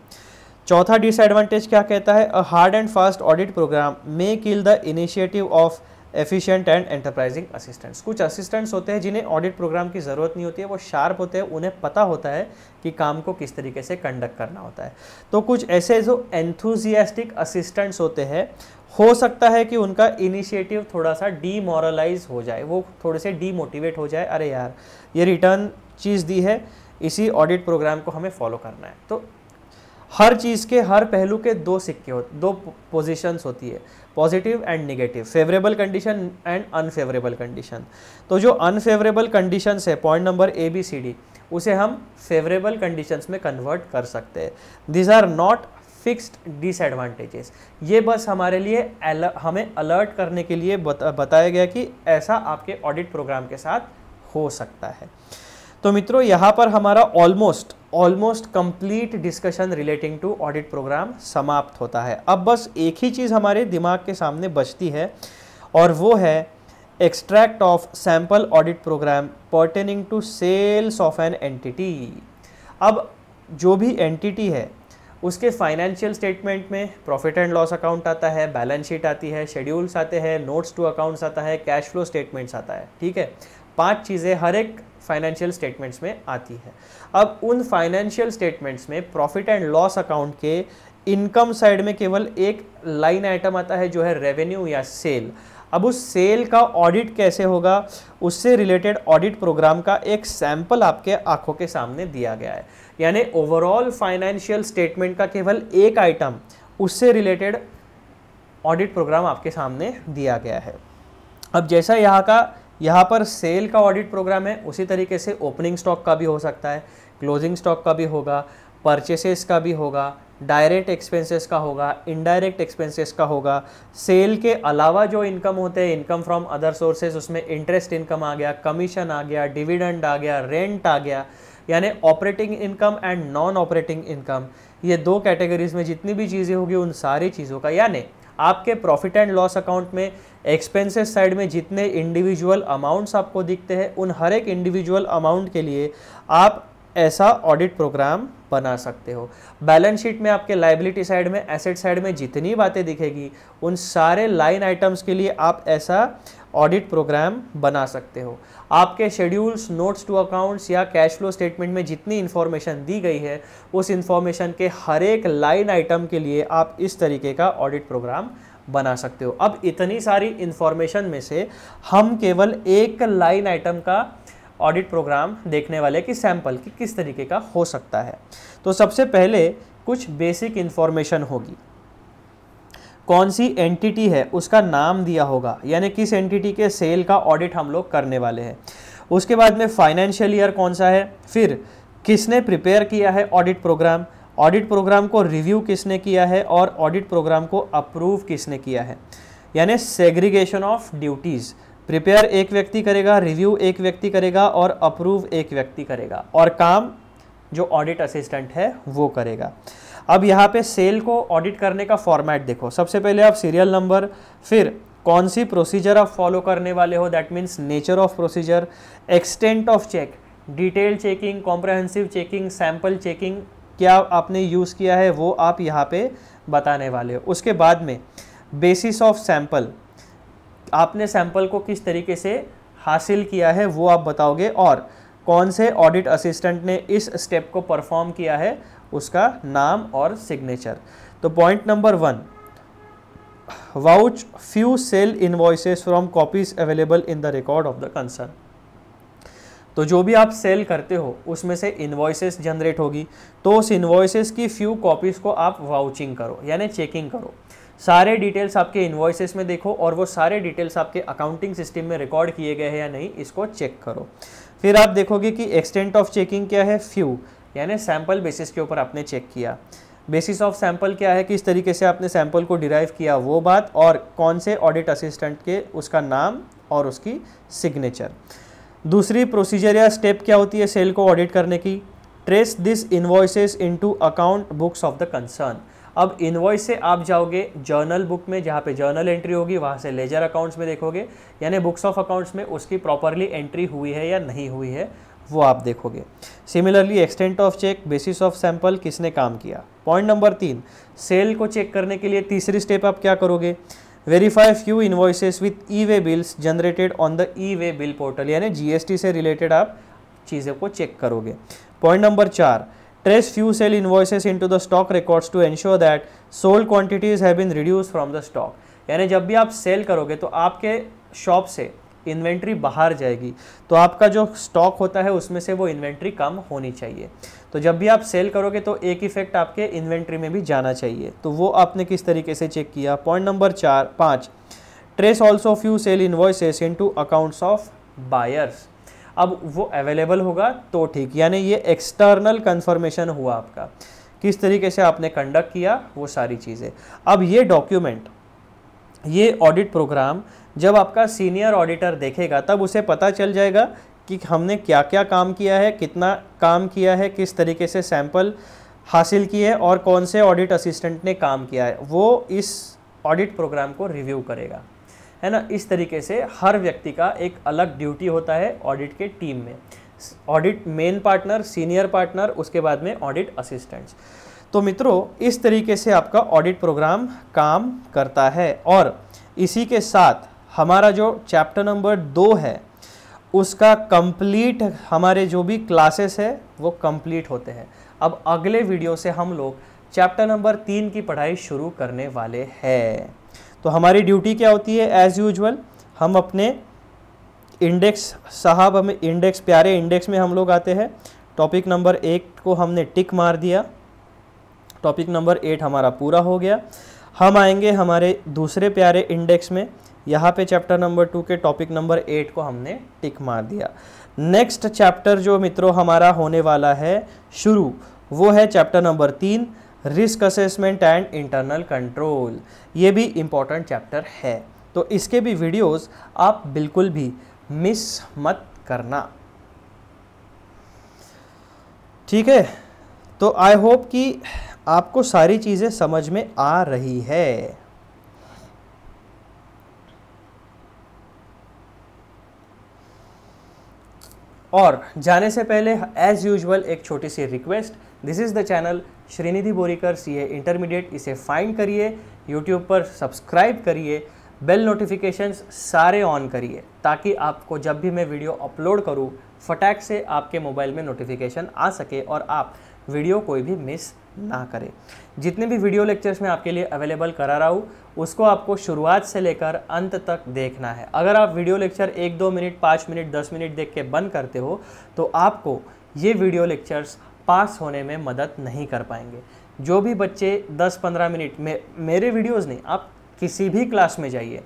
चौथा डिसएडवांटेज क्या कहता है, a hard and fast audit programme may kill the initiative of efficient and enterprising assistants. कुछ असिस्टेंट्स होते हैं जिन्हें ऑडिट प्रोग्राम की ज़रूरत नहीं होती है, वो शार्प होते हैं, उन्हें पता होता है कि काम को किस तरीके से कंडक्ट करना होता है। तो कुछ ऐसे जो एंथुजियास्टिक असिस्टेंट्स होते हैं, हो सकता है कि उनका इनिशिएटिव थोड़ा सा डीमोरलाइज हो जाए, वो थोड़े से डीमोटिवेट हो जाए, अरे यार ये रिटर्न चीज़ दी है, इसी ऑडिट प्रोग्राम को हमें फॉलो करना है। तो हर चीज़ के हर पहलू के दो सिक्के होते, दो पोजीशंस होती है, positive and negative, favourable condition and unfavourable condition. तो जो अनफेवरेबल कंडीशंस है, पॉइंट नंबर ABCD, उसे हम फेवरेबल कंडीशंस में कन्वर्ट कर सकते हैं। This are not fixed disadvantages. ये बस हमारे लिए हमें अलर्ट करने के लिए बताया गया कि ऐसा आपके ऑडिट प्रोग्राम के साथ हो सकता है। तो मित्रों, यहाँ पर हमारा almost complete discussion relating to audit programme समाप्त होता है। अब बस एक ही चीज़ हमारे दिमाग के सामने बचती है और वो है extract of sample audit programme pertaining to sales of an entity. अब जो भी एंटिटी है उसके फाइनेंशियल स्टेटमेंट में प्रॉफिट एंड लॉस अकाउंट आता है, बैलेंस शीट आती है, शेड्यूल्स आते हैं, नोट्स टू अकाउंट्स आता है, कैश फ्लो स्टेटमेंट्स आता है, ठीक है। 5 चीज़ें हर एक फाइनेंशियल स्टेटमेंट्स में आती है। अब उन फाइनेंशियल स्टेटमेंट्स में प्रॉफिट एंड लॉस अकाउंट के इनकम साइड में केवल एक लाइन आइटम आता है जो है रेवेन्यू या सेल। अब उस सेल का ऑडिट कैसे होगा, उससे रिलेटेड ऑडिट प्रोग्राम का एक सैंपल आपके आंखों के सामने दिया गया है। यानी ओवरऑल फाइनेंशियल स्टेटमेंट का केवल एक आइटम, उससे रिलेटेड ऑडिट प्रोग्राम आपके सामने दिया गया है। अब जैसा यहाँ पर सेल का ऑडिट प्रोग्राम है, उसी तरीके से ओपनिंग स्टॉक का भी हो सकता है, क्लोजिंग स्टॉक का भी होगा, परचेसेस का भी होगा, डायरेक्ट एक्सपेंसेस का होगा, इनडायरेक्ट एक्सपेंसेस का होगा। सेल के अलावा जो इनकम होते हैं, इनकम फ्रॉम अदर सोर्सेज, उसमें इंटरेस्ट इनकम आ गया, कमीशन आ गया, डिविडेंड आ गया, रेंट आ गया, यानी operating income and non operating income. ये 2 कैटेगरीज में जितनी भी चीज़ें होगी उन सारी चीज़ों का, यानी आपके प्रॉफिट एंड लॉस अकाउंट में एक्सपेंसेस साइड में जितने इंडिविजुअल अमाउंट्स आपको दिखते हैं, उन हर एक इंडिविजुअल अमाउंट के लिए आप ऐसा ऑडिट प्रोग्राम बना सकते हो। बैलेंस शीट में आपके लायबिलिटी साइड में, एसेट साइड में जितनी बातें दिखेगी, उन सारे लाइन आइटम्स के लिए आप ऐसा ऑडिट प्रोग्राम बना सकते हो। आपके शेड्यूल्स, नोट्स टू अकाउंट्स या कैश फ्लो स्टेटमेंट में जितनी इन्फॉर्मेशन दी गई है, उस इन्फॉर्मेशन के हर एक लाइन आइटम के लिए आप इस तरीके का ऑडिट प्रोग्राम बना सकते हो। अब इतनी सारी इन्फॉर्मेशन में से हम केवल एक लाइन आइटम का ऑडिट प्रोग्राम देखने वाले कि सैंपल की किस तरीके का हो सकता है। तो सबसे पहले कुछ बेसिक इन्फॉर्मेशन होगी, कौन सी एंटिटी है उसका नाम दिया होगा, यानी किस एंटिटी के सेल का ऑडिट हम लोग करने वाले हैं। उसके बाद में फाइनेंशियल ईयर कौन सा है, फिर किसने प्रिपेयर किया है ऑडिट प्रोग्राम को रिव्यू किसने किया है और ऑडिट प्रोग्राम को अप्रूव किसने किया है। यानी सेग्रीगेशन ऑफ ड्यूटीज़, प्रिपेयर एक व्यक्ति करेगा, रिव्यू एक व्यक्ति करेगा और अप्रूव एक व्यक्ति करेगा, और काम जो ऑडिट असिस्टेंट है वो करेगा। अब यहाँ पे सेल को ऑडिट करने का फॉर्मेट देखो। सबसे पहले आप सीरियल नंबर, फिर कौन सी प्रोसीजर आप फॉलो करने वाले हो, that means nature of procedure, extent of check, detail checking, comprehensive checking, sample checking क्या आपने यूज़ किया है वो आप यहाँ पे बताने वाले हो। उसके बाद में बेसिस ऑफ सैंपल, आपने सैंपल को किस तरीके से हासिल किया है वो आप बताओगे, और कौन से ऑडिट असिस्टेंट ने इस स्टेप को परफॉर्म किया है उसका नाम और सिग्नेचर। तो point number 1, vouch few sale invoices from copies available in the record of the concern. तो जो भी आप सेल करते हो उसमें से इनवॉइसेस जनरेट होगी, तो उस इनवॉइसेस की फ्यू कॉपीज़ को आप वाउचिंग करो, यानी चेकिंग करो। सारे डिटेल्स आपके इनवॉइसेस में देखो और वो सारे डिटेल्स आपके अकाउंटिंग सिस्टम में रिकॉर्ड किए गए हैं या नहीं, इसको चेक करो। फिर आप देखोगे कि एक्सटेंट ऑफ चेकिंग क्या है, फ्यू, यानी सैंपल बेसिस के ऊपर आपने चेक किया। बेसिस ऑफ सैंपल क्या है, किस तरीके से आपने सैंपल को डिराइव किया वो बात, और कौन से ऑडिट असिस्टेंट के उसका नाम और उसकी सिग्नेचर। दूसरी प्रोसीजर या स्टेप क्या होती है सेल को ऑडिट करने की, trace this invoices into account books of the concern. अब इनवॉइस से आप जाओगे जर्नल बुक में, जहाँ पे जर्नल एंट्री होगी, वहाँ से लेजर अकाउंट्स में देखोगे, यानी बुक्स ऑफ अकाउंट्स में उसकी प्रॉपरली एंट्री हुई है या नहीं हुई है वो आप देखोगे। Similarly extent of check, basis of sample, किसने काम किया। पॉइंट नंबर 3, सेल को चेक करने के लिए तीसरी स्टेप आप क्या करोगे, verify few invoices with e way bills generated on the e way bill portal, यानी जीएसटी से रिलेटेड आप चीज़ों को चेक करोगे। Point number 4, trace few sale invoices into the stock records to ensure that sold quantities have been reduce from the stock, यानी जब भी आप सेल करोगे तो आपके शॉप से इन्वेंट्री बाहर जाएगी, तो आपका जो स्टॉक होता है उसमें से वो इन्वेंट्री कम होनी चाहिए। तो जब भी आप सेल करोगे तो एक इफेक्ट आपके इन्वेंट्री में भी जाना चाहिए, तो वो आपने किस तरीके से चेक किया। Point number 5, trace also few sale invoices into accounts of buyers. अब वो अवेलेबल होगा तो ठीक, यानी ये एक्सटर्नल कंफर्मेशन हुआ आपका, किस तरीके से आपने कंडक्ट किया वो सारी चीज़ें। अब ये डॉक्यूमेंट, ये ऑडिट प्रोग्राम जब आपका सीनियर ऑडिटर देखेगा तब उसे पता चल जाएगा कि हमने क्या क्या काम किया है, कितना काम किया है, किस तरीके से सैंपल हासिल किए और कौन से ऑडिट असिस्टेंट ने काम किया है, वो इस ऑडिट प्रोग्राम को रिव्यू करेगा, है ना। इस तरीके से हर व्यक्ति का एक अलग ड्यूटी होता है ऑडिट के टीम में, audit main partner, senior partner, उसके बाद में ऑडिट असिस्टेंट्स। तो मित्रों इस तरीके से आपका ऑडिट प्रोग्राम काम करता है, और इसी के साथ हमारा जो चैप्टर नंबर 2 है उसका कंप्लीट, हमारे जो भी क्लासेस है वो कंप्लीट होते हैं। अब अगले वीडियो से हम लोग चैप्टर नंबर 3 की पढ़ाई शुरू करने वाले हैं। तो हमारी ड्यूटी क्या होती है, एज़ यूजुअल हम अपने इंडेक्स, साहब हमें इंडेक्स, प्यारे इंडेक्स में हम लोग आते हैं। टॉपिक नंबर 1 को हमने टिक मार दिया, टॉपिक नंबर 8 हमारा पूरा हो गया। हम आएंगे हमारे दूसरे प्यारे इंडेक्स में, यहाँ पे चैप्टर नंबर 2 के टॉपिक नंबर 8 को हमने टिक मार दिया। नेक्स्ट चैप्टर जो मित्रों हमारा होने वाला है शुरू, वो है chapter number 3, risk assessment and internal control. ये भी इम्पॉर्टेंट चैप्टर है, तो इसके भी वीडियोस आप बिल्कुल भी मिस मत करना, ठीक है। तो आई होप कि आपको सारी चीज़ें समझ में आ रही है। और जाने से पहले एज यूजुअल एक छोटी सी request, this is the channel Shrinidhi Borikar CA intermediate, इसे फाइंड करिए, यूट्यूब पर सब्सक्राइब करिए, बेल नोटिफिकेशंस सारे ऑन करिए, ताकि आपको जब भी मैं वीडियो अपलोड करूँ फटाक से आपके मोबाइल में नोटिफिकेशन आ सके और आप वीडियो कोई भी मिस ना करें। जितने भी वीडियो लेक्चर्स मैं आपके लिए अवेलेबल करा रहा हूँ उसको आपको शुरुआत से लेकर अंत तक देखना है। अगर आप video lecture 1-2 minute, 5 minute, 10 minute देख के बंद करते हो तो आपको ये वीडियो लेक्चर्स पास होने में मदद नहीं कर पाएंगे। जो भी बच्चे 10-15 मिनट में, मेरे वीडियोज़ नहीं, आप किसी भी क्लास में जाइए,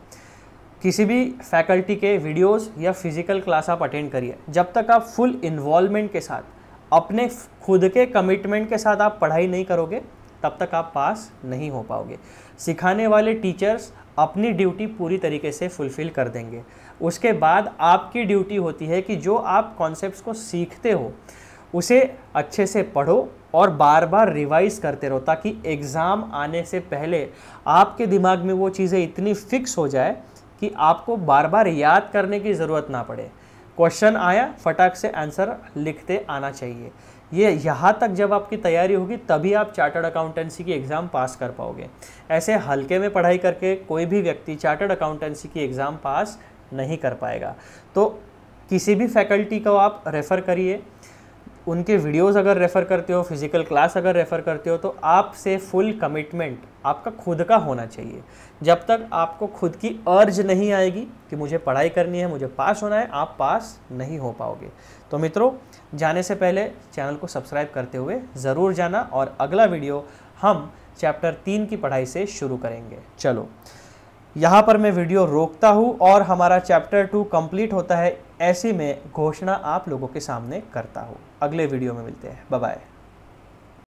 किसी भी फैकल्टी के वीडियोज़ या फिज़िकल क्लास आप अटेंड करिए, जब तक आप फुल इन्वॉल्वमेंट के साथ, अपने खुद के कमिटमेंट के साथ आप पढ़ाई नहीं करोगे तब तक आप पास नहीं हो पाओगे। सिखाने वाले टीचर्स अपनी ड्यूटी पूरी तरीके से फुलफ़िल कर देंगे, उसके बाद आपकी ड्यूटी होती है कि जो आप कॉन्सेप्ट्स को सीखते हो उसे अच्छे से पढ़ो और बार बार रिवाइज करते रहो, ताकि एग्ज़ाम आने से पहले आपके दिमाग में वो चीज़ें इतनी फिक्स हो जाए कि आपको बार बार याद करने की ज़रूरत ना पड़े। क्वेश्चन आया, फटाक से आंसर लिखते आना चाहिए। ये यहाँ तक जब आपकी तैयारी होगी तभी आप चार्टर्ड अकाउंटेंसी की एग्ज़ाम पास कर पाओगे। ऐसे हल्के में पढ़ाई करके कोई भी व्यक्ति चार्टर्ड अकाउंटेंसी की एग्ज़ाम पास नहीं कर पाएगा। तो किसी भी फैकल्टी को आप रेफ़र करिए, उनके वीडियोस अगर रेफ़र करते हो, फिज़िकल क्लास अगर रेफ़र करते हो, तो आपसे फुल कमिटमेंट आपका खुद का होना चाहिए। जब तक आपको खुद की अर्ज नहीं आएगी कि मुझे पढ़ाई करनी है, मुझे पास होना है, आप पास नहीं हो पाओगे। तो मित्रों, जाने से पहले चैनल को सब्सक्राइब करते हुए ज़रूर जाना, और अगला वीडियो हम चैप्टर 3 की पढ़ाई से शुरू करेंगे। चलो, यहाँ पर मैं वीडियो रोकता हूँ और हमारा चैप्टर 2 कंप्लीट होता है ऐसी मैं घोषणा आप लोगों के सामने करता हूँ। अगले वीडियो में मिलते हैं। Bye bye.